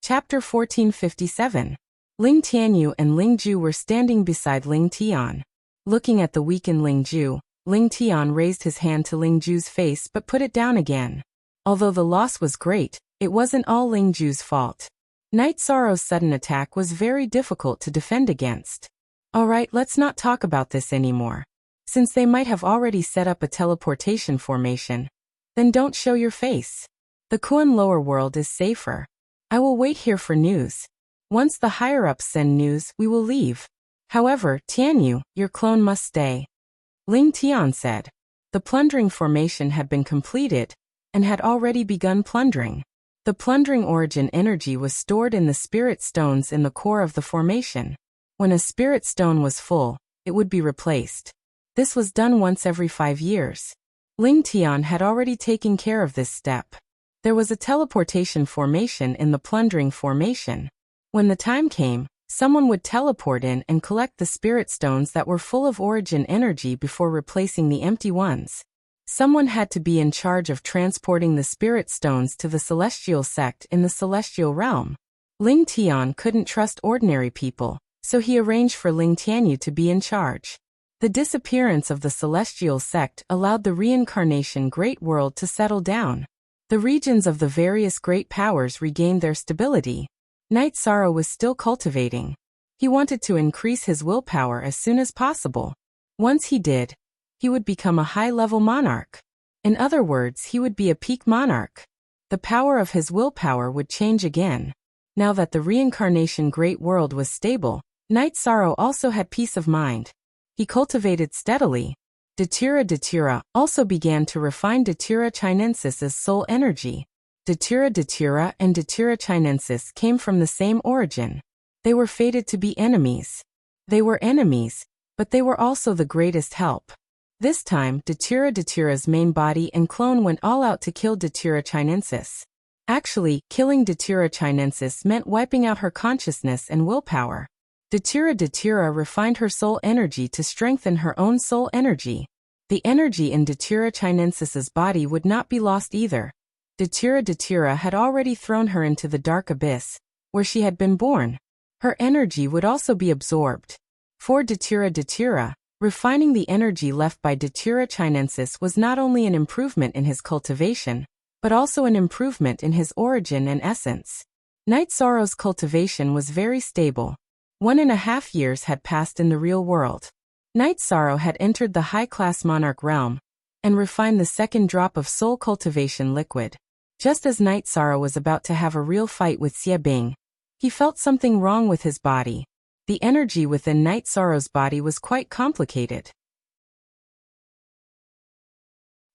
[SPEAKER 1] Chapter 1457. Ling Tianyu and Ling Ju were standing beside Ling Tian. Looking at the weakened Ling Ju, Ling Tian raised his hand to Ling Ju's face but put it down again. Although the loss was great, it wasn't all Ling Ju's fault. Night Sorrow's sudden attack was very difficult to defend against. Alright, let's not talk about this anymore. Since they might have already set up a teleportation formation, then don't show your face. The Kuan lower world is safer. I will wait here for news. Once the higher-ups send news, we will leave. However, Tianyu, your clone must stay. Ling Tian said. The plundering formation had been completed, and had already begun plundering. The plundering origin energy was stored in the spirit stones in the core of the formation. When a spirit stone was full, it would be replaced. This was done once every 5 years. Ling Tian had already taken care of this step. There was a teleportation formation in the plundering formation. When the time came, someone would teleport in and collect the spirit stones that were full of origin energy before replacing the empty ones. Someone had to be in charge of transporting the spirit stones to the Celestial Sect in the Celestial Realm. Ling Tian couldn't trust ordinary people, so he arranged for Ling Tianyu to be in charge. The disappearance of the Celestial Sect allowed the reincarnation Great World to settle down. The regions of the various great powers regained their stability. Night Sorrow was still cultivating. He wanted to increase his willpower as soon as possible. Once he did, he would become a high-level monarch. In other words, he would be a peak monarch. The power of his willpower would change again. Now that the reincarnation Great World was stable, Night Sorrow also had peace of mind. He cultivated steadily. Datura also began to refine Datura Chinensis's soul energy. Datura and Datura Chinensis came from the same origin. They were fated to be enemies. They were enemies, but they were also the greatest help. This time, Datira's main body and clone went all out to kill Datira chinensis. Actually, killing Datira chinensis meant wiping out her consciousness and willpower. Datira refined her soul energy to strengthen her own soul energy. The energy in Datira chinensis's body would not be lost either. Datira had already thrown her into the dark abyss, where she had been born. Her energy would also be absorbed. For Datira, refining the energy left by Datira chinensis was not only an improvement in his cultivation, but also an improvement in his origin and essence. Night Sorrow's cultivation was very stable. 1.5 years had passed in the real world. Night Sorrow had entered the high-class monarch realm and refined the second drop of soul cultivation liquid. Just as Night Sorrow was about to have a real fight with Xie Bing, he felt something wrong with his body. The energy within Night Sorrow's body was quite complicated.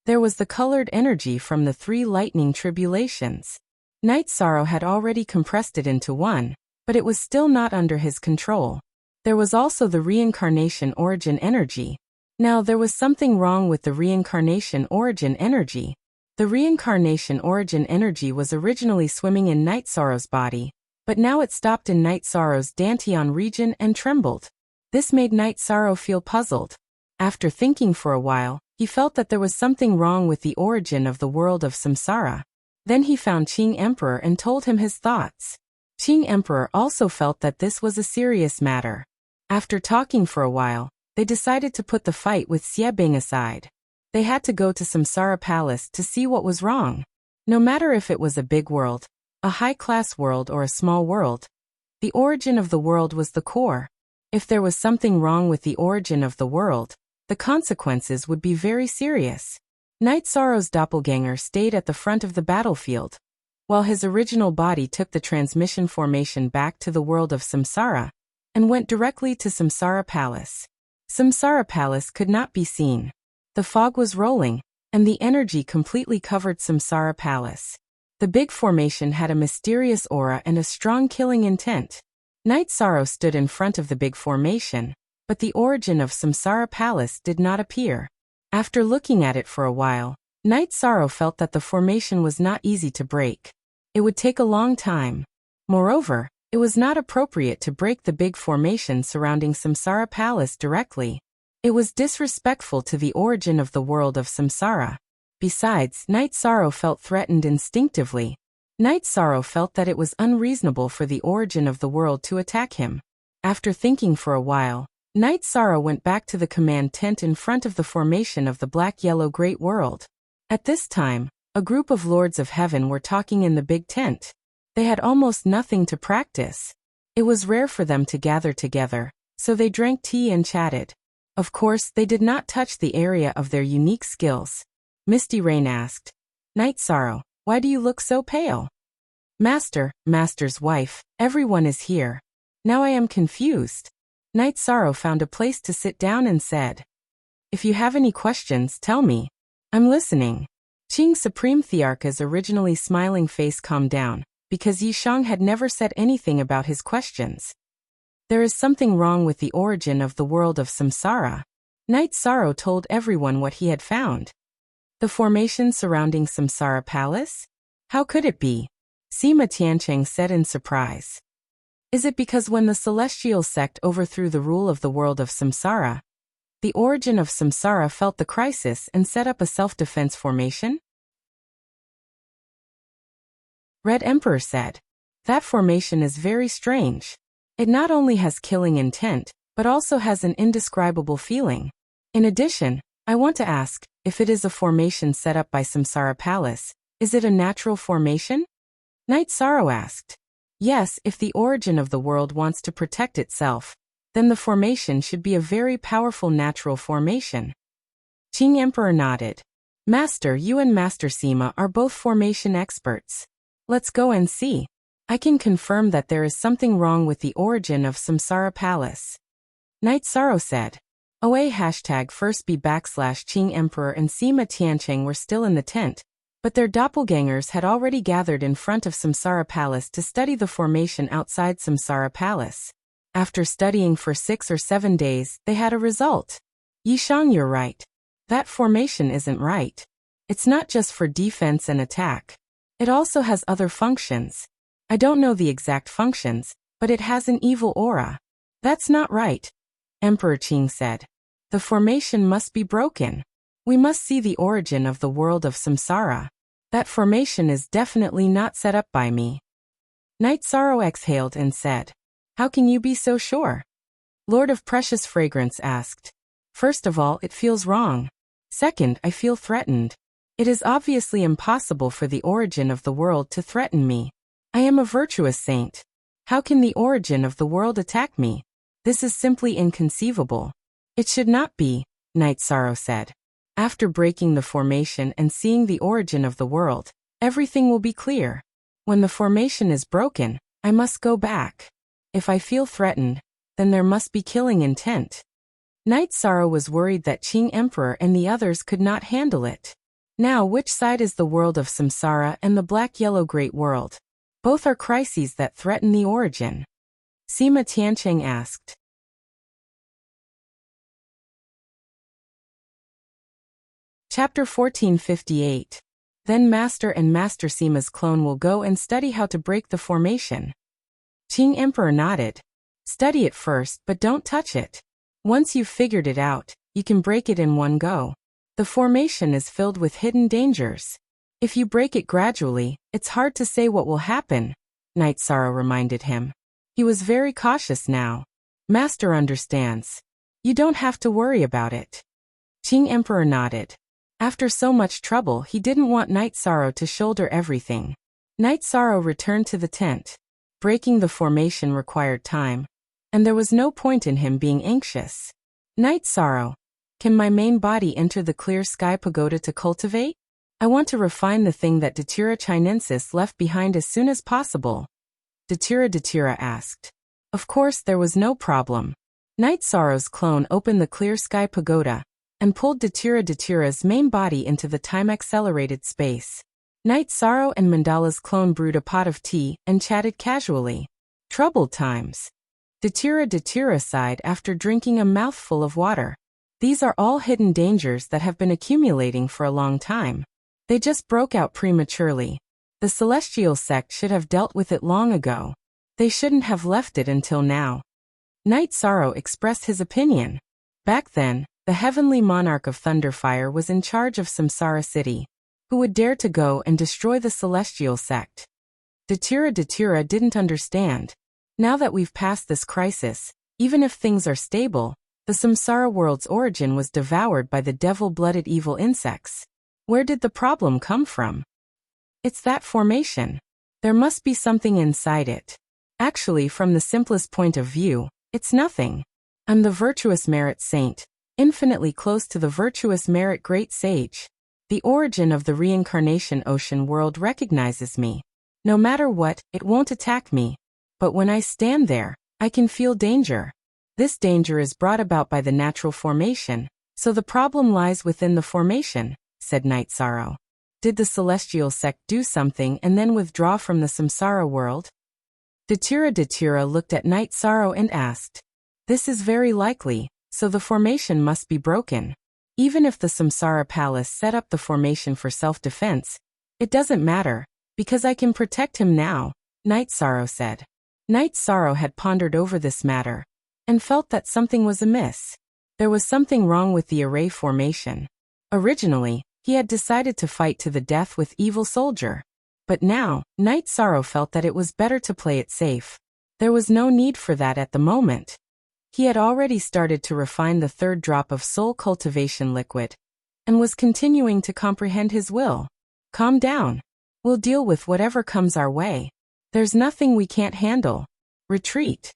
[SPEAKER 1] There was the colored energy from the 3 lightning tribulations. Night Sorrow had already compressed it into one, but it was still not under his control. There was also the reincarnation origin energy. Now there was something wrong with the reincarnation origin energy. The reincarnation origin energy was originally swimming in Night Sorrow's body, but now it stopped in Night Sorrow's Dantian region and trembled. This made Night Sorrow feel puzzled. After thinking for a while, he felt that there was something wrong with the origin of the world of samsara. Then he found Qing Emperor and told him his thoughts. Qing Emperor also felt that this was a serious matter. After talking for a while, they decided to put the fight with Xie Bing aside. They had to go to Samsara Palace to see what was wrong. No matter if it was a big world, a high-class world or a small world, the origin of the world was the core. If there was something wrong with the origin of the world, the consequences would be very serious. Night Sorrow's doppelganger stayed at the front of the battlefield, while his original body took the transmission formation back to the world of samsara and went directly to Samsara Palace. Samsara Palace could not be seen. The fog was rolling, and the energy completely covered Samsara Palace. The big formation had a mysterious aura and a strong killing intent. Night Sorrow stood in front of the big formation, but the origin of Samsara Palace did not appear. After looking at it for a while, Night Sorrow felt that the formation was not easy to break. It would take a long time. Moreover, it was not appropriate to break the big formation surrounding Samsara Palace directly. It was disrespectful to the origin of the world of samsara. Besides, Night Sorrow felt threatened instinctively. Night Sorrow felt that it was unreasonable for the origin of the world to attack him. After thinking for a while, Night Sorrow went back to the command tent in front of the formation of the black-yellow great world. At this time, a group of lords of heaven were talking in the big tent. They had almost nothing to practice. It was rare for them to gather together, so they drank tea and chatted. Of course, they did not touch the area of their unique skills. Misty Rain asked, "Night Sorrow, why do you look so pale?" Master's wife, everyone is here. Now I am confused." Night Sorrow found a place to sit down and said, "If you have any questions, tell me. I'm listening." Qing Supreme Thearka's originally smiling face calmed down, because Yishang had never said anything about his questions. There is something wrong with the origin of the world of samsara. Night Sorrow told everyone what he had found. The formation surrounding Samsara Palace? How could it be? Sima Tiancheng said in surprise. Is it because when the celestial sect overthrew the rule of the world of samsara, the origin of samsara felt the crisis and set up a self-defense formation? Red Emperor said, "That formation is very strange. It not only has killing intent, but also has an indescribable feeling. In addition, I want to ask, if it is a formation set up by Samsara Palace, is it a natural formation?" Night Sorrow asked. Yes, if the origin of the world wants to protect itself, then the formation should be a very powerful natural formation. Qing Emperor nodded. Master, you and Master Sima are both formation experts. Let's go and see. I can confirm that there is something wrong with the origin of Samsara Palace. Night Sorrow said. OA #1B/Qing Emperor and Sima Tiancheng were still in the tent, but their doppelgangers had already gathered in front of Samsara Palace to study the formation outside Samsara Palace. After studying for 6 or 7 days, they had a result. Yishang, you're right. That formation isn't right. It's not just for defense and attack. It also has other functions. I don't know the exact functions, but it has an evil aura. That's not right, Emperor Qing said. The formation must be broken. We must see the origin of the world of samsara. That formation is definitely not set up by me. Night Sorrow exhaled and said, How can you be so sure? Lord of Precious Fragrance asked. First of all, it feels wrong. Second, I feel threatened. It is obviously impossible for the origin of the world to threaten me. I am a virtuous saint. How can the origin of the world attack me? This is simply inconceivable. It should not be, Night Sorrow said. After breaking the formation and seeing the origin of the world, everything will be clear. When the formation is broken, I must go back. If I feel threatened, then there must be killing intent. Night Sorrow was worried that Qing Emperor and the others could not handle it. Now, which side is the world of samsara and the black-yellow great world? Both are crises that threaten the origin. Sima Tiancheng asked. Chapter 1458. Then Master and Master Sima's clone will go and study how to break the formation. Qing Emperor nodded. Study it first, but don't touch it. Once you've figured it out, you can break it in one go. The formation is filled with hidden dangers. If you break it gradually, it's hard to say what will happen, Night Sorrow reminded him. He was very cautious now. Master understands. You don't have to worry about it. Qing Emperor nodded. After so much trouble, he didn't want Night Sorrow to shoulder everything. Night Sorrow returned to the tent. Breaking the formation required time, and there was no point in him being anxious. Night Sorrow, can my main body enter the clear sky pagoda to cultivate? I want to refine the thing that Datura Chinensis left behind as soon as possible. Datura asked. Of course, there was no problem. Night Sorrow's clone opened the clear sky pagoda and pulled Datura's main body into the time-accelerated space. Night Sorrow and Mandala's clone brewed a pot of tea and chatted casually. Troubled times. Datura sighed after drinking a mouthful of water. These are all hidden dangers that have been accumulating for a long time. They just broke out prematurely. The celestial sect should have dealt with it long ago. They shouldn't have left it until now. Night Sorrow expressed his opinion. Back then, the heavenly monarch of Thunderfire was in charge of Samsara City. Who would dare to go and destroy the celestial sect? Datura didn't understand. Now that we've passed this crisis, even if things are stable, the samsara world's origin was devoured by the devil-blooded evil insects. Where did the problem come from? It's that formation. There must be something inside it. Actually, from the simplest point of view, it's nothing. I'm the virtuous merit saint, infinitely close to the virtuous merit great sage. The origin of the reincarnation ocean world recognizes me. No matter what, it won't attack me. But when I stand there, I can feel danger. This danger is brought about by the natural formation, so the problem lies within the formation, said Night Sorrow. Did the celestial sect do something and then withdraw from the samsara world? Datura looked at Night Sorrow and asked. This is very likely, so the formation must be broken. Even if the samsara palace set up the formation for self-defense, it doesn't matter, because I can protect him now, Night Sorrow said. Night Sorrow had pondered over this matter, and felt that something was amiss. There was something wrong with the array formation. Originally, he had decided to fight to the death with Evil Soldier. But now, Night Sorrow felt that it was better to play it safe. There was no need for that at the moment. He had already started to refine the third drop of soul cultivation liquid, and was continuing to comprehend his will. Calm down. We'll deal with whatever comes our way. There's nothing we can't handle. Retreat.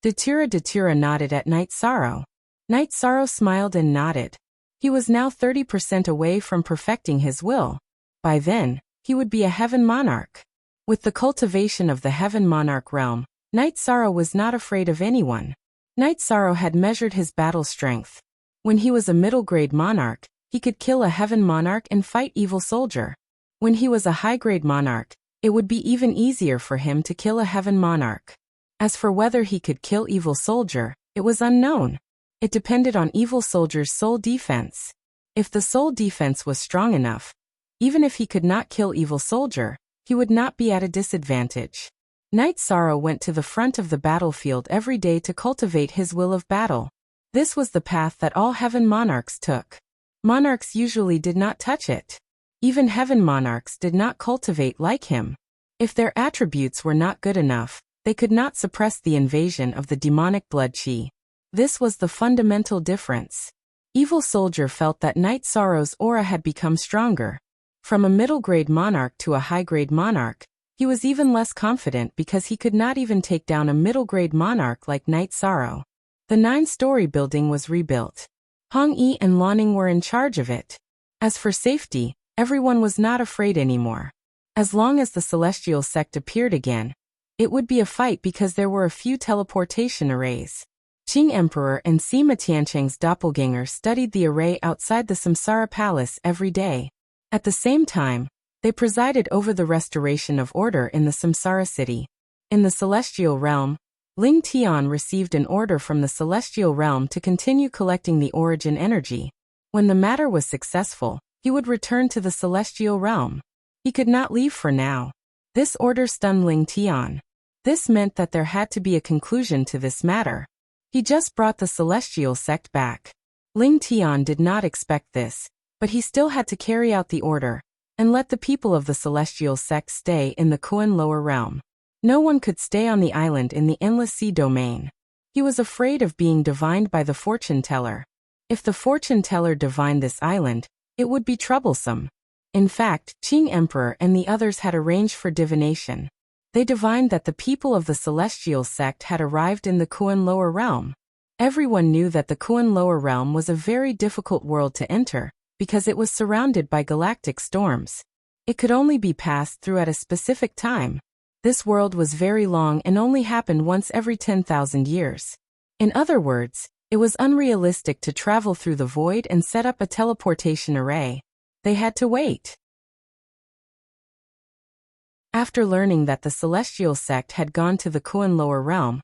[SPEAKER 1] Datura nodded at Night Sorrow. Night Sorrow smiled and nodded. He was now 30% away from perfecting his will. By then, he would be a heaven monarch. With the cultivation of the heaven monarch realm, Night Sorrow was not afraid of anyone. Night Sorrow had measured his battle strength. When he was a middle-grade monarch, he could kill a heaven monarch and fight Evil Soldier. When he was a high-grade monarch, it would be even easier for him to kill a heaven monarch. As for whether he could kill Evil Soldier, it was unknown. It depended on evil soldier's soul defense. If the soul defense was strong enough, even if he could not kill evil soldier, he would not be at a disadvantage. Knight Sorrow went to the front of the battlefield every day to cultivate his will of battle. This was the path that all heaven monarchs took. Monarchs usually did not touch it. Even heaven monarchs did not cultivate like him. If their attributes were not good enough, they could not suppress the invasion of the demonic blood chi. This was the fundamental difference. Evil soldier felt that Knight Sorrow's aura had become stronger. From a middle-grade monarch to a high-grade monarch, he was even less confident because he could not even take down a middle-grade monarch like Knight Sorrow. The 9-story building was rebuilt. Hong Yi and Lanning were in charge of it. As for safety, everyone was not afraid anymore. As long as the celestial sect appeared again, it would be a fight because there were a few teleportation arrays. Qing Emperor and Sima Tiancheng's doppelganger studied the array outside the Samsara Palace every day. At the same time, they presided over the restoration of order in the Samsara city. In the celestial realm, Ling Tian received an order from the celestial realm to continue collecting the origin energy. When the matter was successful, he would return to the celestial realm. He could not leave for now. This order stunned Ling Tian. This meant that there had to be a conclusion to this matter. He just brought the celestial sect back. Ling Tian did not expect this, but he still had to carry out the order and let the people of the celestial sect stay in the Kuan lower realm. No one could stay on the island in the endless sea domain. He was afraid of being divined by the fortune teller. If the fortune teller divined this island, it would be troublesome. In fact, Qing Emperor and the others had arranged for divination. They divined that the people of the celestial sect had arrived in the Kuan lower realm. Everyone knew that the Kuan lower realm was a very difficult world to enter, because it was surrounded by galactic storms. It could only be passed through at a specific time. This world was very long and only happened once every 10,000 years. In other words, it was unrealistic to travel through the void and set up a teleportation array. They had to wait. After learning that the celestial sect had gone to the Kuan lower realm,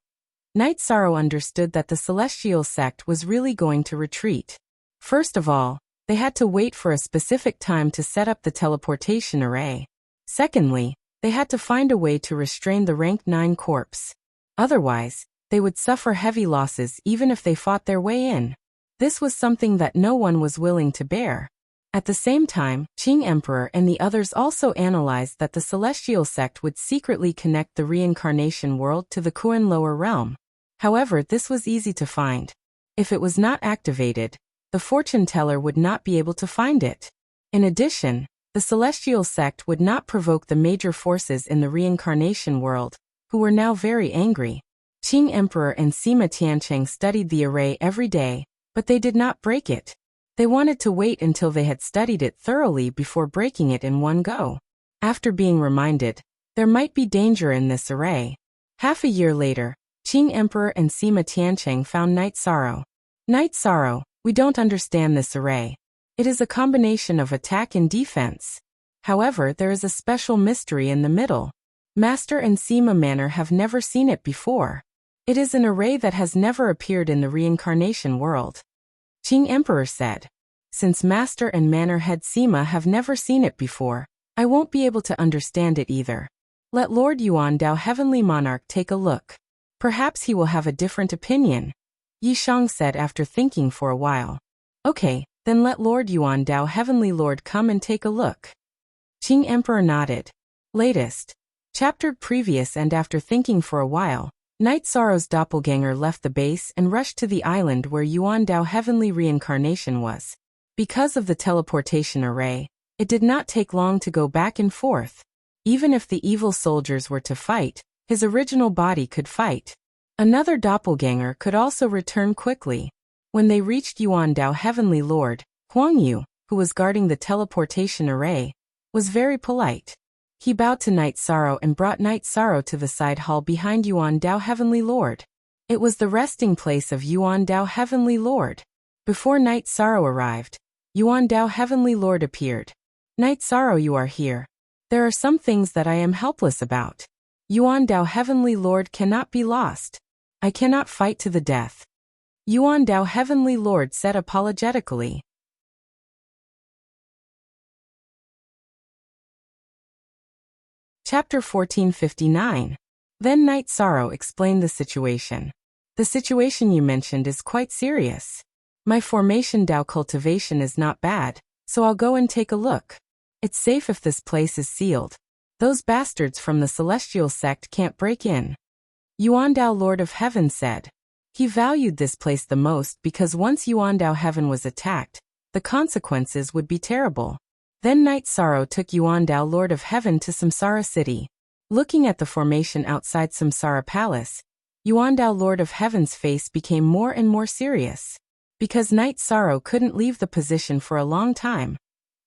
[SPEAKER 1] Knight Sorrow understood that the celestial sect was really going to retreat. First of all, they had to wait for a specific time to set up the teleportation array. Secondly, they had to find a way to restrain the rank 9 corpse. Otherwise, they would suffer heavy losses even if they fought their way in. This was something that no one was willing to bear. At the same time, Qing Emperor and the others also analyzed that the celestial sect would secretly connect the reincarnation world to the Kuan lower realm. However, this was easy to find. If it was not activated, the fortune teller would not be able to find it. In addition, the celestial sect would not provoke the major forces in the reincarnation world, who were now very angry. Qing Emperor and Sima Tiancheng studied the array every day, but they did not break it. They wanted to wait until they had studied it thoroughly before breaking it in one go. After being reminded, there might be danger in this array. Half a year later, Qing Emperor and Sima Tiancheng found Knight Sorrow. Knight Sorrow, we don't understand this array. It is a combination of attack and defense. However, there is a special mystery in the middle. Master and Sima Manor have never seen it before. It is an array that has never appeared in the reincarnation world. Qing Emperor said, since Master and Manor Head Sima have never seen it before, I won't be able to understand it either. Let Lord Yuan Dao Heavenly Monarch take a look. Perhaps he will have a different opinion. Yi Shang said after thinking for a while. Okay, then let Lord Yuan Dao Heavenly Lord come and take a look. Qing Emperor nodded. Latest. Chapter previous. And after thinking for a while, Knight Sorrow's doppelganger left the base and rushed to the island where Yuan Dao Heavenly Reincarnation was. Because of the teleportation array, it did not take long to go back and forth. Even if the evil soldiers were to fight, his original body could fight. Another doppelganger could also return quickly. When they reached Yuan Dao Heavenly Lord, Huang Yu, who was guarding the teleportation array, was very polite. He bowed to Knight Sorrow and brought Knight Sorrow to the side hall behind Yuan Dao Heavenly Lord. It was the resting place of Yuan Dao Heavenly Lord. Before Knight Sorrow arrived, Yuan Dao Heavenly Lord appeared. Knight Sorrow, you are here. There are some things that I am helpless about. Yuan Dao Heavenly Lord cannot be lost. I cannot fight to the death. Yuan Dao Heavenly Lord said apologetically. Chapter 1459. Then Night Sorrow explained the situation. The situation you mentioned is quite serious. My formation Dao cultivation is not bad, so I'll go and take a look. It's safe if this place is sealed. Those bastards from the celestial sect can't break in. Yuan Dao Lord of Heaven said. He valued this place the most because once Yuan Dao Heaven was attacked, the consequences would be terrible. Then Night Sorrow took Yuan Dao Lord of Heaven to Samsara City. Looking at the formation outside Samsara Palace, Yuan Dao Lord of Heaven's face became more and more serious. Because Night Sorrow couldn't leave the position for a long time,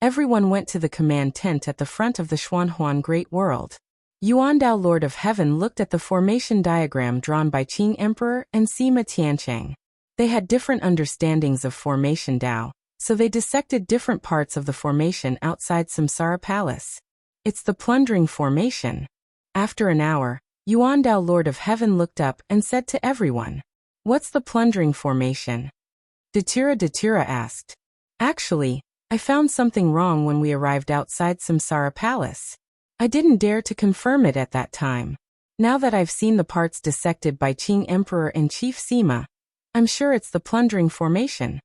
[SPEAKER 1] everyone went to the command tent at the front of the Xuanhuan Great World. Yuan Dao Lord of Heaven looked at the formation diagram drawn by Qing Emperor and Sima Tiancheng. They had different understandings of formation Dao, so they dissected different parts of the formation outside Samsara Palace. It's the plundering formation. After an hour, Yuan Dao Lord of Heaven looked up and said to everyone, "What's the plundering formation?" Datura asked. Actually, I found something wrong when we arrived outside Samsara Palace. I didn't dare to confirm it at that time. Now that I've seen the parts dissected by Qing Emperor and Chief Sima, I'm sure it's the plundering formation.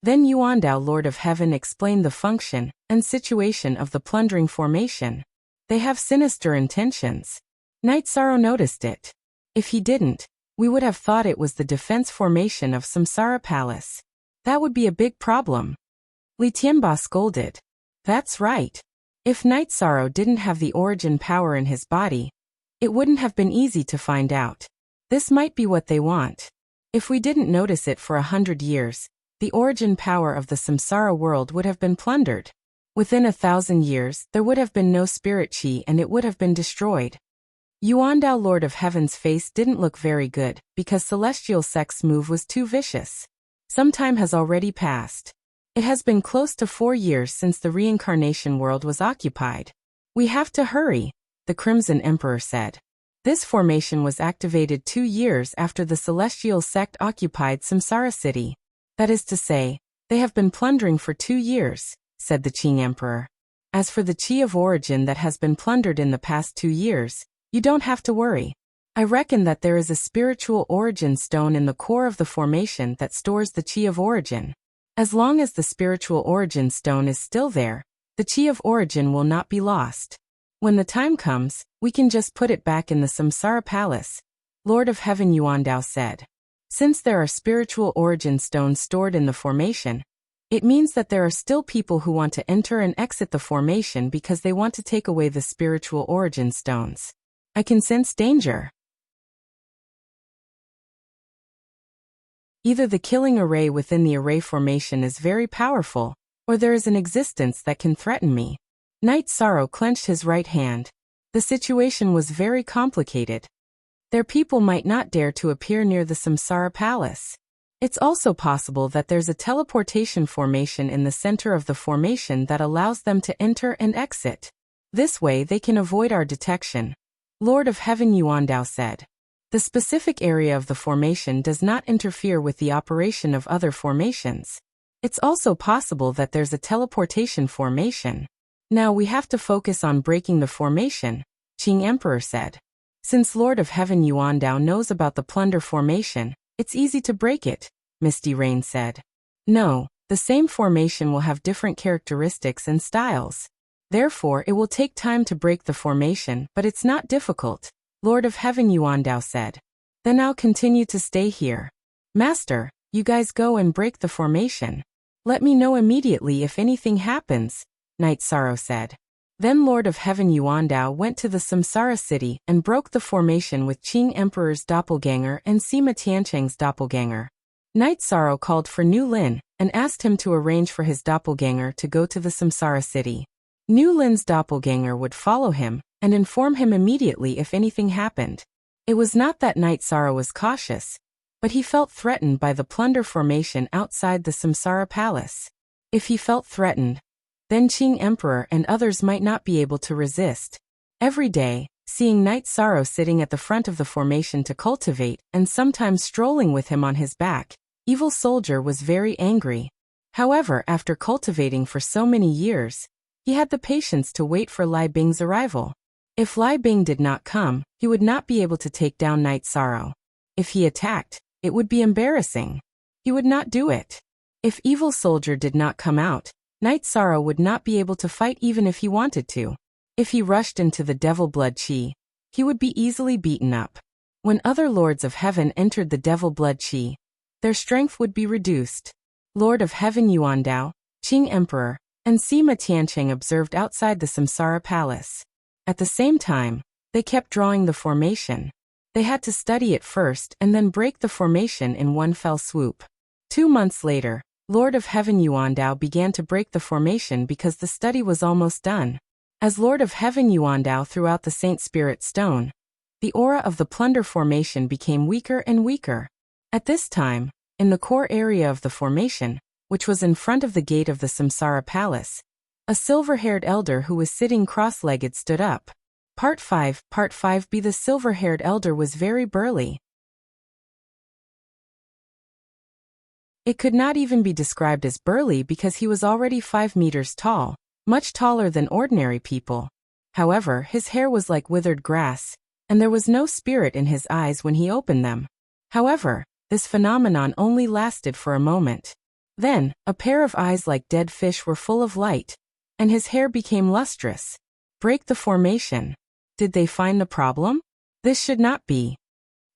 [SPEAKER 1] Then Yuan Dao Lord of Heaven explained the function and situation of the plundering formation. They have sinister intentions. Night Sorrow noticed it. If he didn't, we would have thought it was the defense formation of Samsara Palace. That would be a big problem. Li Tianba scolded. That's right. If Night Sorrow didn't have the origin power in his body, it wouldn't have been easy to find out. This might be what they want. If we didn't notice it for 100 years, the origin power of the Samsara world would have been plundered. Within 1,000 years, there would have been no spirit chi and it would have been destroyed. Yuan Dao Lord of Heaven's face didn't look very good, because Celestial Sect's move was too vicious. Some time has already passed. It has been close to 4 years since the reincarnation world was occupied. We have to hurry, the Crimson Emperor said. This formation was activated 2 years after the Celestial Sect occupied Samsara City. That is to say, they have been plundering for 2 years, said the Qing Emperor. As for the Qi of origin that has been plundered in the past 2 years, you don't have to worry. I reckon that there is a spiritual origin stone in the core of the formation that stores the Qi of origin. As long as the spiritual origin stone is still there, the Qi of origin will not be lost. When the time comes, we can just put it back in the Samsara Palace, Lord of Heaven Yuan Dao said. Since there are spiritual origin stones stored in the formation, it means that there are still people who want to enter and exit the formation because they want to take away the spiritual origin stones. I can sense danger. Either the killing array within the array formation is very powerful, or there is an existence that can threaten me. Night Sorrow clenched his right hand. The situation was very complicated. Their people might not dare to appear near the Samsara Palace. It's also possible that there's a teleportation formation in the center of the formation that allows them to enter and exit. This way they can avoid our detection, Lord of Heaven Yuan Dao said. The specific area of the formation does not interfere with the operation of other formations. It's also possible that there's a teleportation formation. Now we have to focus on breaking the formation, Qing Emperor said. Since Lord of Heaven Yuan Dao knows about the plunder formation, it's easy to break it, Misty Rain said. No, the same formation will have different characteristics and styles. Therefore it will take time to break the formation, but it's not difficult, Lord of Heaven Yuan Dao said. Then I'll continue to stay here. Master, you guys go and break the formation. Let me know immediately if anything happens, Night Sorrow said. Then Lord of Heaven Yuan Dao went to the Samsara City and broke the formation with Qing Emperor's doppelganger and Sima Tiancheng's doppelganger. Night Sorrow called for Nu Lin and asked him to arrange for his doppelganger to go to the Samsara City. Nu Lin's doppelganger would follow him and inform him immediately if anything happened. It was not that Night Sorrow was cautious, but he felt threatened by the plunder formation outside the Samsara Palace. If he felt threatened, then Qing Emperor and others might not be able to resist. Every day, seeing Night Sorrow sitting at the front of the formation to cultivate and sometimes strolling with him on his back, Evil Soldier was very angry. However, after cultivating for so many years, he had the patience to wait for Li Bing's arrival. If Li Bing did not come, he would not be able to take down Night Sorrow. If he attacked, it would be embarrassing. He would not do it. If Evil Soldier did not come out, Night Sorrow would not be able to fight even if he wanted to. If he rushed into the Devil Blood Chi, he would be easily beaten up. When other Lords of Heaven entered the Devil Blood Chi, their strength would be reduced. Lord of Heaven Yuandao, Qing Emperor, and Sima Tiancheng observed outside the Samsara Palace. At the same time, they kept drawing the formation. They had to study it first and then break the formation in one fell swoop. 2 months later, Lord of Heaven Yuandao began to break the formation because the study was almost done. As Lord of Heaven Yuandao threw out the Saint Spirit Stone, the aura of the Plunder formation became weaker and weaker. At this time, in the core area of the formation, which was in front of the gate of the Samsara Palace, a silver-haired elder who was sitting cross-legged stood up. Part 5b. The silver-haired elder was very burly. It could not even be described as burly because he was already 5 meters tall, much taller than ordinary people. However, his hair was like withered grass, and there was no spirit in his eyes when he opened them. However, this phenomenon only lasted for a moment. Then, a pair of eyes like dead fish were full of light, and his hair became lustrous. Break the formation. Did they find the problem? This should not be.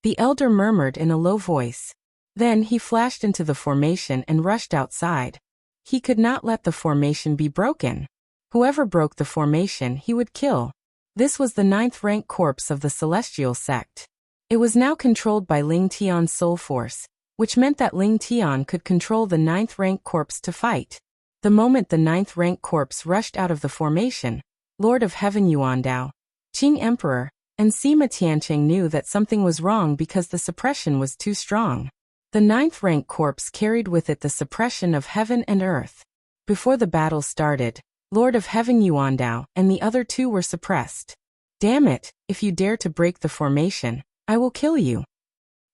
[SPEAKER 1] The elder murmured in a low voice. Then he flashed into the formation and rushed outside. He could not let the formation be broken. Whoever broke the formation he would kill. This was the 9th rank corpse of the Celestial Sect. It was now controlled by Ling Tian's soul force, which meant that Ling Tian could control the 9th rank corpse to fight. The moment the 9th rank corpse rushed out of the formation, Lord of Heaven Yuandao, Qing Emperor, and Sima Tiancheng knew that something was wrong because the suppression was too strong. The 9th rank corpse carried with it the suppression of heaven and earth. Before the battle started, Lord of Heaven Yuandao and the other 2 were suppressed. Damn it, if you dare to break the formation, I will kill you.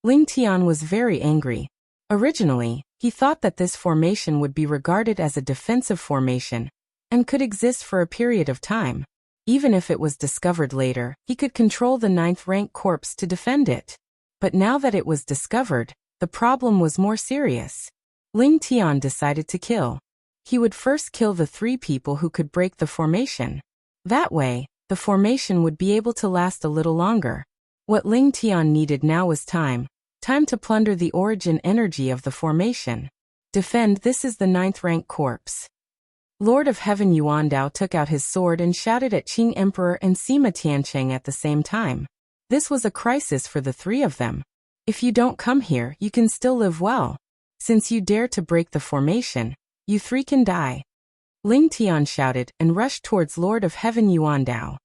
[SPEAKER 1] Ling Tian was very angry. Originally, he thought that this formation would be regarded as a defensive formation, and could exist for a period of time. Even if it was discovered later, he could control the 9th rank corpse to defend it. But now that it was discovered, the problem was more serious. Ling Tian decided to kill. He would first kill the 3 people who could break the formation. That way, the formation would be able to last a little longer. What Ling Tian needed now was time. Time to plunder the origin energy of the formation. Defend. This is the 9th rank corpse. Lord of Heaven Yuandao took out his sword and shouted at Qing Emperor and Sima Tiancheng at the same time. This was a crisis for the 3 of them. If you don't come here, you can still live well. Since you dare to break the formation, you 3 can die. Ling Tian shouted and rushed towards Lord of Heaven Yuandao.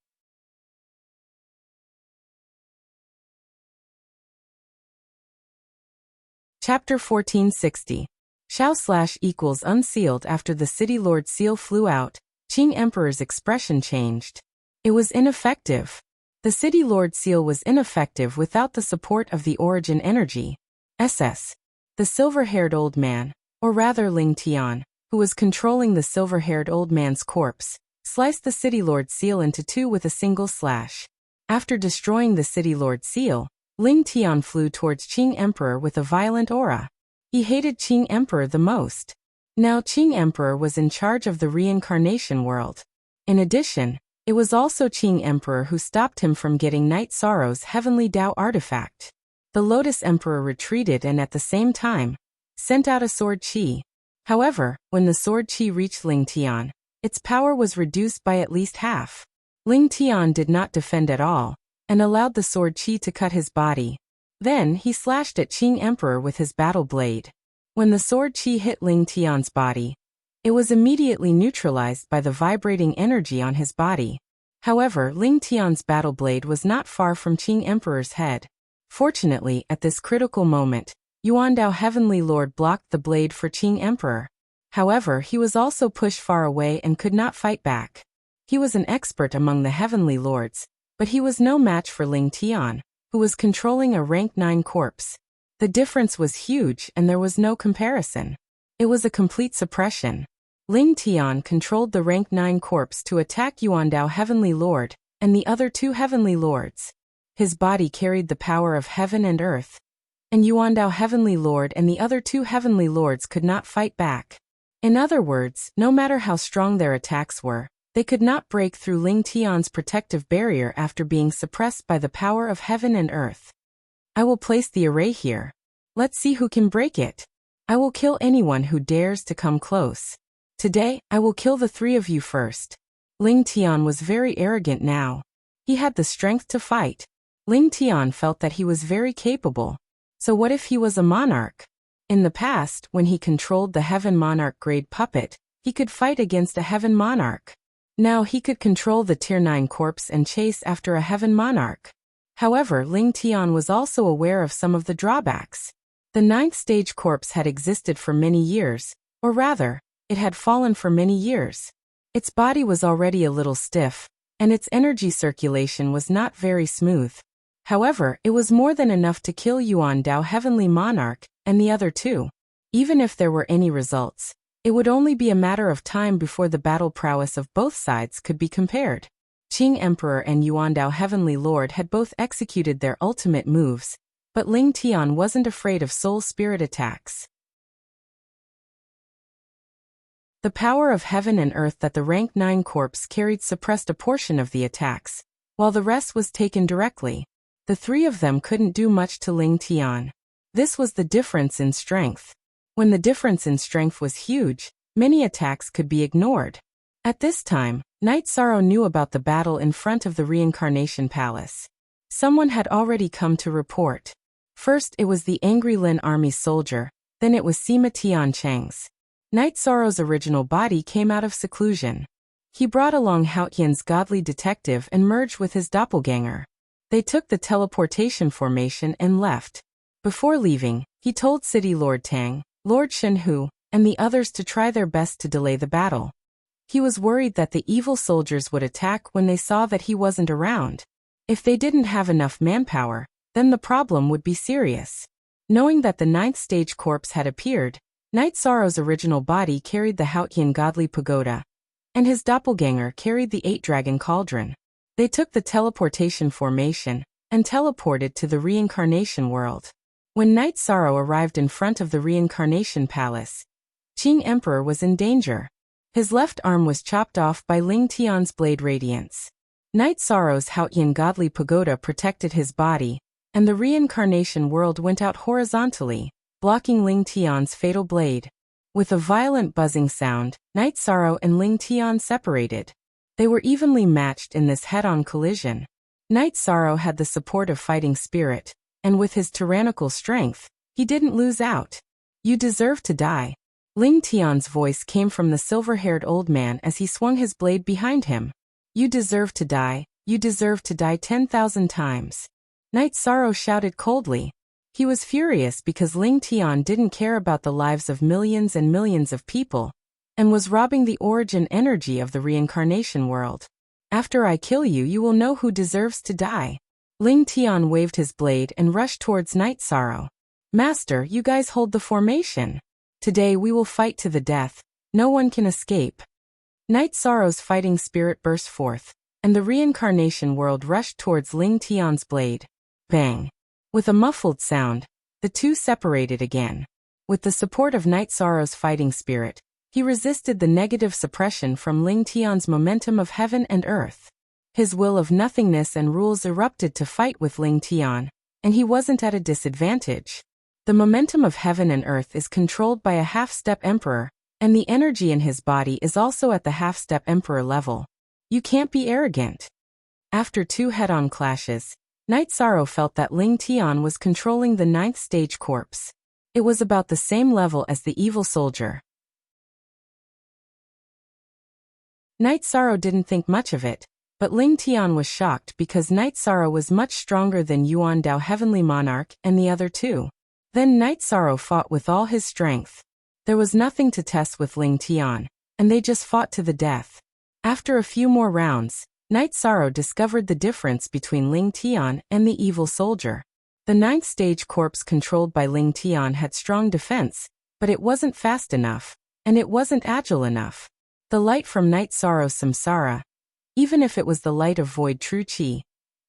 [SPEAKER 1] Chapter 1460. Shao / unsealed. After the City Lord seal flew out, Qing Emperor's expression changed. It was ineffective. The City Lord seal was ineffective without the support of the origin energy. SS. The silver-haired old man, or rather Ling Tian, who was controlling the silver-haired old man's corpse, sliced the City Lord seal into 2 with a single slash. After destroying the City Lord seal, Ling Tian flew towards Qing Emperor with a violent aura. He hated Qing Emperor the most. Now Qing Emperor was in charge of the reincarnation world. In addition, it was also Qing Emperor who stopped him from getting Night Sorrow's heavenly Tao artifact. The Lotus Emperor retreated and at the same time, sent out a sword chi. However, when the sword chi reached Ling Tian, its power was reduced by at least half. Ling Tian did not defend at all, and allowed the sword chi to cut his body. Then he slashed at Qing Emperor with his battle blade. When the sword chi hit Ling Tian's body, it was immediately neutralized by the vibrating energy on his body. However, Ling Tian's battle blade was not far from Qing Emperor's head. Fortunately, at this critical moment, Yuandao Heavenly Lord blocked the blade for Qing Emperor. However, he was also pushed far away and could not fight back. He was an expert among the Heavenly Lords, but he was no match for Ling Tian, who was controlling a rank 9 corpse. The difference was huge and there was no comparison. It was a complete suppression. Ling Tian controlled the rank 9 corpse to attack Yuandao Heavenly Lord, and the other 2 Heavenly Lords. His body carried the power of heaven and earth. And Yuandao Heavenly Lord and the other 2 Heavenly Lords could not fight back. In other words, no matter how strong their attacks were, they could not break through Ling Tian's protective barrier after being suppressed by the power of heaven and earth. I will place the array here. Let's see who can break it. I will kill anyone who dares to come close. Today, I will kill the 3 of you first. Ling Tian was very arrogant now. He had the strength to fight. Ling Tian felt that he was very capable. So what if he was a monarch? In the past, when he controlled the Heaven Monarch grade puppet, he could fight against a Heaven Monarch. Now he could control the Tier 9 corpse and chase after a Heaven Monarch. However, Ling Tian was also aware of some of the drawbacks. The 9th stage corpse had existed for many years, or rather, it had fallen for many years. Its body was already a little stiff, and its energy circulation was not very smooth. However, it was more than enough to kill Yuandao Heavenly Monarch and the other 2. Even if there were any results, it would only be a matter of time before the battle prowess of both sides could be compared. Qing Emperor and Yuandao Heavenly Lord had both executed their ultimate moves, but Ling Tian wasn't afraid of soul spirit attacks. The power of heaven and earth that the rank 9 corpse carried suppressed a portion of the attacks, while the rest was taken directly. The 3 of them couldn't do much to Ling Tian. This was the difference in strength. When the difference in strength was huge, many attacks could be ignored. At this time, Night Sorrow knew about the battle in front of the Reincarnation Palace. Someone had already come to report. First it was the Angry Lin Army soldier, then it was Sima Tiancheng's. Night Sorrow's original body came out of seclusion. He brought along Haotian's godly detective and merged with his doppelganger. They took the teleportation formation and left. Before leaving, he told City Lord Tang, Lord Shenhu, and the others to try their best to delay the battle. He was worried that the evil soldiers would attack when they saw that he wasn't around. If they didn't have enough manpower, then the problem would be serious. Knowing that the 9th stage corpse had appeared, Night Sorrow's original body carried the Haotian Godly Pagoda, and his doppelganger carried the 8-dragon cauldron. They took the teleportation formation and teleported to the reincarnation world. When Night Sorrow arrived in front of the reincarnation palace, Qing Emperor was in danger. His left arm was chopped off by Ling Tian's blade radiance. Night Sorrow's Haotian Godly Pagoda protected his body, and the reincarnation world went out horizontally, blocking Ling Tian's fatal blade. With a violent buzzing sound, Night Sorrow and Ling Tian separated. They were evenly matched in this head-on collision. Night Sorrow had the support of fighting spirit, and with his tyrannical strength, he didn't lose out. You deserve to die. Ling Tian's voice came from the silver-haired old man as he swung his blade behind him. You deserve to die, you deserve to die 10,000 times. Night Sorrow shouted coldly. He was furious because Ling Tian didn't care about the lives of millions and millions of people, and was robbing the origin energy of the reincarnation world. After I kill you, you will know who deserves to die. Ling Tian waved his blade and rushed towards Night Sorrow. Master, you guys hold the formation. Today we will fight to the death. No one can escape. Night Sorrow's fighting spirit burst forth, and the reincarnation world rushed towards Ling Tian's blade. Bang! With a muffled sound, the two separated again. With the support of Night Sorrow's fighting spirit, he resisted the negative suppression from Ling Tian's momentum of heaven and earth. His will of nothingness and rules erupted to fight with Ling Tian, and he wasn't at a disadvantage. The momentum of heaven and earth is controlled by a half-step emperor, and the energy in his body is also at the half-step emperor level. You can't be arrogant. After 2 head-on clashes, Night Sorrow felt that Ling Tian was controlling the 9th stage corpse. It was about the same level as the evil soldier. Night Sorrow didn't think much of it, but Ling Tian was shocked because Night Sorrow was much stronger than Yuandao Heavenly Monarch and the other 2. Then Night Sorrow fought with all his strength. There was nothing to test with Ling Tian, and they just fought to the death. After a few more rounds, Night Sorrow discovered the difference between Ling Tian and the evil soldier. The ninth stage corpse controlled by Ling Tian had strong defense, but it wasn't fast enough, and it wasn't agile enough. The light from Night Sorrow's samsara, even if it was the light of void true chi,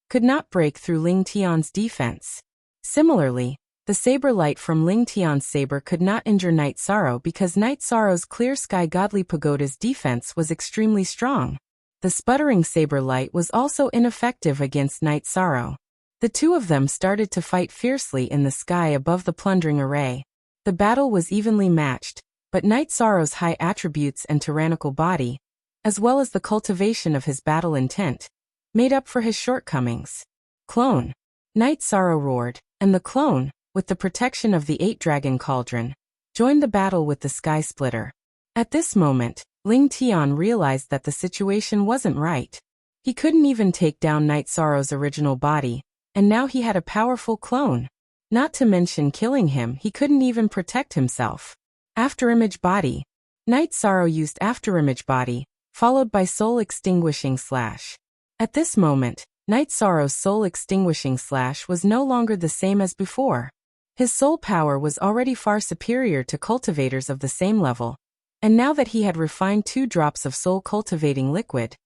[SPEAKER 1] could not break through Ling Tian's defense. Similarly, the saber light from Ling Tian's saber could not injure Night Sorrow because Night Sorrow's clear sky godly pagoda's defense was extremely strong. The sputtering saber light was also ineffective against Night Sorrow. The two of them started to fight fiercely in the sky above the plundering array. The battle was evenly matched, but Night Sorrow's high attributes and tyrannical body, as well as the cultivation of his battle intent, made up for his shortcomings. Clone. Night Sorrow roared, and the clone, with the protection of the 8-dragon cauldron, joined the battle with the Sky Splitter. At this moment, Ling Tian realized that the situation wasn't right. He couldn't even take down Night Sorrow's original body, and now he had a powerful clone. Not to mention killing him, he couldn't even protect himself. Afterimage body. Night Sorrow used afterimage body, followed by soul extinguishing slash. At this moment, Night Sorrow's soul extinguishing slash was no longer the same as before. His soul power was already far superior to cultivators of the same level, and now that he had refined 2 drops of soul cultivating liquid,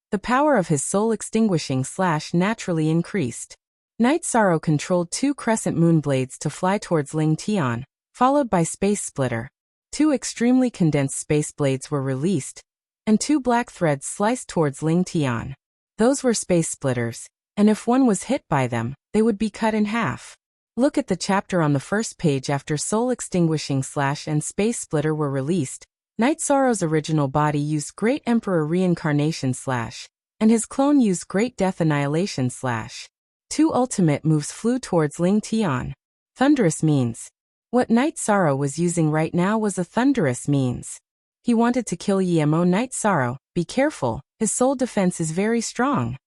[SPEAKER 1] the power of his soul extinguishing slash naturally increased. Night Sorrow controlled 2 crescent moon blades to fly towards Ling Tian, followed by Space Splitter. 2 extremely condensed space blades were released, and 2 black threads sliced towards Ling Tian. Those were space splitters, and if one was hit by them, they would be cut in half. Look at the chapter on the first page. After soul extinguishing slash and space splitter were released, Night Sorrow's original body used Great Emperor reincarnation slash, and his clone used Great Death annihilation slash. 2 ultimate moves flew towards Ling Tian. Thunderous means. What Night Sorrow was using right now was a thunderous means. He wanted to kill Yemo. Night Sorrow, be careful, his soul defense is very strong.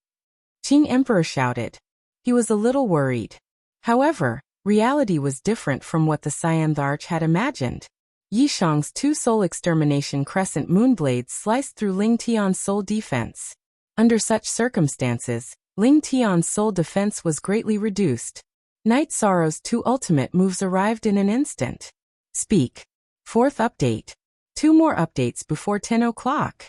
[SPEAKER 1] Qing Emperor shouted. He was a little worried. However, reality was different from what the Cyanth Arch had imagined. Yishang's 2 soul extermination crescent moon blades sliced through Ling Tian's soul defense. Under such circumstances, Ling Tian's soul defense was greatly reduced. Night Sorrow's 2 ultimate moves arrived in an instant. Speak. 4th update. 2 more updates before 10 o'clock.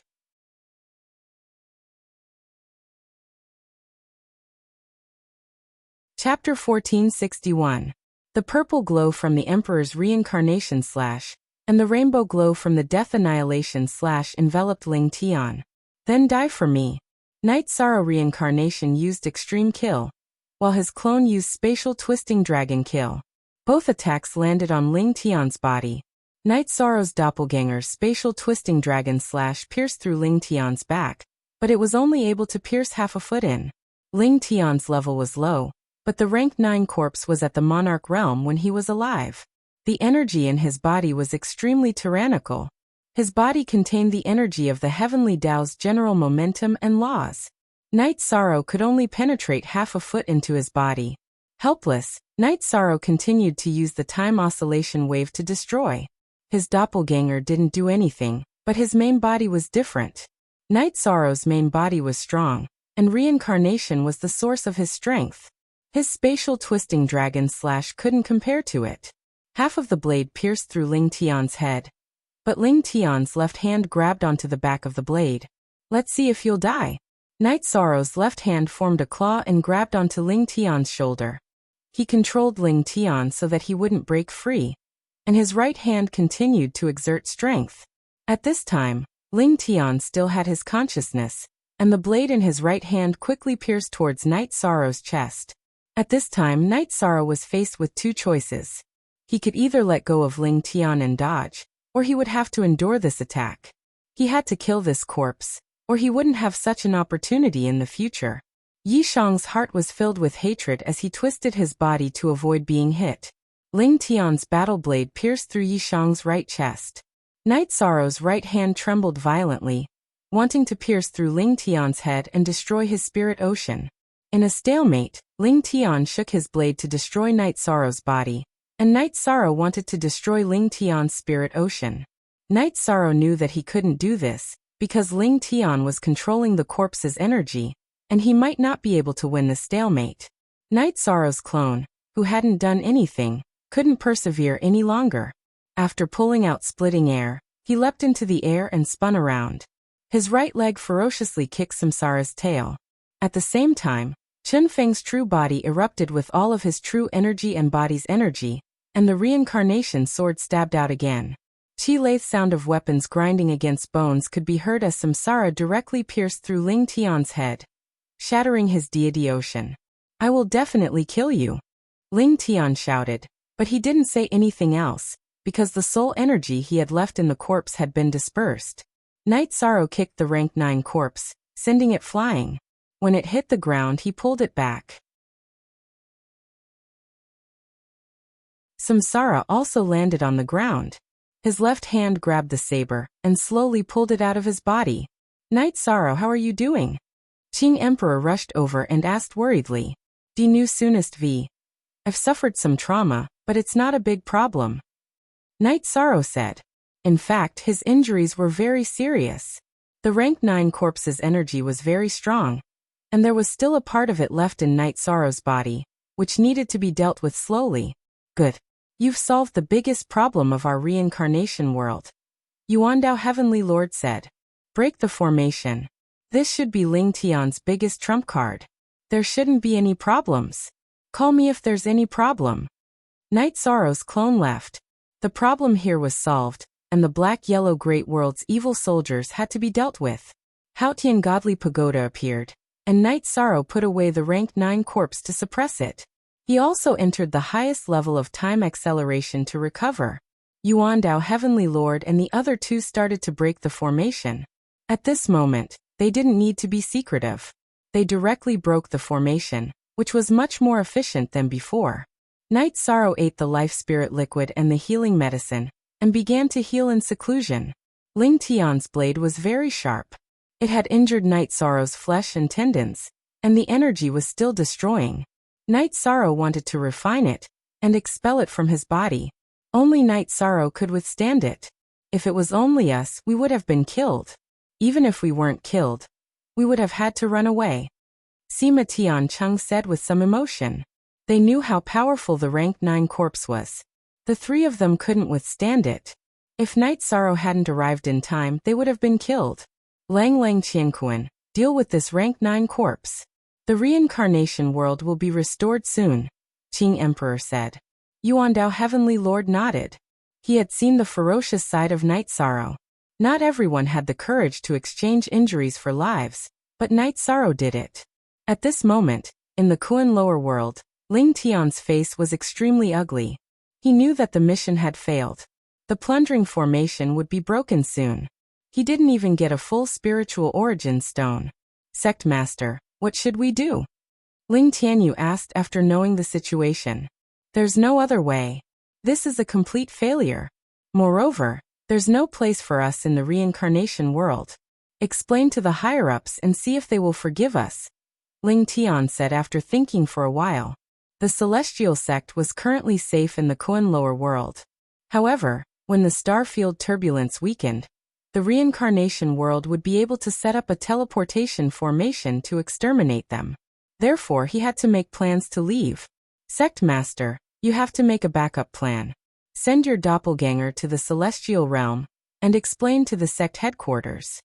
[SPEAKER 1] Chapter 1461. The purple glow from the Emperor's reincarnation slash, and the rainbow glow from the death annihilation slash enveloped Ling Tian. Then die for me. Night Sorrow reincarnation used extreme kill, while his clone used spatial twisting dragon kill. Both attacks landed on Ling Tian's body. Night Sorrow's doppelganger spatial twisting dragon slash pierced through Ling Tian's back, but it was only able to pierce half a foot in. Ling Tian's level was low, but the rank 9 corpse was at the monarch realm when he was alive. The energy in his body was extremely tyrannical. His body contained the energy of the heavenly Tao's general momentum and laws. Night Sorrow could only penetrate half a foot into his body. Helpless, Night Sorrow continued to use the time oscillation wave to destroy. His doppelganger didn't do anything, but his main body was different. Night Sorrow's main body was strong, and reincarnation was the source of his strength. His spatial twisting dragon slash couldn't compare to it. Half of the blade pierced through Ling Tian's head, but Ling Tian's left hand grabbed onto the back of the blade. Let's see if you'll die. Night Sorrow's left hand formed a claw and grabbed onto Ling Tian's shoulder. He controlled Ling Tian so that he wouldn't break free, and his right hand continued to exert strength. At this time, Ling Tian still had his consciousness, and the blade in his right hand quickly pierced towards Night Sorrow's chest. At this time, Night Sorrow was faced with 2 choices. He could either let go of Ling Tian and dodge, or he would have to endure this attack. He had to kill this corpse, or he wouldn't have such an opportunity in the future. Yishang's heart was filled with hatred as he twisted his body to avoid being hit. Ling Tian's battle blade pierced through Yishang's right chest. Night Sorrow's right hand trembled violently, wanting to pierce through Ling Tian's head and destroy his spirit ocean. In a stalemate, Ling Tian shook his blade to destroy Night Sorrow's body, and Night Sorrow wanted to destroy Ling Tian's spirit ocean. Night Sorrow knew that he couldn't do this, because Ling Tian was controlling the corpse's energy, and he might not be able to win the stalemate. Night Sorrow's clone, who hadn't done anything, couldn't persevere any longer. After pulling out splitting air, he leapt into the air and spun around. His right leg ferociously kicked Samsara's tail. At the same time, Chun Feng's true body erupted with all of his true energy and body's energy, and the reincarnation sword stabbed out again. Chi-lathe sound of weapons grinding against bones could be heard as Samsara directly pierced through Ling Tian's head, shattering his deity ocean. "I will definitely kill you," Ling Tian shouted, but he didn't say anything else, because the soul energy he had left in the corpse had been dispersed. Night Sorrow kicked the rank 9 corpse, sending it flying. When it hit the ground, he pulled it back. Samsara also landed on the ground. His left hand grabbed the saber, and slowly pulled it out of his body. "Night Sorrow, how are you doing?" Qing Emperor rushed over and asked worriedly. "Die nu soonest v. I've suffered some trauma, but it's not a big problem," Night Sorrow said. In fact, his injuries were very serious. The rank 9 corpse's energy was very strong, and there was still a part of it left in Night Sorrow's body, which needed to be dealt with slowly. "Good. You've solved the biggest problem of our reincarnation world," Yuandao Heavenly Lord said. "Break the formation. This should be Ling Tian's biggest trump card. There shouldn't be any problems. Call me if there's any problem." Night Sorrow's clone left. The problem here was solved, and the black-yellow Great World's evil soldiers had to be dealt with. Haotian Godly Pagoda appeared, and Night Sorrow put away the rank 9 corpse to suppress it. He also entered the highest level of time acceleration to recover. Yuandao Heavenly Lord and the other two started to break the formation. At this moment, they didn't need to be secretive. They directly broke the formation, which was much more efficient than before. Night Sorrow ate the life spirit liquid and the healing medicine, and began to heal in seclusion. Ling Tian's blade was very sharp. It had injured Night Sorrow's flesh and tendons, and the energy was still destroying. Night Sorrow wanted to refine it, and expel it from his body. Only Night Sorrow could withstand it. If it was only us, we would have been killed. Even if we weren't killed, we would have had to run away, Sima Tian Chung said with some emotion. They knew how powerful the rank 9 corpse was. The three of them couldn't withstand it. If Night Sorrow hadn't arrived in time, they would have been killed. Lang Lang Qianquan, deal with this rank 9 corpse. The reincarnation world will be restored soon, Qing Emperor said. Yuandao Heavenly Lord nodded. He had seen the ferocious side of Night Sorrow. Not everyone had the courage to exchange injuries for lives, but Night Sorrow did it. At this moment, in the Kuan lower world, Ling Tian's face was extremely ugly. He knew that the mission had failed. The plundering formation would be broken soon. He didn't even get a full spiritual origin stone. Sect Master, what should we do? Ling Tianyu asked after knowing the situation. There's no other way. This is a complete failure. Moreover, there's no place for us in the reincarnation world. Explain to the higher-ups and see if they will forgive us, Ling Tian said after thinking for a while. The Celestial Sect was currently safe in the Kuan lower world. However, when the star field turbulence weakened, the reincarnation world would be able to set up a teleportation formation to exterminate them. Therefore, he had to make plans to leave. Sect Master, you have to make a backup plan. Send your doppelganger to the celestial realm, and explain to the sect headquarters.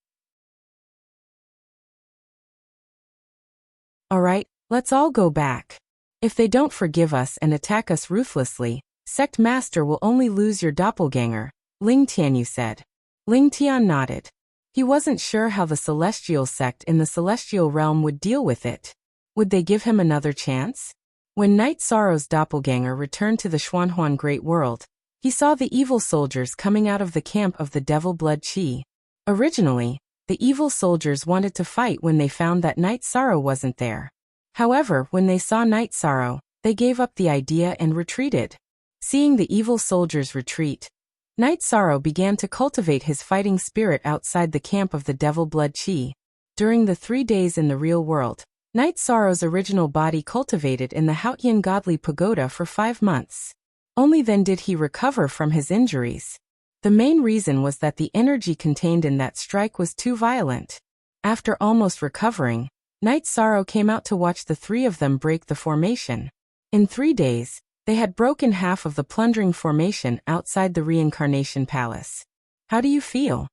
[SPEAKER 1] Alright, let's all go back. If they don't forgive us and attack us ruthlessly, Sect Master will only lose your doppelganger, Ling Tianyu said. Ling Tian nodded. He wasn't sure how the celestial sect in the celestial realm would deal with it. Would they give him another chance? When Night Sorrow's doppelganger returned to the Xuanhuan Great World, he saw the evil soldiers coming out of the camp of the Devil Blood Qi. Originally, the evil soldiers wanted to fight when they found that Night Sorrow wasn't there. However, when they saw Night Sorrow, they gave up the idea and retreated. Seeing the evil soldiers retreat, Night Sorrow began to cultivate his fighting spirit outside the camp of the Devil Blood Qi. During the 3 days in the real world, Night Sorrow's original body cultivated in the Haotian Godly Pagoda for 5 months. Only then did he recover from his injuries. The main reason was that the energy contained in that strike was too violent. After almost recovering, Night Sorrow came out to watch the 3 of them break the formation. In 3 days, they had broken half of the plundering formation outside the reincarnation palace. How do you feel?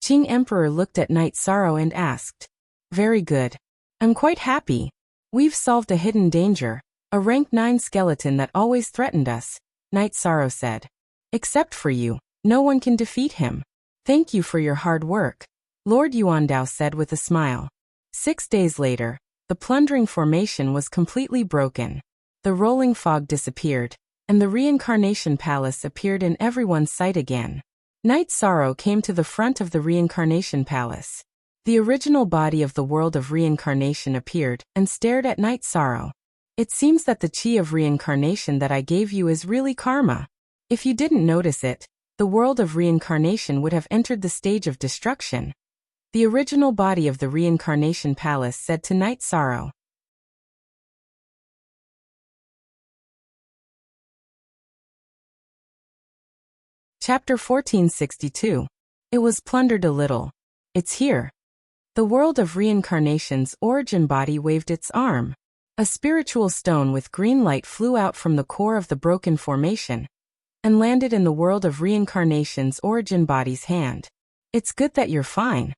[SPEAKER 1] Qing Emperor looked at Night Sorrow and asked. Very good. I'm quite happy. We've solved a hidden danger, a rank 9 skeleton that always threatened us, Night Sorrow said. Except for you, no one can defeat him. Thank you for your hard work, Lord Yuandao said with a smile. 6 days later, the plundering formation was completely broken. The rolling fog disappeared, and the reincarnation palace appeared in everyone's sight again. Night Sorrow came to the front of the reincarnation palace. The original body of the world of reincarnation appeared and stared at Night Sorrow. It seems that the chi of reincarnation that I gave you is really karma. If you didn't notice it, the world of reincarnation would have entered the stage of destruction. The original body of the reincarnation palace said to Night Sorrow. Chapter 1462. It was plundered a little. It's here. The world of reincarnation's origin body waved its arm. A spiritual stone with green light flew out from the core of the broken formation and landed in the world of reincarnation's origin body's hand. It's good that you're fine.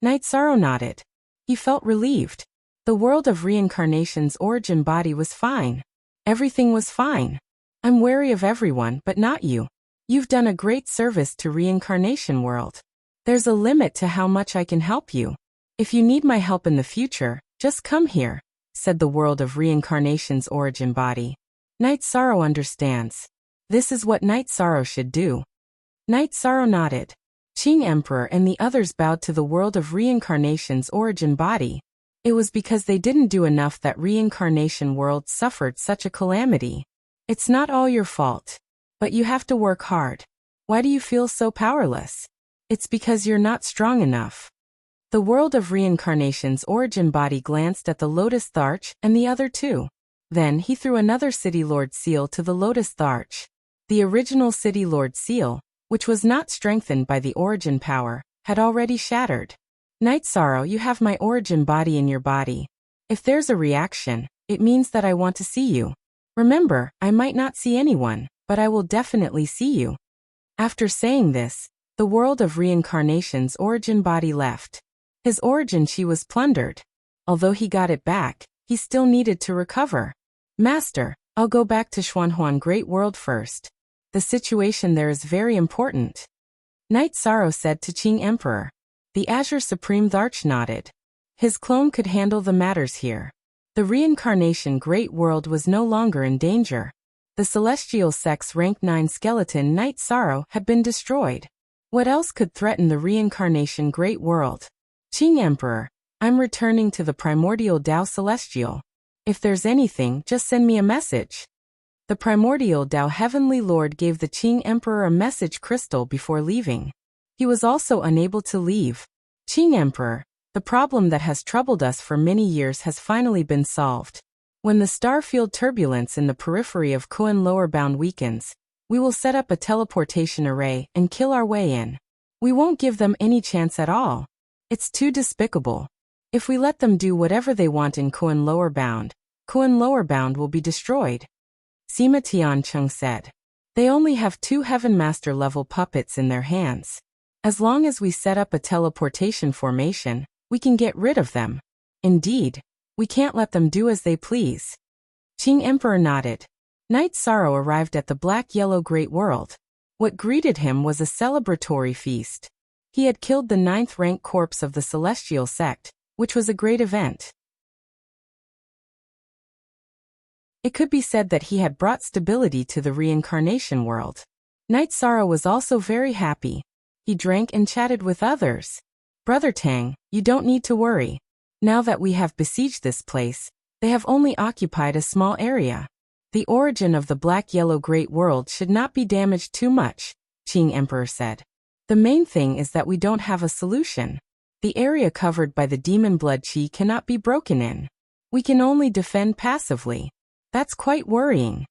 [SPEAKER 1] Night Sorrow nodded. He felt relieved. The world of reincarnation's origin body was fine. Everything was fine. I'm wary of everyone but not you. You've done a great service to reincarnation world. There's a limit to how much I can help you. If you need my help in the future, just come here, said the world of reincarnation's origin body. Night Sorrow understands. This is what Night Sorrow should do. Night Sorrow nodded. Qing Emperor and the others bowed to the world of reincarnation's origin body. It was because they didn't do enough that reincarnation world suffered such a calamity. It's not all your fault. But you have to work hard. Why do you feel so powerless? It's because you're not strong enough. The world of reincarnation's origin body glanced at the Lotus Arch and the other two. Then he threw another City Lord seal to the Lotus Arch. The original City Lord seal, which was not strengthened by the origin power, had already shattered. Night Sorrow, you have my origin body in your body. If there's a reaction, it means that I want to see you. Remember, I might not see anyone, but I will definitely see you. After saying this, the world of reincarnation's origin body left. His origin chi was plundered. Although he got it back, he still needed to recover. Master, I'll go back to Xuanhuan Great World first. The situation there is very important. Night Sorrow said to Qing Emperor. The Azure Supreme Arch nodded. His clone could handle the matters here. The reincarnation Great World was no longer in danger. The celestial sex rank 9 skeleton Night Sorrow had been destroyed. What else could threaten the reincarnation Great World? Qing Emperor, I'm returning to the primordial Tao Celestial. If there's anything, just send me a message. The primordial Tao Heavenly Lord gave the Qing Emperor a message crystal before leaving. He was also unable to leave. Qing Emperor, the problem that has troubled us for many years has finally been solved. When the star field turbulence in the periphery of Koan lower bound weakens, we will set up a teleportation array and kill our way in. We won't give them any chance at all. It's too despicable. If we let them do whatever they want in Koan lower bound will be destroyed. Sima Tiancheng said. They only have 2 Heaven Master level puppets in their hands. As long as we set up a teleportation formation, we can get rid of them. Indeed, we can't let them do as they please. Qing Emperor nodded. Night Sorrow arrived at the black-yellow Great World. What greeted him was a celebratory feast. He had killed the 9th rank corpse of the Celestial Sect, which was a great event. It could be said that he had brought stability to the reincarnation world. Night Sorrow was also very happy. He drank and chatted with others. Brother Tang, you don't need to worry. Now that we have besieged this place, they have only occupied a small area. The origin of the black-yellow Great World should not be damaged too much, Qing Emperor said. The main thing is that we don't have a solution. The area covered by the demon blood chi cannot be broken in. We can only defend passively. That's quite worrying.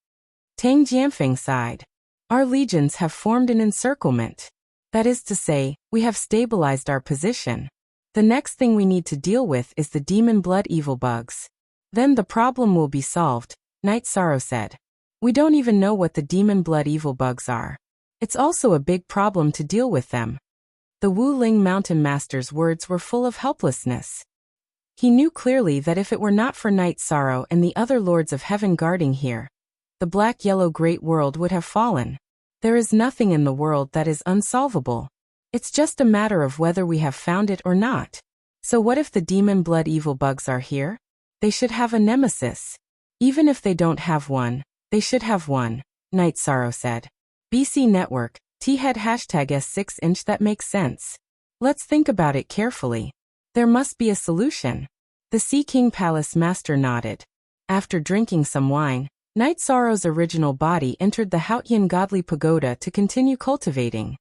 [SPEAKER 1] Tang Jianfeng sighed. Our legions have formed an encirclement. That is to say, we have stabilized our position. The next thing we need to deal with is the demon blood evil bugs. Then the problem will be solved, Night Sorrow said. We don't even know what the demon blood evil bugs are. It's also a big problem to deal with them. The Wu Ling Mountain Master's words were full of helplessness. He knew clearly that if it were not for Night Sorrow and the other lords of heaven guarding here, the black-yellow great world would have fallen. There is nothing in the world that is unsolvable. It's just a matter of whether we have found it or not. So what if the demon blood evil bugs are here? They should have a nemesis. Even if they don't have one, they should have one, Night Sorrow said. BC Network, T-Head hashtag S6-inch that makes sense. Let's think about it carefully. There must be a solution. The Sea King Palace Master nodded. After drinking some wine, Night Sorrow's original body entered the Haotian Godly Pagoda to continue cultivating.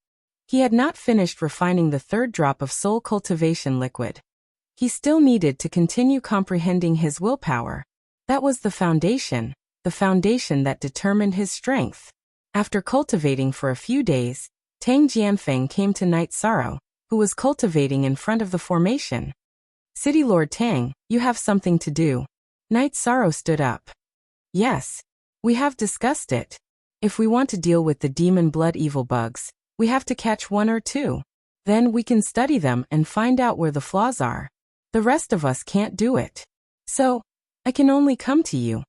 [SPEAKER 1] He had not finished refining the third drop of soul cultivation liquid. He still needed to continue comprehending his willpower. That was the foundation that determined his strength. After cultivating for a few days, Tang Jianfeng came to Night Sorrow, who was cultivating in front of the formation. City Lord Tang, you have something to do. Night Sorrow stood up. Yes. We have discussed it. If we want to deal with the demon blood evil bugs, we have to catch one or two. Then we can study them and find out where the flaws are. The rest of us can't do it. So, I can only come to you,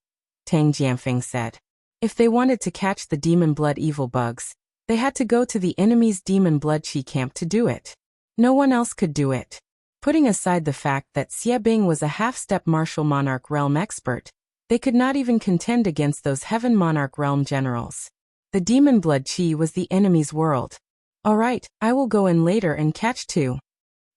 [SPEAKER 1] Tang Jianfeng said. If they wanted to catch the demon blood evil bugs, they had to go to the enemy's demon blood chi camp to do it. No one else could do it. Putting aside the fact that Xie Bing was a half-step martial monarch realm expert, they could not even contend against those heaven monarch realm generals. The demon blood chi was the enemy's world. All right, I will go in later and catch two.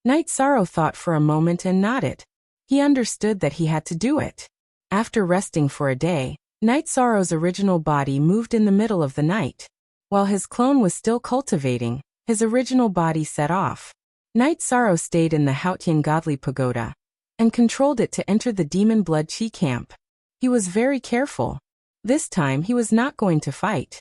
[SPEAKER 1] Night Sorrow thought for a moment and nodded. He understood that he had to do it. After resting for a day, Night Sorrow's original body moved in the middle of the night. While his clone was still cultivating, his original body set off. Night Sorrow stayed in the Haotian Godly Pagoda and controlled it to enter the demon blood chi camp. He was very careful. This time he was not going to fight.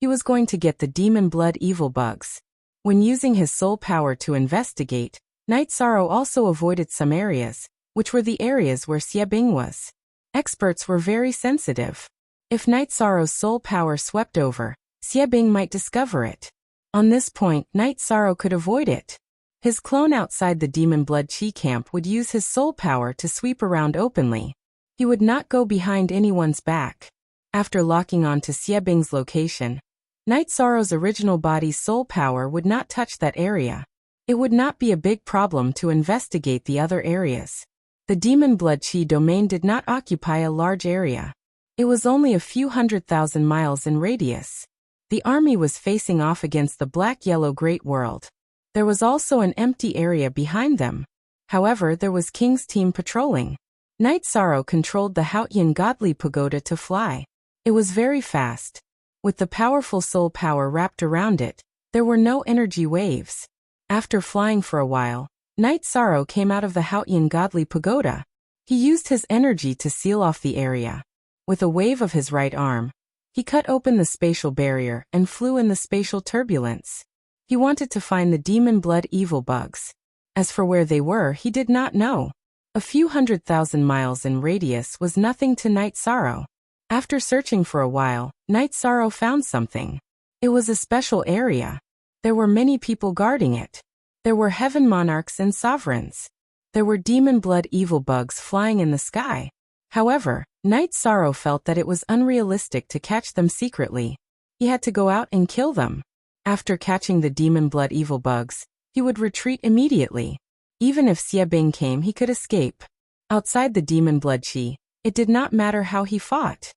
[SPEAKER 1] He was going to get the demon blood evil bugs. When using his soul power to investigate, Night Sorrow also avoided some areas, which were the areas where Xie Bing was. Experts were very sensitive. If Night Sorrow's soul power swept over, Xie Bing might discover it. On this point, Night Sorrow could avoid it. His clone outside the demon blood chi camp would use his soul power to sweep around openly. He would not go behind anyone's back. After locking on to Xie Bing's location, Night Sorrow's original body's soul power would not touch that area. It would not be a big problem to investigate the other areas. The demon blood chi domain did not occupy a large area. It was only a few 100,000 miles in radius. The army was facing off against the black-yellow great world. There was also an empty area behind them. However, there was King's team patrolling. Night Sorrow controlled the Haotian Godly Pagoda to fly. It was very fast. With the powerful soul power wrapped around it, there were no energy waves. After flying for a while, Night Sorrow came out of the Haotian Godly Pagoda. He used his energy to seal off the area. With a wave of his right arm, he cut open the spatial barrier and flew in the spatial turbulence. He wanted to find the demon blood evil bugs. As for where they were, he did not know. A few 100,000 miles in radius was nothing to Night Sorrow. After searching for a while, Night Sorrow found something. It was a special area. There were many people guarding it. There were heaven monarchs and sovereigns. There were demon blood evil bugs flying in the sky. However, Night Sorrow felt that it was unrealistic to catch them secretly. He had to go out and kill them. After catching the demon blood evil bugs, he would retreat immediately. Even if Xie Bing came, he could escape. Outside the demon blood chi, it did not matter how he fought.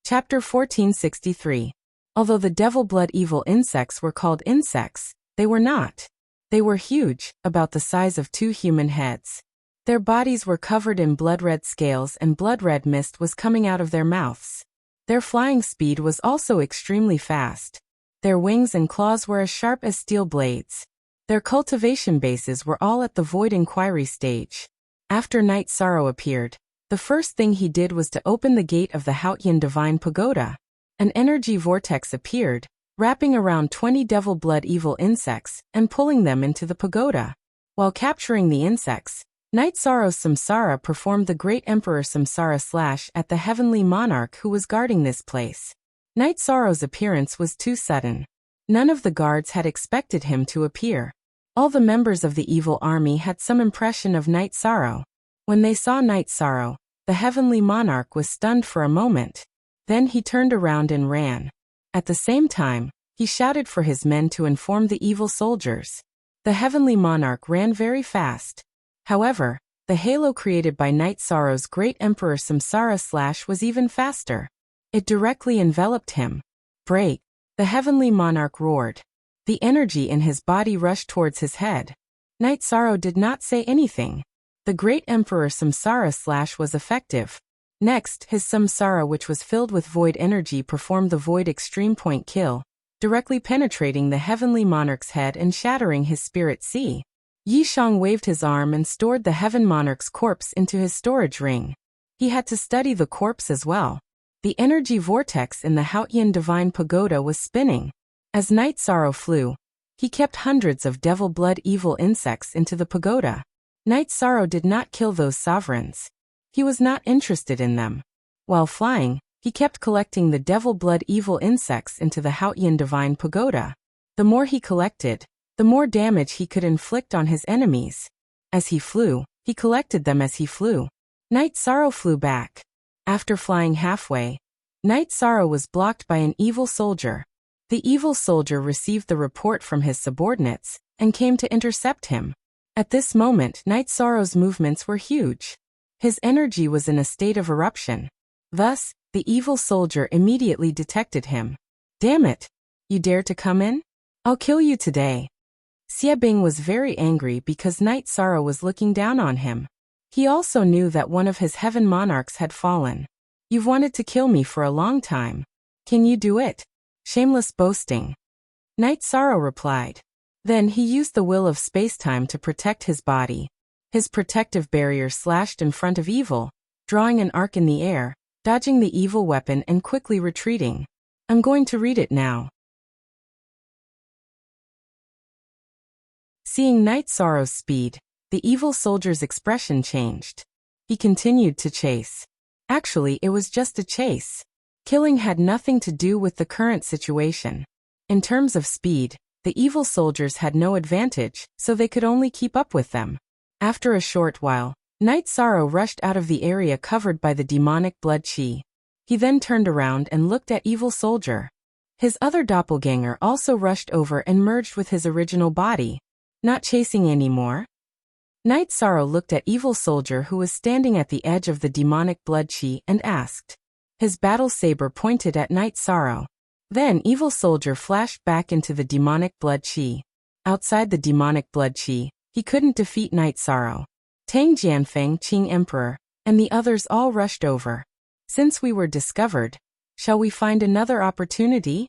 [SPEAKER 1] Chapter 1463. Although the devil blood evil insects were called insects, they were not. They were huge, about the size of 2 human heads. Their bodies were covered in blood-red scales and blood-red mist was coming out of their mouths. Their flying speed was also extremely fast. Their wings and claws were as sharp as steel blades. Their cultivation bases were all at the void inquiry stage. After Night Sorrow appeared, the first thing he did was to open the gate of the Haotian Divine Pagoda. An energy vortex appeared, wrapping around 20 devil blood evil insects and pulling them into the pagoda. While capturing the insects, Night Sorrow's Samsara performed the great Emperor Samsara slash at the heavenly monarch who was guarding this place. Night Sorrow's appearance was too sudden. None of the guards had expected him to appear. All the members of the evil army had some impression of Night Sorrow. When they saw Night Sorrow, the heavenly monarch was stunned for a moment. Then he turned around and ran. At the same time, he shouted for his men to inform the evil soldiers. The heavenly monarch ran very fast. However, the halo created by Night Sorrow's great Emperor Samsara slash was even faster. It directly enveloped him. Break! The heavenly monarch roared. The energy in his body rushed towards his head. Night Sorrow did not say anything. The great Emperor Samsara slash was effective. Next, his Samsara, which was filled with void energy, performed the void extreme point kill, directly penetrating the heavenly monarch's head and shattering his spirit sea. Yishang waved his arm and stored the heaven monarch's corpse into his storage ring. He had to study the corpse as well. The energy vortex in the Haotian divine pagoda was spinning. As Night Sorrow flew, he kept hundreds of devil blood evil insects into the pagoda. Night Sorrow did not kill those sovereigns. He was not interested in them. While flying, he kept collecting the devil blood evil insects into the Haotian divine pagoda. The more he collected, the more damage he could inflict on his enemies. As he flew, he collected them as he flew. Night Sorrow flew back. After flying halfway, Night Sorrow was blocked by an evil soldier. The evil soldier received the report from his subordinates and came to intercept him. At this moment, Night Sorrow's movements were huge. His energy was in a state of eruption. Thus, the evil soldier immediately detected him. "Damn it! You dare to come in? I'll kill you today." Xiebing was very angry because Night Sorrow was looking down on him. He also knew that one of his heaven monarchs had fallen. "You've wanted to kill me for a long time. Can you do it?" Shameless boasting. Night Sorrow replied. Then he used the will of spacetime to protect his body. His protective barrier slashed in front of evil, drawing an arc in the air, dodging the evil weapon and quickly retreating. I'm going to read it now. Seeing Night Sorrow's speed, the evil soldier's expression changed. He continued to chase. Actually, it was just a chase. Killing had nothing to do with the current situation. In terms of speed, the evil soldiers had no advantage, so they could only keep up with them. After a short while, Night Sorrow rushed out of the area covered by the demonic blood chi. He then turned around and looked at evil soldier. His other doppelganger also rushed over and merged with his original body. Not chasing anymore. Night Sorrow looked at evil soldier who was standing at the edge of the demonic blood chi and asked. His battle saber pointed at Night Sorrow. Then evil soldier flashed back into the demonic blood chi. Outside the demonic blood chi, he couldn't defeat Night Sorrow. Tang Jianfeng, Qing Emperor, and the others all rushed over. Since we were discovered, shall we find another opportunity?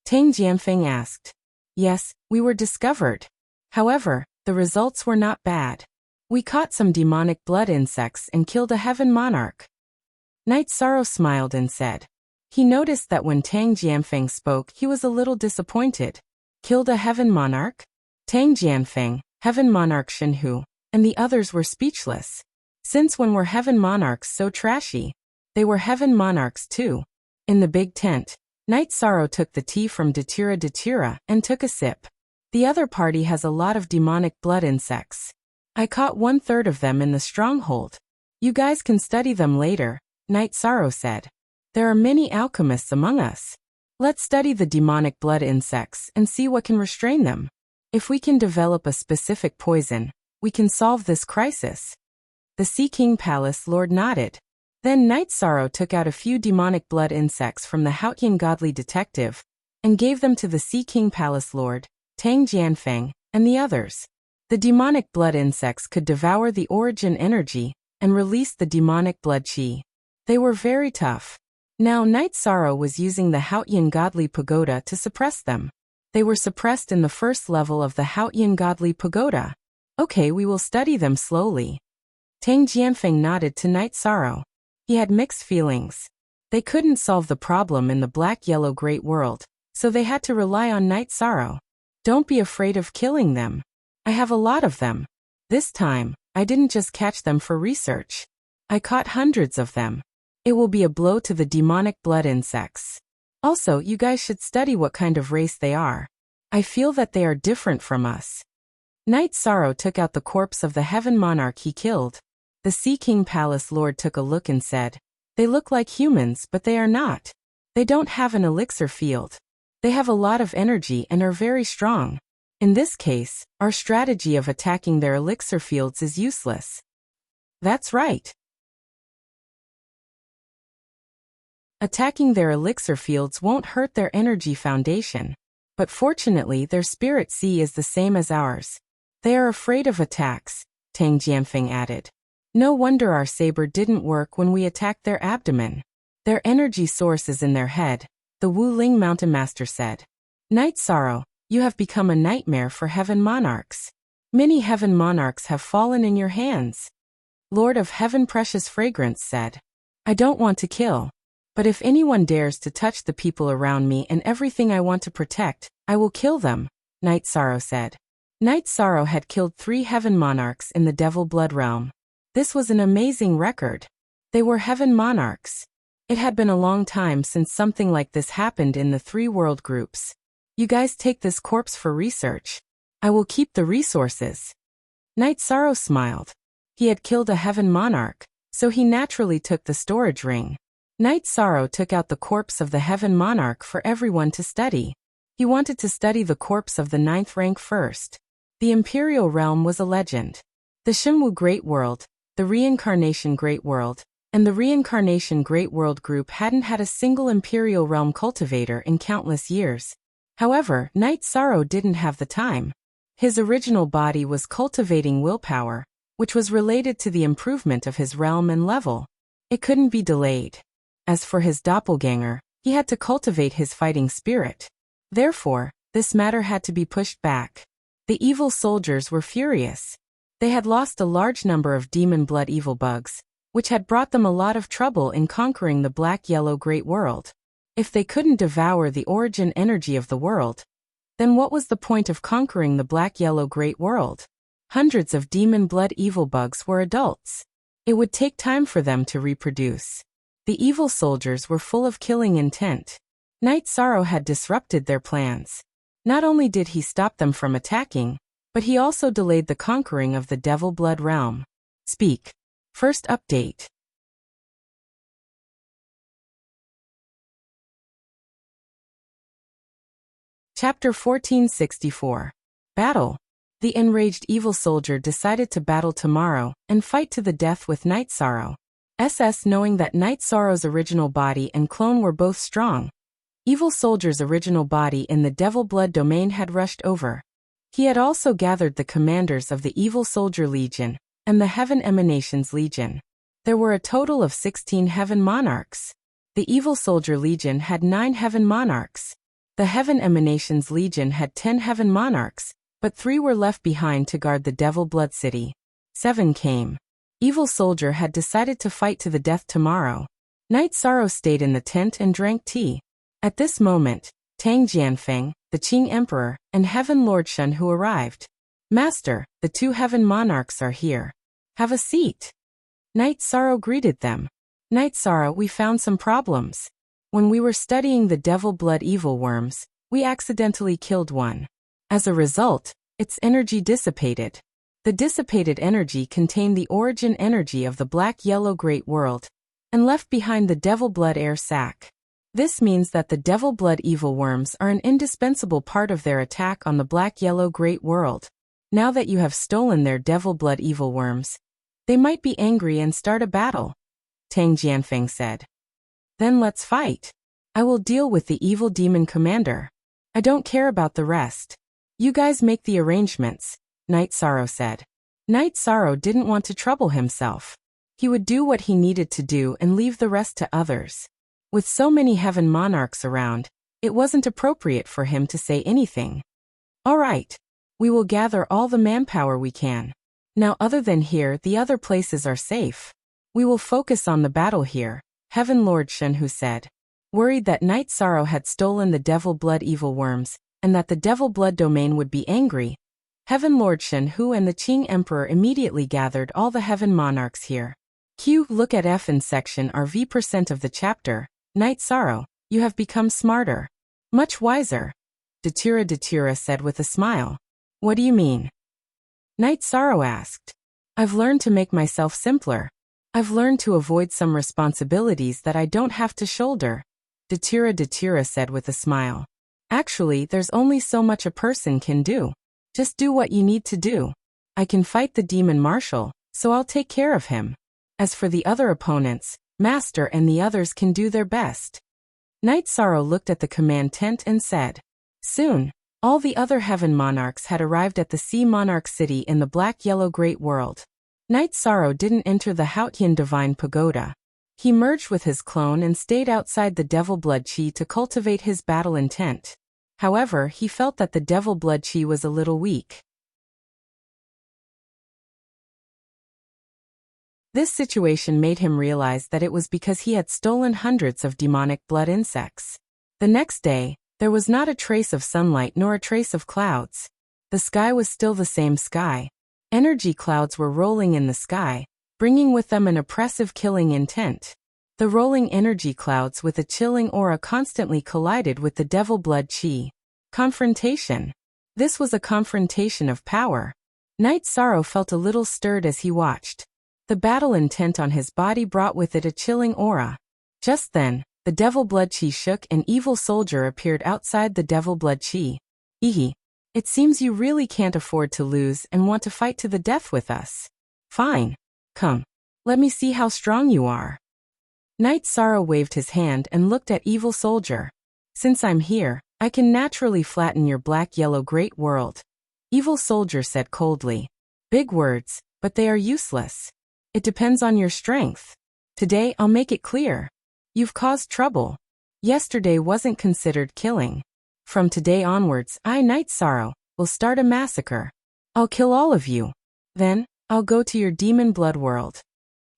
[SPEAKER 1] Tang Jianfeng asked. Yes, we were discovered. However, the results were not bad. We caught some demonic blood insects and killed a heaven monarch. Night Sorrow smiled and said. He noticed that when Tang Jianfeng spoke, he was a little disappointed. Killed a heaven monarch? Tang Jianfeng, heaven monarch Shenhu, and the others were speechless. Since when were heaven monarchs so trashy? They were heaven monarchs too. In the big tent, Night Sorrow took the tea from Datura and took a sip. The other party has a lot of demonic blood insects. I caught 1/3 of them in the stronghold. You guys can study them later, Night Sorrow said. There are many alchemists among us. Let's study the demonic blood insects and see what can restrain them. If we can develop a specific poison, we can solve this crisis. The Sea King Palace Lord nodded. Then Night Sorrow took out a few demonic blood insects from the Haotian godly detective and gave them to the Sea King Palace Lord, Tang Jianfeng, and the others. The demonic blood insects could devour the origin energy and release the demonic blood chi. They were very tough. Now Night Sorrow was using the Haotian godly pagoda to suppress them. They were suppressed in the first level of the Haotian godly pagoda. Okay, we will study them slowly. Tang Jianfeng nodded to Night Sorrow. He had mixed feelings. They couldn't solve the problem in the black-yellow great world, so they had to rely on Night Sorrow. Don't be afraid of killing them. I have a lot of them. This time, I didn't just catch them for research. I caught hundreds of them. It will be a blow to the demonic blood insects. Also, you guys should study what kind of race they are. I feel that they are different from us. Night Sorrow took out the corpse of the Heaven Monarch he killed. The Sea King Palace Lord took a look and said, "They look like humans, but they are not. They don't have an elixir field. They have a lot of energy and are very strong. In this case, our strategy of attacking their elixir fields is useless." That's right. Attacking their elixir fields won't hurt their energy foundation. But fortunately their spirit sea is the same as ours. They are afraid of attacks, Tang Jianfeng added. No wonder our saber didn't work when we attacked their abdomen. Their energy source is in their head, the Wu Ling Mountain Master said. Night Sorrow, you have become a nightmare for Heaven Monarchs. Many Heaven Monarchs have fallen in your hands. Lord of Heaven Precious Fragrance said. I don't want to kill. But if anyone dares to touch the people around me and everything I want to protect, I will kill them, Night Sorrow said. Night Sorrow had killed 3 Heaven Monarchs in the Devil Blood realm. This was an amazing record. They were Heaven Monarchs. It had been a long time since something like this happened in the 3 world groups. You guys take this corpse for research. I will keep the resources. Night Sorrow smiled. He had killed a Heaven Monarch, so he naturally took the storage ring. Night Sorrow took out the corpse of the Heaven Monarch for everyone to study. He wanted to study the corpse of the 9th rank first. The Imperial Realm was a legend. The Shenwu Great World, the Reincarnation Great World, and the Reincarnation Great World group hadn't had a single Imperial Realm cultivator in countless years. However, Night Sorrow didn't have the time. His original body was cultivating willpower, which was related to the improvement of his realm and level. It couldn't be delayed. As for his doppelganger, he had to cultivate his fighting spirit. Therefore, this matter had to be pushed back. The evil soldiers were furious. They had lost a large number of demon blood evil bugs, which had brought them a lot of trouble in conquering the black-yellow great world. If they couldn't devour the origin energy of the world, then what was the point of conquering the black-yellow great world? Hundreds of demon blood evil bugs were adults. It would take time for them to reproduce. The evil soldiers were full of killing intent. Night Sorrow had disrupted their plans. Not only did he stop them from attacking, but he also delayed the conquering of the Devil Blood realm. Speak. First update. Chapter 1464. Battle. The enraged evil soldier decided to battle tomorrow and fight to the death with Night Sorrow. Knowing that Night Sorrow's original body and clone were both strong. Evil Soldier's original body in the Devil Blood domain had rushed over. He had also gathered the commanders of the Evil Soldier Legion and the Heaven Emanations Legion. There were a total of 16 Heaven Monarchs. The Evil Soldier Legion had 9 Heaven Monarchs. The Heaven Emanations Legion had 10 Heaven Monarchs, but 3 were left behind to guard the Devil Blood City. 7 came. Evil Soldier had decided to fight to the death tomorrow. Night Sorrow stayed in the tent and drank tea. At this moment, Tang Jianfeng, the Qing Emperor, and Heaven Lord Shenhu arrived. Master, the 2 Heaven Monarchs are here. Have a seat. Night Sorrow greeted them. Night Sorrow, we found some problems. When we were studying the Devil Blood evil worms, we accidentally killed one. As a result, its energy dissipated. The dissipated energy contained the origin energy of the black-yellow great world, and left behind the Devil Blood air sac. This means that the Devil Blood evil worms are an indispensable part of their attack on the black-yellow great world. Now that you have stolen their Devil Blood evil worms, they might be angry and start a battle, Tang Jianfeng said. Then let's fight. I will deal with the evil demon commander. I don't care about the rest. You guys make the arrangements, Night Sorrow said. Night Sorrow didn't want to trouble himself. He would do what he needed to do and leave the rest to others. With so many Heaven Monarchs around, it wasn't appropriate for him to say anything. All right. We will gather all the manpower we can. Now other than here, the other places are safe. We will focus on the battle here, Heaven Lord Shenhu said. worried that Night Sorrow had stolen the Devil Blood evil worms, and that the Devil Blood domain would be angry. Heaven Lord Shen Hu and the Qing Emperor immediately gathered all the Heaven Monarchs here. Look at F in section RV% of the chapter. Night Sorrow, you have become smarter. Much wiser. Datura said with a smile. What do you mean? Night Sorrow asked. I've learned to make myself simpler. I've learned to avoid some responsibilities that I don't have to shoulder. Datura said with a smile. Actually, there's only so much a person can do. Just do what you need to do. I can fight the demon marshal, so I'll take care of him. As for the other opponents, Master and the others can do their best. Night Sorrow looked at the command tent and said. Soon, all the other Heaven Monarchs had arrived at the Sea Monarch City in the Black-Yellow Great World. Night Sorrow didn't enter the Haotian Divine Pagoda. He merged with his clone and stayed outside the Devil Blood Chi to cultivate his battle intent. However, he felt that the Devil Blood Chi was a little weak. This situation made him realize that it was because he had stolen hundreds of demonic blood insects. The next day, there was not a trace of sunlight nor a trace of clouds. The sky was still the same sky. Energy clouds were rolling in the sky, bringing with them an oppressive killing intent. The rolling energy clouds with a chilling aura constantly collided with the Devil Blood Chi. Confrontation. This was a confrontation of power. Night Sorrow felt a little stirred as he watched. The battle intent on his body brought with it a chilling aura. Just then, the Devil Blood Chi shook and Evil Soldier appeared outside the Devil Blood Chi. Ehe. It seems you really can't afford to lose and want to fight to the death with us. Fine. Come. Let me see how strong you are. Night Sorrow waved his hand and looked at Evil Soldier. Since I'm here, I can naturally flatten your black-yellow great world. Evil Soldier said coldly. Big words, but they are useless. It depends on your strength. Today I'll make it clear. You've caused trouble. Yesterday wasn't considered killing. From today onwards, I, Night Sorrow, will start a massacre. I'll kill all of you. Then, I'll go to your demon blood world.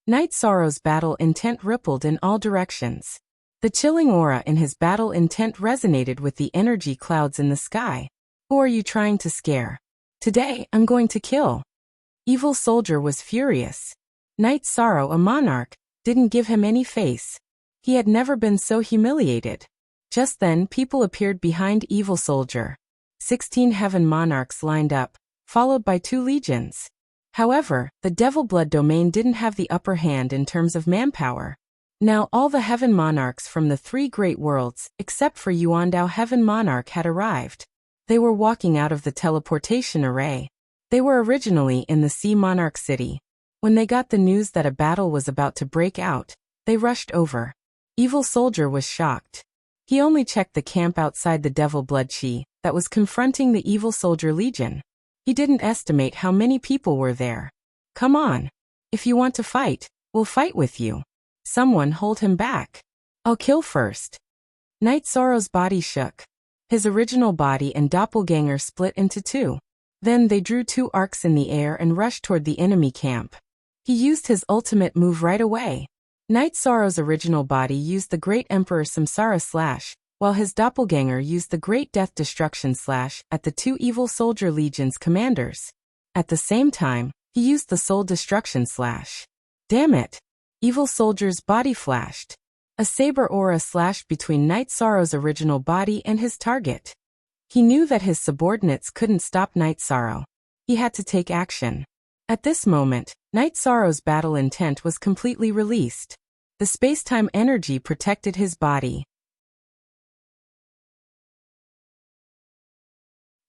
[SPEAKER 1] Night Sorrow's battle intent rippled in all directions. The chilling aura in his battle intent resonated with the energy clouds in the sky. Who are you trying to scare? Today, I'm going to kill. Evil Soldier was furious. Night Sorrow, a monarch, didn't give him any face. He had never been so humiliated. Just then, people appeared behind Evil Soldier. 16 Heaven Monarchs lined up, followed by 2 legions. However, the Devil Blood domain didn't have the upper hand in terms of manpower. Now all the Heaven Monarchs from the 3 great worlds, except for Yuandao Heaven Monarch, had arrived. They were walking out of the teleportation array. They were originally in the Sea Monarch City. When they got the news that a battle was about to break out, they rushed over. Evil Soldier was shocked. He only checked the camp outside the Devil Blood Chi that was confronting the Evil Soldier Legion. He didn't estimate how many people were there. Come on. If you want to fight, we'll fight with you. Someone hold him back. I'll kill first. Night Sorrow's body shook. His original body and doppelganger split into 2. Then they drew 2 arcs in the air and rushed toward the enemy camp. He used his ultimate move right away. Night Sorrow's original body used the Great Emperor Samsara Slash, while his doppelganger used the Great Death Destruction Slash at the 2 Evil Soldier Legion's commanders. At the same time, he used the Soul Destruction Slash. Damn it! Evil Soldier's body flashed. A saber aura slashed between Night Sorrow's original body and his target. He knew that his subordinates couldn't stop Night Sorrow. He had to take action. At this moment, Night Sorrow's battle intent was completely released. The space-time energy protected his body.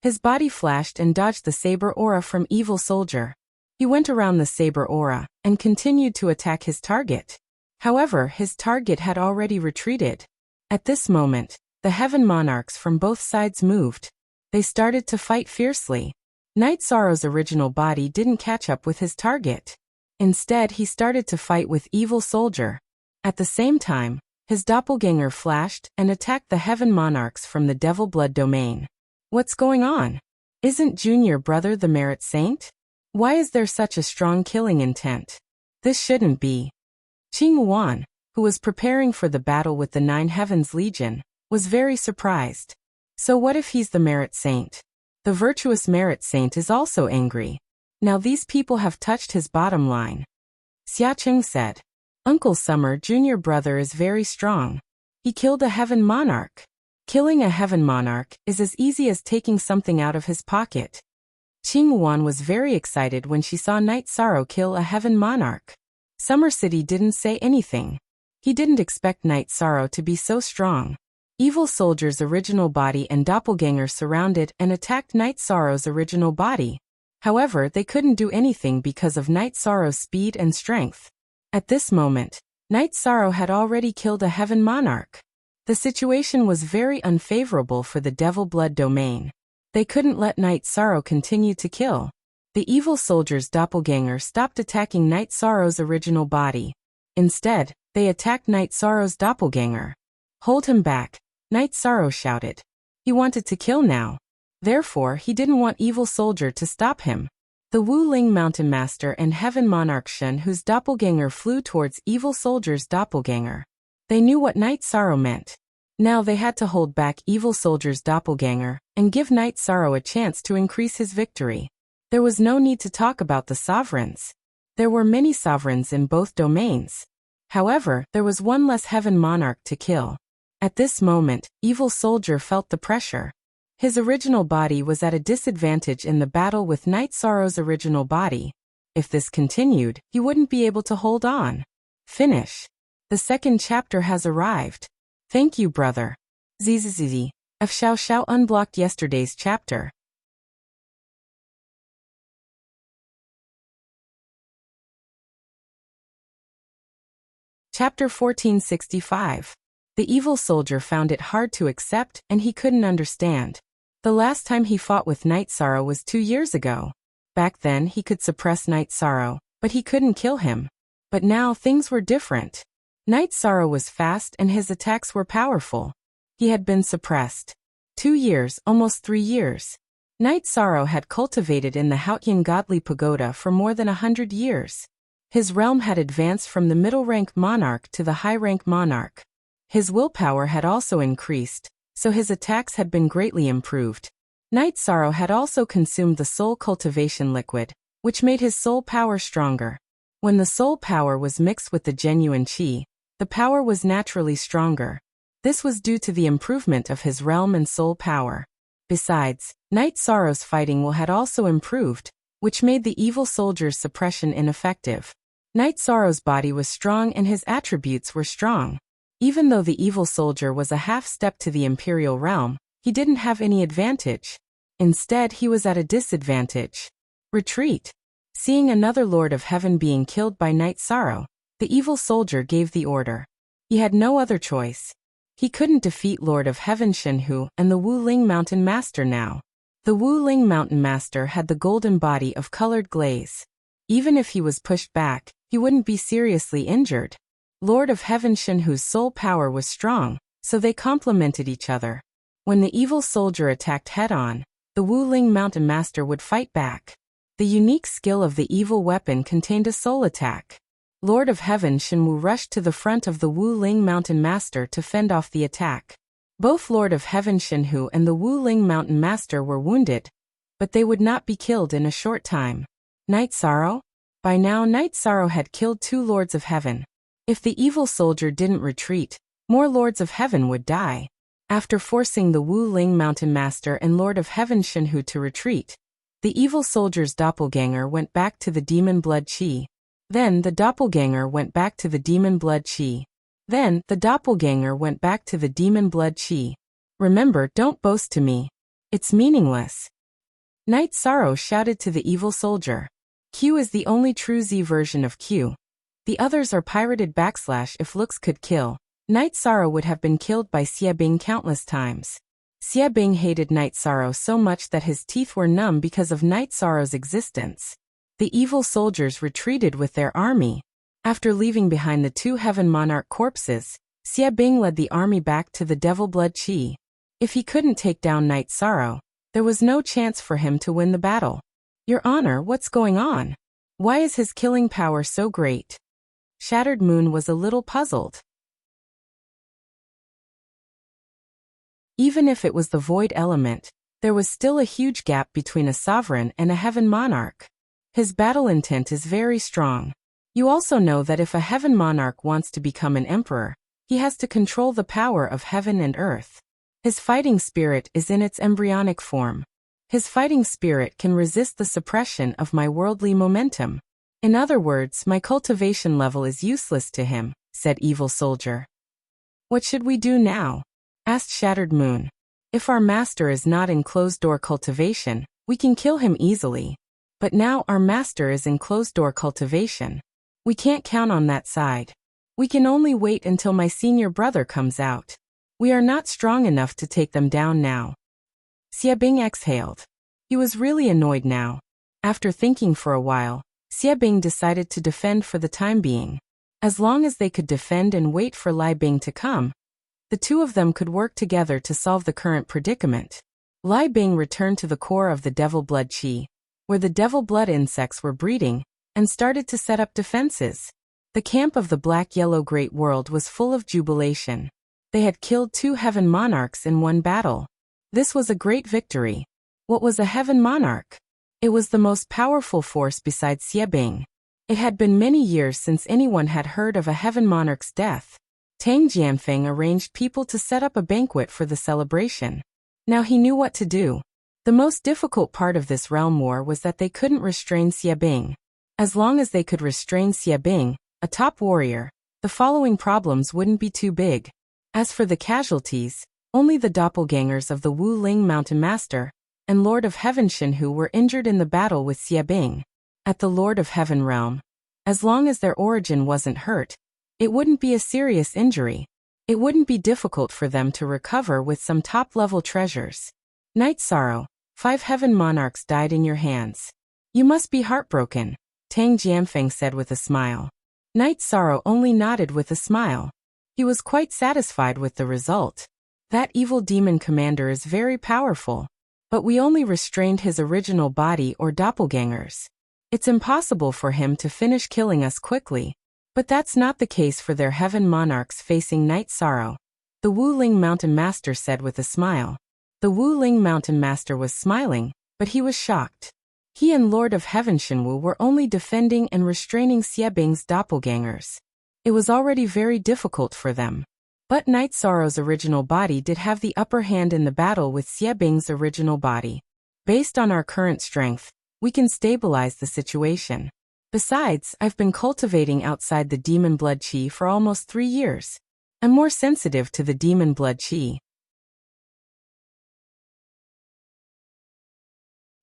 [SPEAKER 1] His body flashed and dodged the saber aura from Evil Soldier. He went around the saber aura and continued to attack his target. However, his target had already retreated. At this moment, the Heaven Monarchs from both sides moved. They started to fight fiercely. Night Sorrow's original body didn't catch up with his target. Instead, he started to fight with Evil Soldier. At the same time, his doppelganger flashed and attacked the Heaven Monarchs from the Devil Blood domain. What's going on? Isn't Junior Brother the Merit Saint? Why is there such a strong killing intent? This shouldn't be. Qing Wan, who was preparing for the battle with the 9 Heavens Legion, was very surprised. So what if he's the merit saint? The virtuous merit saint is also angry. Now these people have touched his bottom line. Xiacheng said. Uncle Summer Jr. brother is very strong. He killed a heaven monarch. Killing a heaven monarch is as easy as taking something out of his pocket. Qing Wan was very excited when she saw Night Sorrow kill a heaven monarch. Summer City didn't say anything. He didn't expect Night Sorrow to be so strong. Evil Soldier's original body and doppelganger surrounded and attacked Night Sorrow's original body. However, they couldn't do anything because of Night Sorrow's speed and strength. At this moment, Night Sorrow had already killed a heaven monarch. The situation was very unfavorable for the Devil Blood domain. They couldn't let Night Sorrow continue to kill. The Evil Soldier's doppelganger stopped attacking Night Sorrow's original body. Instead, they attacked Night Sorrow's doppelganger. Hold him back, Night Sorrow shouted. He wanted to kill now. Therefore, he didn't want Evil Soldier to stop him. The Wu Ling Mountain Master and Heaven Monarch Shen, whose doppelganger flew towards Evil Soldier's doppelganger. They knew what Night Sorrow meant. Now they had to hold back Evil Soldier's doppelganger and give Night Sorrow a chance to increase his victory. There was no need to talk about the sovereigns. There were many sovereigns in both domains. However, there was one less heaven monarch to kill. At this moment, Evil Soldier felt the pressure. His original body was at a disadvantage in the battle with Night Sorrow's original body. If this continued, he wouldn't be able to hold on. Finish. The second chapter has arrived. Thank you, brother. Zzz. F Xiao Xiao unblocked yesterday's chapter. Chapter 1465. The Evil Soldier found it hard to accept and he couldn't understand. The last time he fought with Night Sorrow was 2 years ago. Back then he could suppress Night Sorrow, but he couldn't kill him. But now things were different. Night Sorrow was fast and his attacks were powerful. He had been suppressed. 2 years, almost 3 years. Night Sorrow had cultivated in the Haotian Godly Pagoda for more than 100 years. His realm had advanced from the middle-rank monarch to the high-rank monarch. His willpower had also increased, so his attacks had been greatly improved. Night Sorrow had also consumed the soul cultivation liquid, which made his soul power stronger. When the soul power was mixed with the genuine qi, the power was naturally stronger. This was due to the improvement of his realm and soul power. Besides, Night Sorrow's fighting will had also improved, which made the Evil Soldier's suppression ineffective. Night Sorrow's body was strong and his attributes were strong. Even though the Evil Soldier was a half-step to the Imperial realm, he didn't have any advantage. Instead, he was at a disadvantage. Retreat. Seeing another Lord of Heaven being killed by Night Sorrow, the Evil Soldier gave the order. He had no other choice. He couldn't defeat Lord of Heaven Shenhu and the Wu Ling Mountain Master now. The Wu Ling Mountain Master had the golden body of colored glaze. Even if he was pushed back, he wouldn't be seriously injured. Lord of Heaven Shenhu's soul power was strong, so they complemented each other. When the Evil Soldier attacked head-on, the Wu Ling Mountain Master would fight back. The unique skill of the evil weapon contained a soul attack. Lord of Heaven Shenwu rushed to the front of the Wu Ling Mountain Master to fend off the attack. Both Lord of Heaven Shenhu and the Wu Ling Mountain Master were wounded, but they would not be killed in a short time. Night Sorrow? By now Night Sorrow had killed 2 Lords of Heaven. If the Evil Soldier didn't retreat, more Lords of Heaven would die. After forcing the Wu Ling Mountain Master and Lord of Heaven Shenhu to retreat, the Evil Soldier's doppelganger went back to the Demon Blood Qi. Then the doppelganger went back to the Demon Blood Qi. Then the doppelganger went back to the Demon Blood Qi. Remember, don't boast to me. It's meaningless. Night Sorrow shouted to the Evil Soldier. Q is the only true Z version of Q. The others are pirated / if looks could kill. Night Sorrow would have been killed by Xie Bing countless times. Xie Bing hated Night Sorrow so much that his teeth were numb because of Night Sorrow's existence. The Evil Soldiers retreated with their army. After leaving behind the 2 Heaven Monarch corpses, Xie Bing led the army back to the Devil Blood Qi. If he couldn't take down Night Sorrow, there was no chance for him to win the battle. Your Honor, what's going on? Why is his killing power so great? Shattered Moon was a little puzzled. Even if it was the void element, there was still a huge gap between a sovereign and a heaven monarch. His battle intent is very strong. You also know that if a heaven monarch wants to become an emperor, he has to control the power of heaven and earth. His fighting spirit is in its embryonic form. His fighting spirit can resist the suppression of my worldly momentum. In other words, my cultivation level is useless to him, said Evil Soldier. What should we do now? Asked Shattered Moon. If our master is not in closed-door cultivation, we can kill him easily. But now our master is in closed-door cultivation. We can't count on that side. We can only wait until my senior brother comes out. We are not strong enough to take them down now. Xiebing exhaled. He was really annoyed now. After thinking for a while, Xiebing decided to defend for the time being. As long as they could defend and wait for Lai Bing to come, the two of them could work together to solve the current predicament. Lai Bing returned to the core of the Devil Blood Chi, where the Devil Blood insects were breeding, and started to set up defenses. The camp of the Black-Yellow Great World was full of jubilation. They had killed 2 heaven monarchs in one battle. This was a great victory. What was a heaven monarch? It was the most powerful force besides Xiebing. It had been many years since anyone had heard of a heaven monarch's death. Tang Jianfeng arranged people to set up a banquet for the celebration. Now he knew what to do. The most difficult part of this realm war was that they couldn't restrain Xiebing. As long as they could restrain Xiebing, a top warrior, the following problems wouldn't be too big. As for the casualties, only the doppelgangers of the Wu Ling Mountain Master and Lord of Heaven Shenhu were injured in the battle with Xiebing. At the Lord of Heaven realm, as long as their origin wasn't hurt, it wouldn't be a serious injury. It wouldn't be difficult for them to recover with some top-level treasures. Night Sorrow, 5 heaven monarchs died in your hands. You must be heartbroken, Tang Jianfeng said with a smile. Night Sorrow only nodded with a smile. He was quite satisfied with the result. That evil demon commander is very powerful. But we only restrained his original body or doppelgangers. It's impossible for him to finish killing us quickly. But that's not the case for their heaven monarchs facing Night Sorrow, the Wu Ling Mountain Master said with a smile. The Wu Ling Mountain Master was smiling, but he was shocked. He and Lord of Heaven Shenwu were only defending and restraining Xiebing's doppelgangers. It was already very difficult for them. But Night Sorrow's original body did have the upper hand in the battle with Xiebing's original body. Based on our current strength, we can stabilize the situation. Besides, I've been cultivating outside the Demon Blood Chi for almost 3 years. I'm more sensitive to the Demon Blood Chi.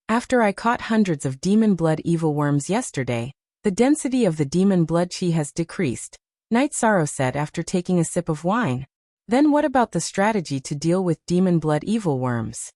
[SPEAKER 1] After I caught hundreds of Demon Blood evil worms yesterday, the density of the Demon Blood Chi has decreased, Night Sorrow said after taking a sip of wine. Then what about the strategy to deal with Demon Blood evil worms?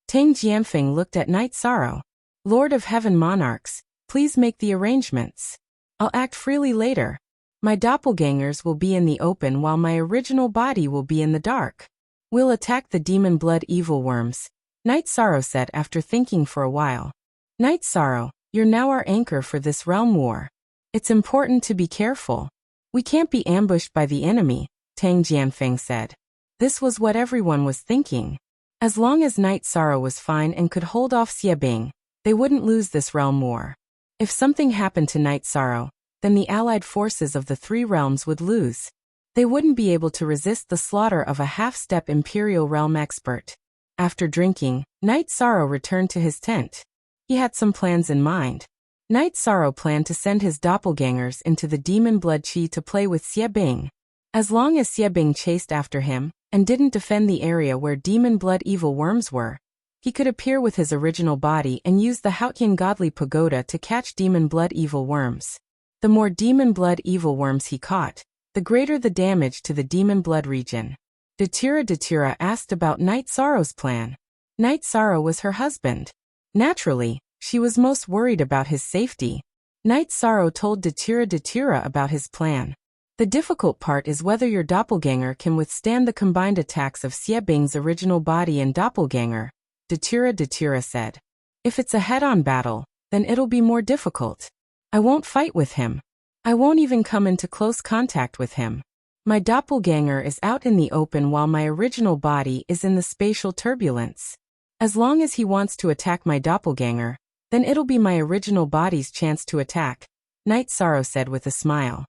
[SPEAKER 1] Tang Jianfeng looked at Night Sorrow. Lord of Heaven Monarchs, please make the arrangements. I'll act freely later. My doppelgangers will be in the open while my original body will be in the dark. We'll attack the Demon Blood evil worms, Night Sorrow said after thinking for a while. Night Sorrow, you're now our anchor for this realm war. It's important to be careful. We can't be ambushed by the enemy, Tang Jianfeng said. This was what everyone was thinking. As long as Night Sorrow was fine and could hold off Xiebing, they wouldn't lose this realm war. If something happened to Night Sorrow, then the allied forces of the 3 realms would lose. They wouldn't be able to resist the slaughter of a half-step Imperial Realm expert. After drinking, Night Sorrow returned to his tent. He had some plans in mind. Night Sorrow planned to send his doppelgangers into the Demon Blood Chi to play with Xiebing. As long as Xiebing chased after him and didn't defend the area where Demon Blood evil worms were, he could appear with his original body and use the Haotian Godly Pagoda to catch Demon Blood evil worms. The more Demon Blood evil worms he caught, the greater the damage to the Demon Blood region. Datura asked about Night Sorrow's plan. Night Sorrow was her husband. Naturally, she was most worried about his safety. Night Sorrow told Datura about his plan. The difficult part is whether your doppelganger can withstand the combined attacks of Xiebing's original body and doppelganger, Datura said. If it's a head-on battle, then it'll be more difficult. I won't fight with him. I won't even come into close contact with him. My doppelganger is out in the open while my original body is in the spatial turbulence. As long as he wants to attack my doppelganger, then it'll be my original body's chance to attack, Night Sorrow said with a smile.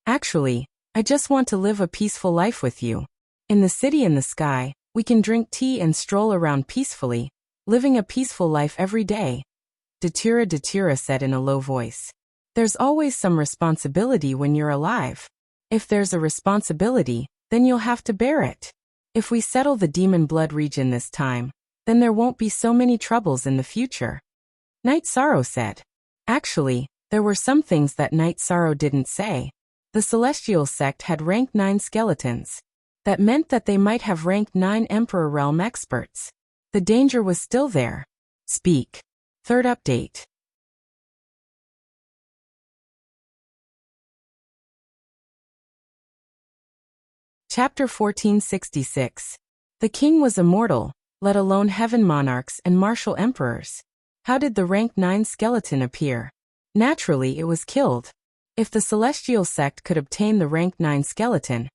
[SPEAKER 1] Actually, I just want to live a peaceful life with you. In the city in the sky, we can drink tea and stroll around peacefully, living a peaceful life every day, Datura said in a low voice. There's always some responsibility when you're alive. If there's a responsibility, then you'll have to bear it. If we settle the demon blood region this time, then there won't be so many troubles in the future, Night Sorrow said. Actually, there were some things that Night Sorrow didn't say. The Celestial Sect had rank 9 skeletons. That meant that they might have ranked 9 Emperor Realm experts. The danger was still there. Speak. Third update. Chapter 1466. The king was immortal, let alone heaven monarchs and martial emperors. How did the rank 9 skeleton appear? Naturally, it was killed. If the Celestial Sect could obtain the rank 9 skeleton,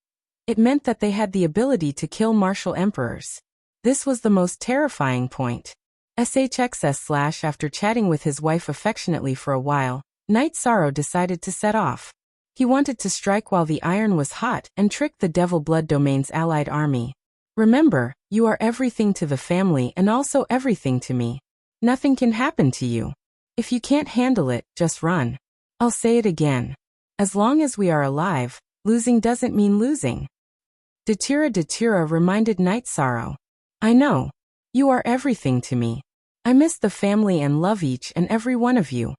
[SPEAKER 1] it meant that they had the ability to kill martial emperors. This was the most terrifying point. After chatting with his wife affectionately for a while, Night Sorrow decided to set off. He wanted to strike while the iron was hot and trick the Devil Blood Domain's allied army. Remember, you are everything to the family and also everything to me. Nothing can happen to you. If you can't handle it, just run. I'll say it again. As long as we are alive, losing doesn't mean losing. Datura reminded Night Sorrow. I know. You are everything to me. I miss the family and love each and every one of you.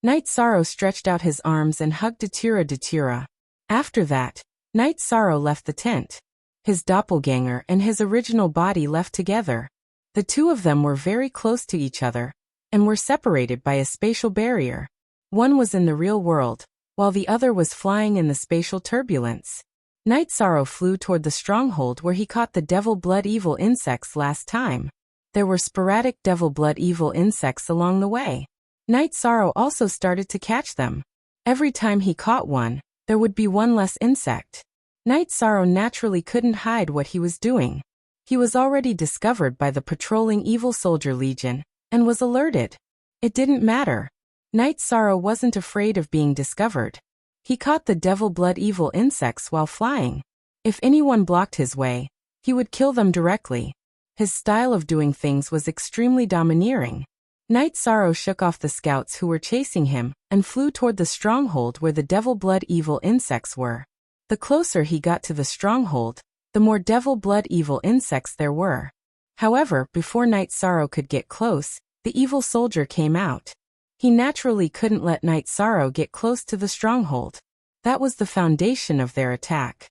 [SPEAKER 1] Night Sorrow stretched out his arms and hugged Datura. After that, Night Sorrow left the tent. His doppelganger and his original body left together. The two of them were very close to each other, and were separated by a spatial barrier. One was in the real world, while the other was flying in the spatial turbulence. Night Sorrow flew toward the stronghold where he caught the Devil Blood Evil insects last time. There were sporadic Devil Blood Evil insects along the way. Night Sorrow also started to catch them. Every time he caught one, there would be one less insect. Night Sorrow naturally couldn't hide what he was doing. He was already discovered by the patrolling Evil Soldier Legion, and was alerted. It didn't matter. Night Sorrow wasn't afraid of being discovered. He caught the Devil Blood Evil insects while flying. If anyone blocked his way, he would kill them directly. His style of doing things was extremely domineering. Night Sorrow shook off the scouts who were chasing him, and flew toward the stronghold where the Devil Blood Evil insects were. The closer he got to the stronghold, the more Devil Blood Evil insects there were. However, before Night Sorrow could get close, the evil soldier came out. He naturally couldn't let Night Sorrow get close to the stronghold. That was the foundation of their attack.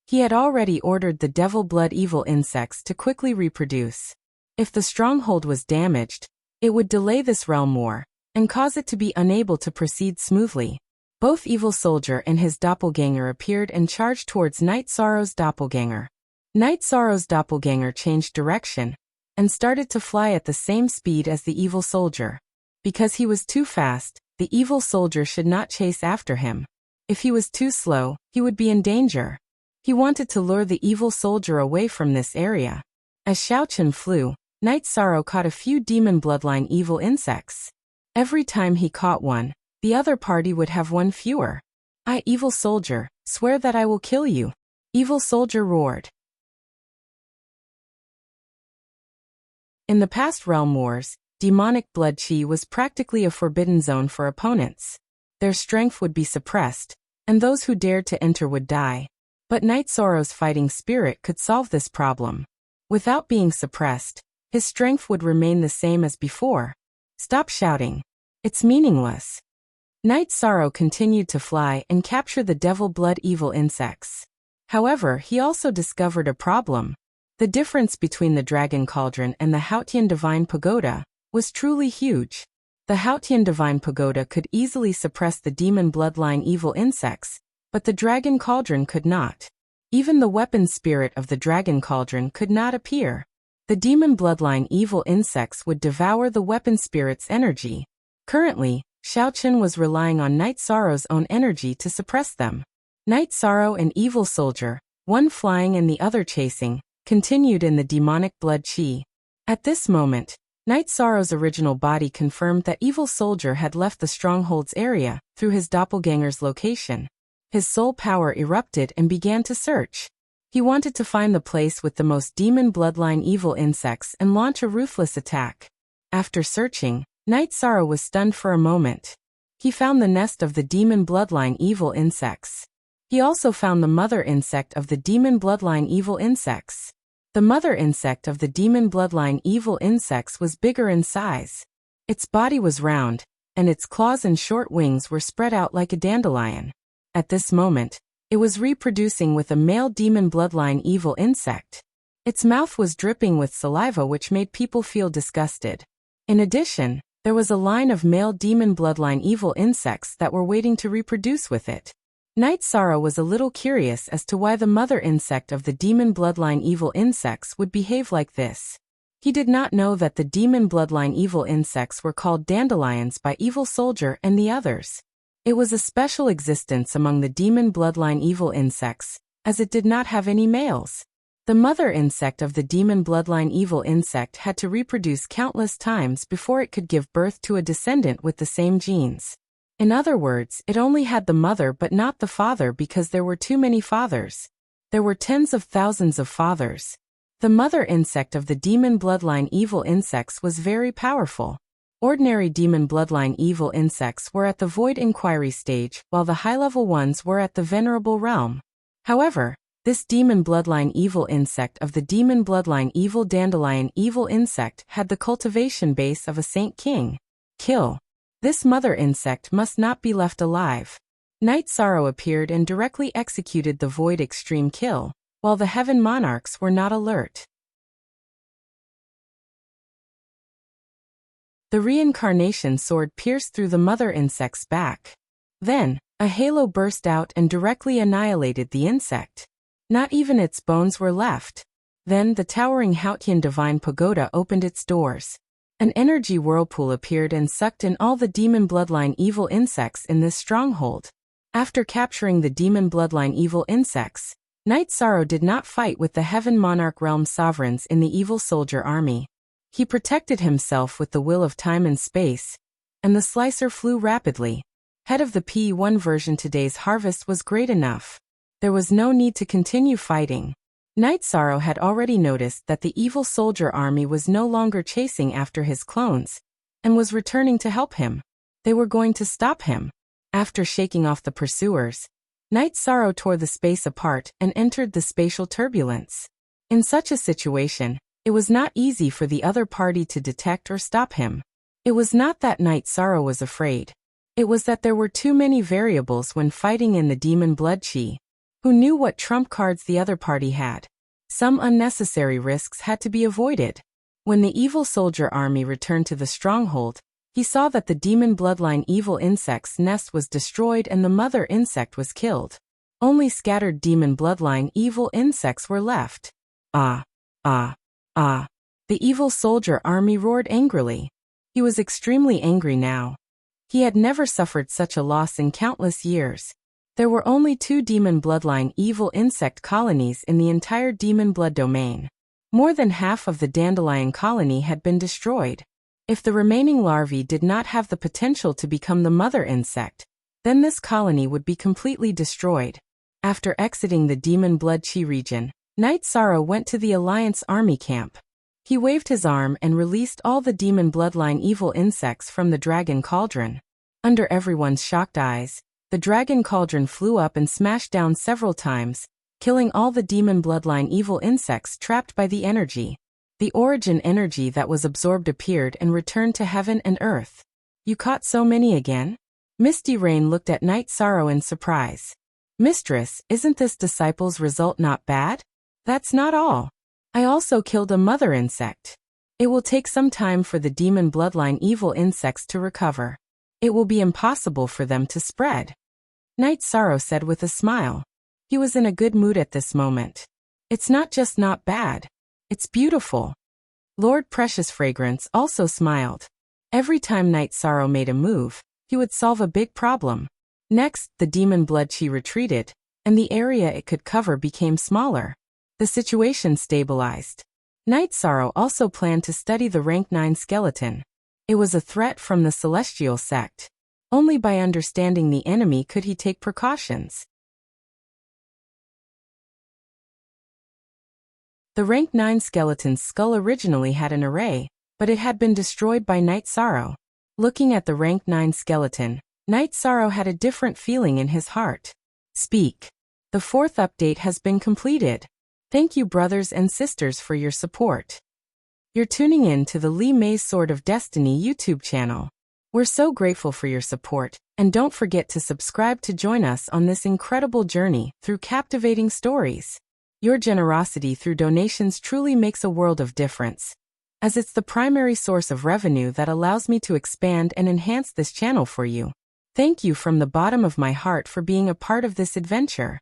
[SPEAKER 1] He had already ordered the Devil Blood Evil insects to quickly reproduce. If the stronghold was damaged, it would delay this realm war, and cause it to be unable to proceed smoothly. Both Evil Soldier and his doppelganger appeared and charged towards Night Sorrow's doppelganger. Night Sorrow's doppelganger changed direction, and started to fly at the same speed as the Evil Soldier. Because he was too fast, the Evil Soldier should not chase after him. If he was too slow, he would be in danger. He wanted to lure the Evil Soldier away from this area. As Xiaochen flew, Night Sorrow caught a few Demon Bloodline Evil insects. Every time he caught one, the other party would have one fewer. I, Evil Soldier, swear that I will kill you. Evil Soldier roared. In the past realm wars, demonic blood chi was practically a forbidden zone for opponents. Their strength would be suppressed, and those who dared to enter would die. But Night Sorrow's fighting spirit could solve this problem. Without being suppressed, his strength would remain the same as before. Stop shouting. It's meaningless. Night Sorrow continued to fly and capture the Devil Blood Evil insects. However, he also discovered a problem. The difference between the Dragon Cauldron and the Haotian Divine Pagoda was truly huge. The Haotian Divine Pagoda could easily suppress the Demon Bloodline Evil insects, but the Dragon Cauldron could not. Even the weapon spirit of the Dragon Cauldron could not appear. The Demon Bloodline Evil insects would devour the weapon spirit's energy. Currently, Xiaochen was relying on Night Sorrow's own energy to suppress them. Night Sorrow and Evil Soldier, one flying and the other chasing, continued in the demonic blood chi. At this moment, Night Sorrow's original body confirmed that Evil Soldier had left the stronghold's area through his doppelganger's location. His soul power erupted and began to search. He wanted to find the place with the most demon bloodline evil insects and launch a ruthless attack. After searching, Night Sorrow was stunned for a moment. He found the nest of the demon bloodline evil insects. He also found the mother insect of the demon bloodline evil insects. The mother insect of the demon bloodline evil insects was bigger in size. Its body was round, and its claws and short wings were spread out like a dandelion. At this moment, it was reproducing with a male demon bloodline evil insect. Its mouth was dripping with saliva which made people feel disgusted. In addition, there was a line of male demon bloodline evil insects that were waiting to reproduce with it. Night Sorrow was a little curious as to why the mother insect of the demon bloodline evil insects would behave like this. He did not know that the demon bloodline evil insects were called dandelions by Evil Soldier and the others. It was a special existence among the demon bloodline evil insects, as it did not have any males. The mother insect of the demon bloodline evil insect had to reproduce countless times before it could give birth to a descendant with the same genes. In other words, it only had the mother but not the father because there were too many fathers. There were tens of thousands of fathers. The mother insect of the demon bloodline evil insects was very powerful. Ordinary demon bloodline evil insects were at the void inquiry stage, while the high-level ones were at the venerable realm. However, this demon bloodline evil insect of the demon bloodline evil dandelion evil insect had the cultivation base of a saint king. Kill. This mother insect must not be left alive. Night Sorrow appeared and directly executed the void extreme kill, while the heaven monarchs were not alert. The reincarnation sword pierced through the mother insect's back. Then, a halo burst out and directly annihilated the insect. Not even its bones were left. Then the towering Haotian divine pagoda opened its doors. An energy whirlpool appeared and sucked in all the demon bloodline evil insects in this stronghold. After capturing the demon bloodline evil insects, Night Sorrow did not fight with the Heaven Monarch realm sovereigns in the Evil Soldier army. He protected himself with the will of time and space, and the slicer flew rapidly. Head of the P1 version, today's harvest was great enough. There was no need to continue fighting. Night Sorrow had already noticed that the Evil Soldier army was no longer chasing after his clones, and was returning to help him. They were going to stop him. After shaking off the pursuers, Night Sorrow tore the space apart and entered the spatial turbulence. In such a situation, it was not easy for the other party to detect or stop him. It was not that Night Sorrow was afraid. It was that there were too many variables when fighting in the demon blood chi. Who knew what trump cards the other party had? Some unnecessary risks had to be avoided. When the Evil Soldier army returned to the stronghold, he saw that the demon bloodline evil insect's nest was destroyed and the mother insect was killed. Only scattered demon bloodline evil insects were left. Ah! Ah! Ah! The Evil Soldier army roared angrily. He was extremely angry now. He had never suffered such a loss in countless years. There were only 2 demon bloodline evil insect colonies in the entire demon blood domain. More than half of the dandelion colony had been destroyed. If the remaining larvae did not have the potential to become the mother insect, then this colony would be completely destroyed. After exiting the demon blood chi region, Night Sorrow went to the Alliance army camp. He waved his arm and released all the demon bloodline evil insects from the dragon cauldron. Under everyone's shocked eyes, the dragon cauldron flew up and smashed down several times, killing all the demon bloodline evil insects trapped by the energy. The origin energy that was absorbed appeared and returned to heaven and earth. You caught so many again? Misty Rain looked at Night Sorrow in surprise. Mistress, isn't this disciple's result not bad? That's not all. I also killed a mother insect. It will take some time for the demon bloodline evil insects to recover. It will be impossible for them to spread. Night Sorrow said with a smile. He was in a good mood at this moment. It's not just not bad. It's beautiful. Lord Precious Fragrance also smiled. Every time Night Sorrow made a move, he would solve a big problem. Next, the demon blood chi retreated, and the area it could cover became smaller. The situation stabilized. Night Sorrow also planned to study the rank 9 skeleton. It was a threat from the celestial sect. Only by understanding the enemy could he take precautions. The rank 9 skeleton's skull originally had an array, but it had been destroyed by Night Sorrow. Looking at the rank 9 skeleton, Night Sorrow had a different feeling in his heart. Speak. The 4th update has been completed. Thank you, brothers and sisters, for your support. You're tuning in to the Lee May's Sword of Destiny YouTube channel. We're so grateful for your support, and don't forget to subscribe to join us on this incredible journey through captivating stories. Your generosity through donations truly makes a world of difference, as it's the primary source of revenue that allows me to expand and enhance this channel for you. Thank you from the bottom of my heart for being a part of this adventure.